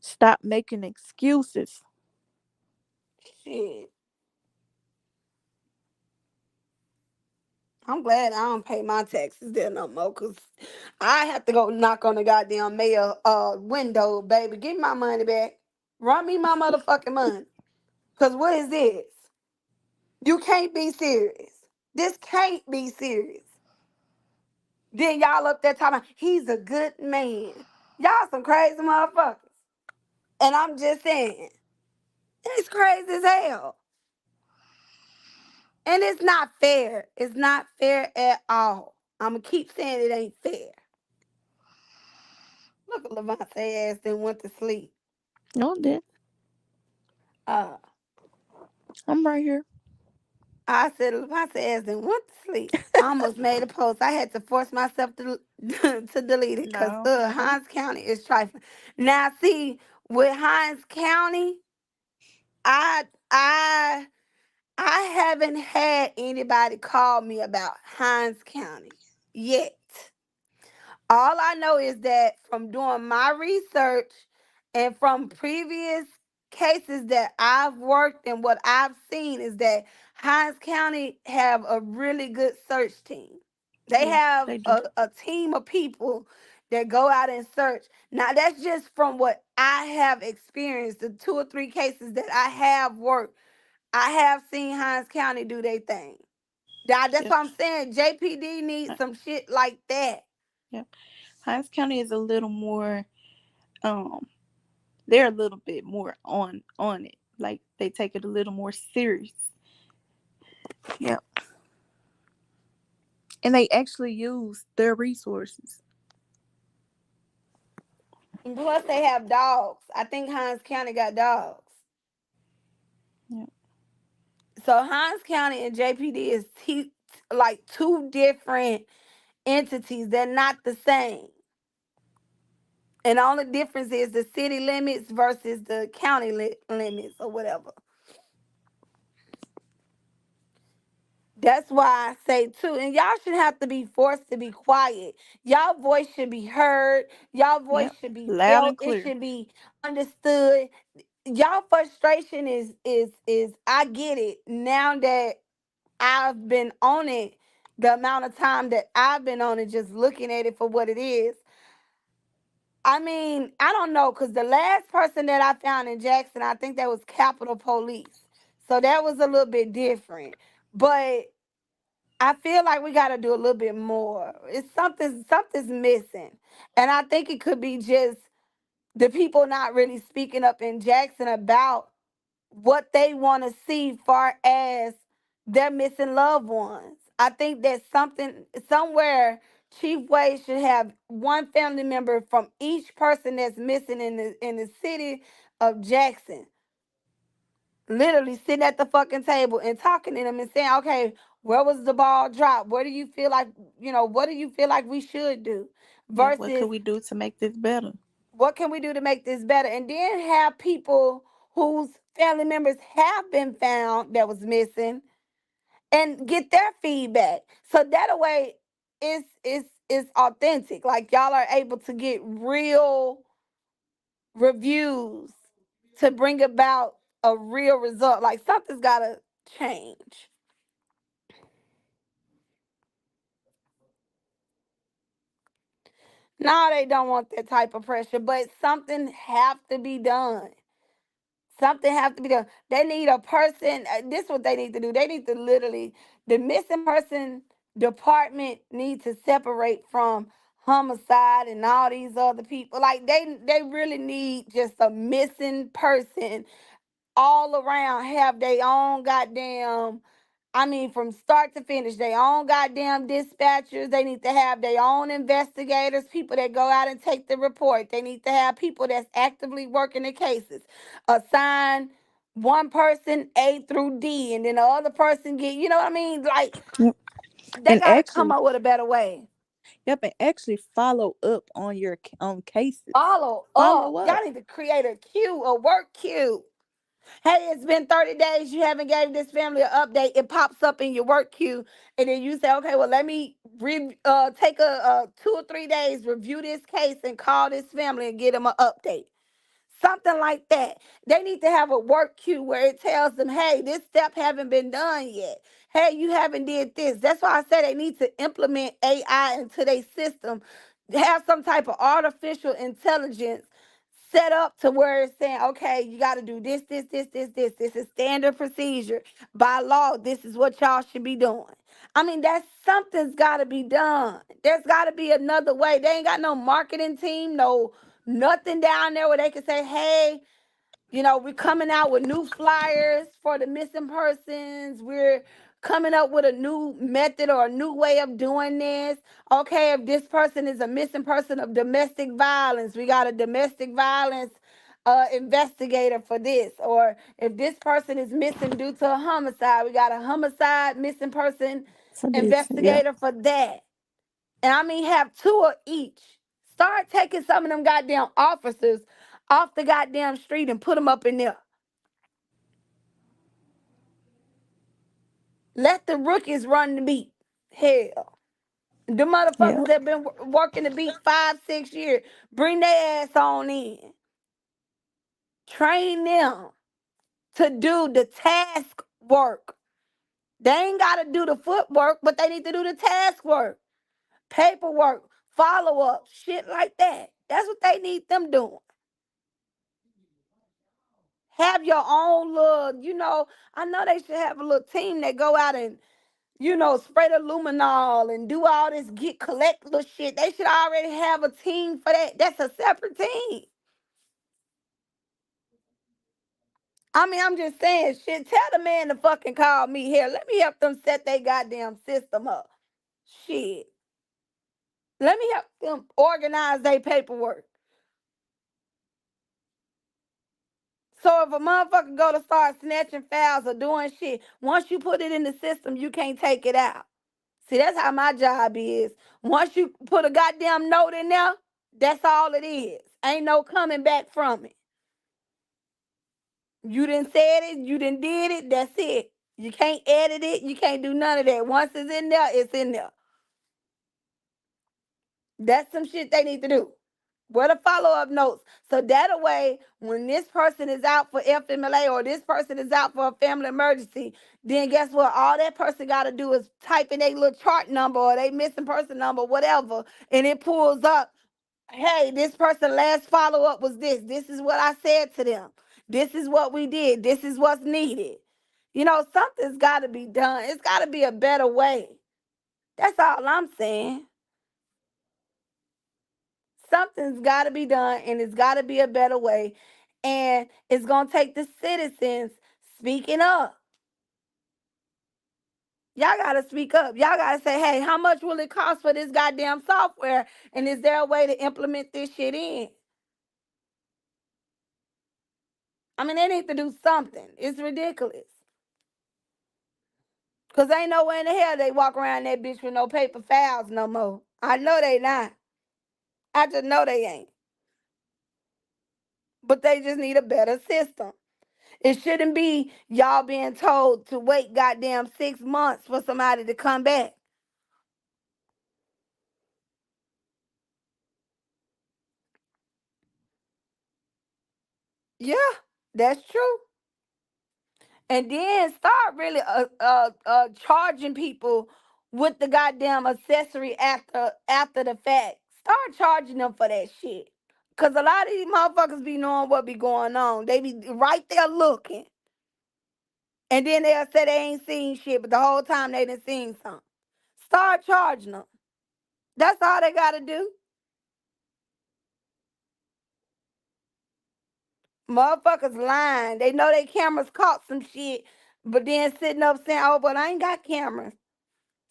[SPEAKER 1] Stop making excuses.
[SPEAKER 2] Shit. I'm glad I don't pay my taxes there no more, cause I have to go knock on the goddamn mayor window, baby. Give me my money back. Run me my motherfucking money. Cause what is this? You can't be serious. This can't be serious. Then y'all up there talking about he's a good man. Y'all some crazy motherfuckers. And I'm just saying, it's crazy as hell. And it's not fair. It's not fair at all. I'ma keep saying it ain't fair. Look at Lavonsaye ass then went to sleep.
[SPEAKER 1] No, then
[SPEAKER 2] Uh,
[SPEAKER 1] I'm right here.
[SPEAKER 2] I said Lavonsaye ass then went to sleep. I almost made a post. I had to force myself to to delete it because
[SPEAKER 1] No, okay.
[SPEAKER 2] Hines County is trifling. Now see, with Hines County, I I I haven't had anybody call me about Hines County yet. All I know is that from doing my research and from previous cases that I've worked and what I've seen is that Hines County have a really good search team. They
[SPEAKER 1] Yeah,
[SPEAKER 2] have
[SPEAKER 1] they do.
[SPEAKER 2] a team of people that go out and search. Now that's just from what I have experienced, the two or three cases that I have worked. I have seen Hines County do their thing. That's
[SPEAKER 1] Yep.
[SPEAKER 2] what I'm saying. JPD needs
[SPEAKER 1] Hi-
[SPEAKER 2] some shit like that.
[SPEAKER 1] Yep. Hines County is a little more. Um, they're a little bit more on it. Like they take it a little more serious. Yep. And they actually use their resources.
[SPEAKER 2] And plus, they have dogs. I think Hines County got dogs.
[SPEAKER 1] Yeah.
[SPEAKER 2] So Hines County and JPD is like two different entities. They're not the same. And the only difference is the city limits versus the county limits or whatever. That's why I say too, and y'all should have to be forced to be quiet. Y'all voice should be heard. Y'all voice
[SPEAKER 1] Yep.
[SPEAKER 2] should be
[SPEAKER 1] Loud
[SPEAKER 2] felt.
[SPEAKER 1] and
[SPEAKER 2] It
[SPEAKER 1] clear.
[SPEAKER 2] should be understood. Y'all frustration is I get it now that I've been on it. The amount of time that I've been on it, just looking at it for what it is. I mean, I don't know, because the last person that I found in Jackson, I think that was Capitol Police. So that was a little bit different. But I feel like we got to do a little bit more. It's something's missing. And I think it could be just the people not really speaking up in Jackson about what they want to see far as their missing loved ones. I think that something somewhere Chief Way should have one family member from each person that's missing in the city of Jackson, literally sitting at the fucking table and talking to them and saying, okay, where was the ball dropped? What do you feel like, what do you feel like we should do?
[SPEAKER 1] Yeah. What could
[SPEAKER 2] Versus
[SPEAKER 1] we do to make this better?
[SPEAKER 2] what can we do to make this better? And then have people whose family members have been found that was missing and get their feedback. So that way it's authentic. Like y'all are able to get real reviews to bring about a real result. Like something's gotta change. No, they don't want that type of pressure, but something have to be done. Something have to be done. They need a person. This is what they need to do. They need to literally, the missing person department need to separate from homicide and all these other people. Like they really need just a missing person all around, have their own goddamn, I mean, from start to finish, their own goddamn dispatchers. They need to have their own investigators, people that go out and take the report. They need to have people that's actively working the cases. Assign one person A through D, and then the other person get, you know what I mean? Like,
[SPEAKER 1] Yep.
[SPEAKER 2] they
[SPEAKER 1] And
[SPEAKER 2] got to come
[SPEAKER 1] actually,
[SPEAKER 2] up with a better way.
[SPEAKER 1] yep, and actually follow up on your on cases.
[SPEAKER 2] Follow
[SPEAKER 1] Follow
[SPEAKER 2] up. Y'all
[SPEAKER 1] up.
[SPEAKER 2] need to create a queue, a work queue. Hey, it's been 30 days. You haven't gave this family an update. It pops up in your work queue. And then you say, okay, well, let me take a 2 or 3 days, review this case and call this family and get them an update. Something like that. They need to have a work queue where it tells them, hey, this step haven't been done yet. Hey, you haven't did this. That's why I say they need to implement AI into their system. Have some type of artificial intelligence set up to where it's saying, okay, you got to do this, this, this, this, this. This is standard procedure. By law, this is what y'all should be doing. I mean, that's something's got to be done. There's got to be another way. They ain't got no marketing team, no nothing down there where they can say, hey, we're coming out with new flyers for the missing persons. We're coming up with a new method or a new way of doing this. Okay, if this person is a missing person of domestic violence, we got a domestic violence investigator for this. Or if this person is missing due to a homicide, we got a homicide missing person
[SPEAKER 1] For this. Yep.
[SPEAKER 2] investigator for that. And I mean, have two of each. Start taking some of them goddamn officers off the goddamn street and put them up in there. Let the rookies run the beat. Hell, the motherfuckers
[SPEAKER 1] Yep.
[SPEAKER 2] that been working the beat 5, 6 years, bring their ass on in. Train them to do the task work. They ain't got to do the footwork, but they need to do the task work, paperwork, follow up, shit like that. That's what they need them doing. Have your own little, I know they should have a little team that go out and, spray the luminol and do all this get collect little shit. They should already have a team for that. That's a separate team. I mean, I'm just saying, shit, tell the man to fucking call me here. Let me help them set their goddamn system up. Shit. Let me help them organize their paperwork. So if a motherfucker go to start snatching files or doing shit, once you put it in the system, you can't take it out. See, that's how my job is. Once you put a goddamn note in there, that's all it is. Ain't no coming back from it. You done said it, you done did it, that's it. You can't edit it, you can't do none of that. Once it's in there, it's in there. That's some shit they need to do. Where the follow-up notes. So that way, when this person is out for FMLA or this person is out for a family emergency, then guess what? All that person got to do is type in their little chart number or they missing person number, whatever, and it pulls up, hey, this person last follow-up was this. This is what I said to them. This is what we did. This is what's needed. Something's got to be done. It's got to be a better way. That's all I'm saying. Something's got to be done and it's got to be a better way. And it's going to take the citizens speaking up. Y'all got to speak up. Y'all got to say, hey, how much will it cost for this goddamn software? And is there a way to implement this shit in? I mean, they need to do something. It's ridiculous. Because ain't nowhere in the hell they walk around that bitch with no paper files no more. I know they not. I just know they ain't. But they just need a better system. It shouldn't be y'all being told to wait goddamn 6 months for somebody to come back. Yeah, that's true. And then start really charging people with the goddamn accessory after the fact. Start charging them for that shit. Cause a lot of these motherfuckers be knowing what be going on. They be right there looking. And then they'll say they ain't seen shit, but the whole time they done seen something. Start charging them. That's all they gotta do. Motherfuckers lying. They know they cameras caught some shit, but then sitting up saying, oh, but I ain't got cameras.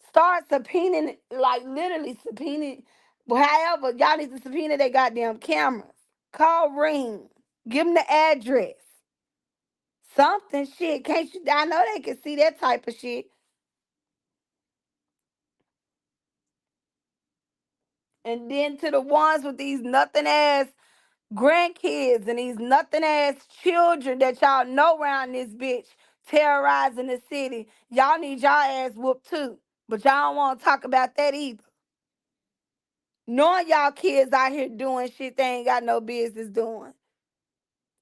[SPEAKER 2] Start subpoenaing, like literally subpoenaing. But however, y'all need to subpoena their goddamn cameras. Call Ring. Give them the address. Something shit. Can't you? I know they can see that type of shit. And then to the ones with these nothing ass grandkids and these nothing ass children that y'all know around this bitch terrorizing the city. Y'all need y'all ass whooped too. But y'all don't want to talk about that either. Knowing y'all kids out here doing shit they ain't got no business doing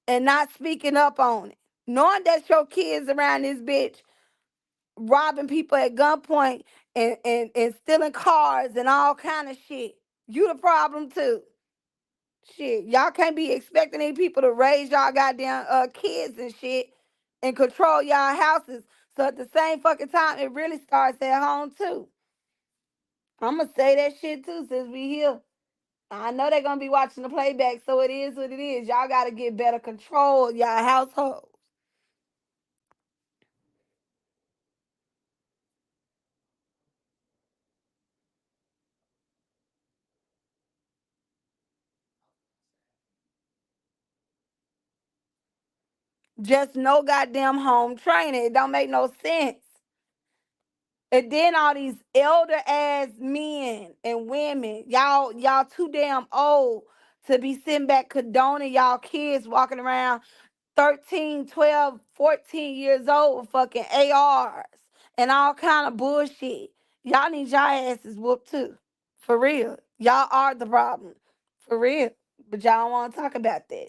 [SPEAKER 2] and not speaking up on it. Knowing that your kids around this bitch robbing people at gunpoint and stealing cars and all kind of shit. You the problem too. Shit, y'all can't be expecting these people to raise y'all goddamn kids and shit and control y'all houses. So at the same fucking time, it really starts at home too. I'ma say that shit too since we here. I know they're gonna be watching the playback, so it is what it is. Y'all gotta get better control of y'all household. Just no goddamn home training. It don't make no sense. And then all these elder ass men and women, y'all too damn old to be sitting back condoning y'all kids walking around 13, 12, 14 years old with fucking ARs and all kind of bullshit. Y'all need y'all asses whooped too. For real. Y'all are the problem. For real. But y'all don't want to talk about that.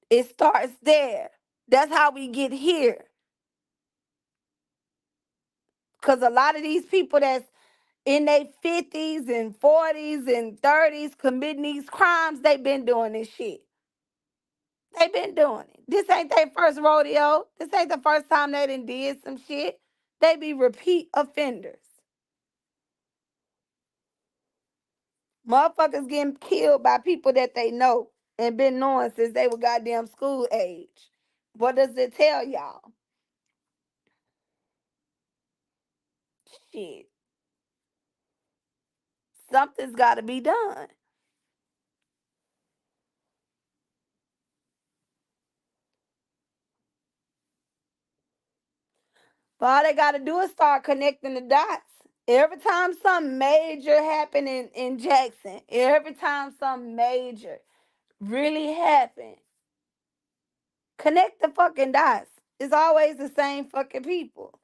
[SPEAKER 2] It starts there. That's how we get here. Because a lot of these people that's in their 50s and 40s and 30s committing these crimes, they been doing this shit. They been doing it. This ain't their first rodeo. This ain't the first time they done did some shit. They be repeat offenders. Motherfuckers getting killed by people that they know and been knowing since they were goddamn school age. What does it tell y'all? Shit. Something's got to be done. But all they got to do is start connecting the dots. Every time something major happen in Jackson, every time something major really happen, connect the fucking dots. It's always the same fucking people.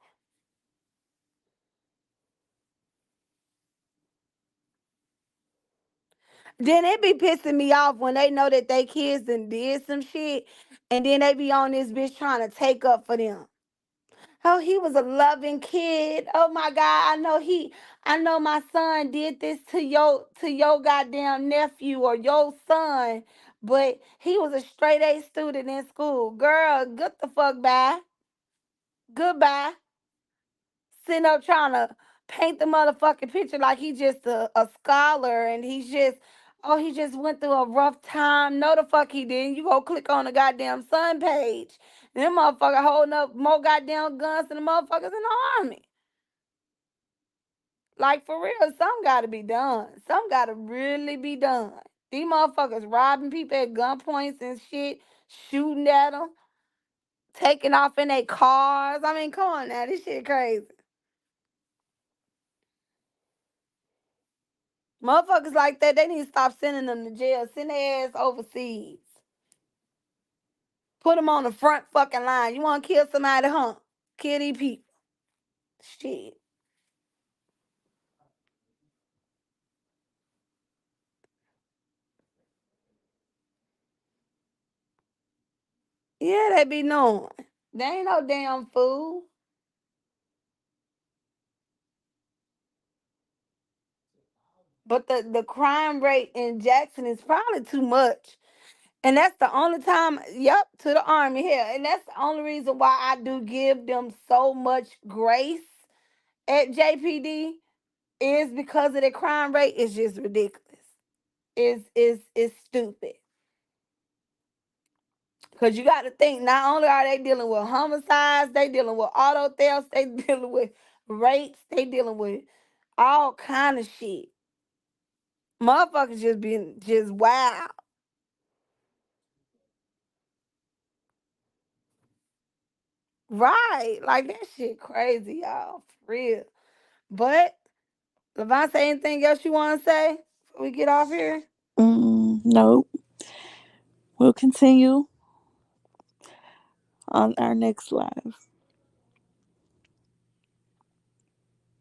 [SPEAKER 2] Then it be pissing me off when they know that they kids done did some shit, and then they be on this bitch trying to take up for them. Oh, he was a loving kid. Oh my God, I know my son did this to your goddamn nephew or your son, but he was a straight A student in school. Girl, get the fuck by. Goodbye. Sitting up trying to paint the motherfucking picture like he just a scholar and he's just, oh, he just went through a rough time. No, the fuck he didn't. You go click on the goddamn Sun page. Them motherfucker holding up more goddamn guns than the motherfuckers in the army. Like for real, some gotta be done. Some gotta really be done. These motherfuckers robbing people at gunpoints and shit, shooting at them, taking off in their cars. I mean, come on now, this shit crazy. Motherfuckers like that, they need to stop sending them to jail. Send their ass overseas. Put them on the front fucking line. You want to kill somebody, huh? Kill these people. Shit. Yeah, they be knowing. They ain't no damn fool. But the crime rate in Jackson is probably too much. And that's the only time, yep, to the army here. And that's the only reason why I do give them so much grace at JPD is because of the crime rate is just ridiculous. Is stupid. Cause you got to think, not only are they dealing with homicides, they dealing with auto thefts, they dealing with rapes, they dealing with all kind of shit. Motherfuckers just being just wild. Right. Like that shit crazy, y'all. For real. But Lavonsaye, anything else you wanna say before we get off here?
[SPEAKER 1] Nope. We'll continue on our next live.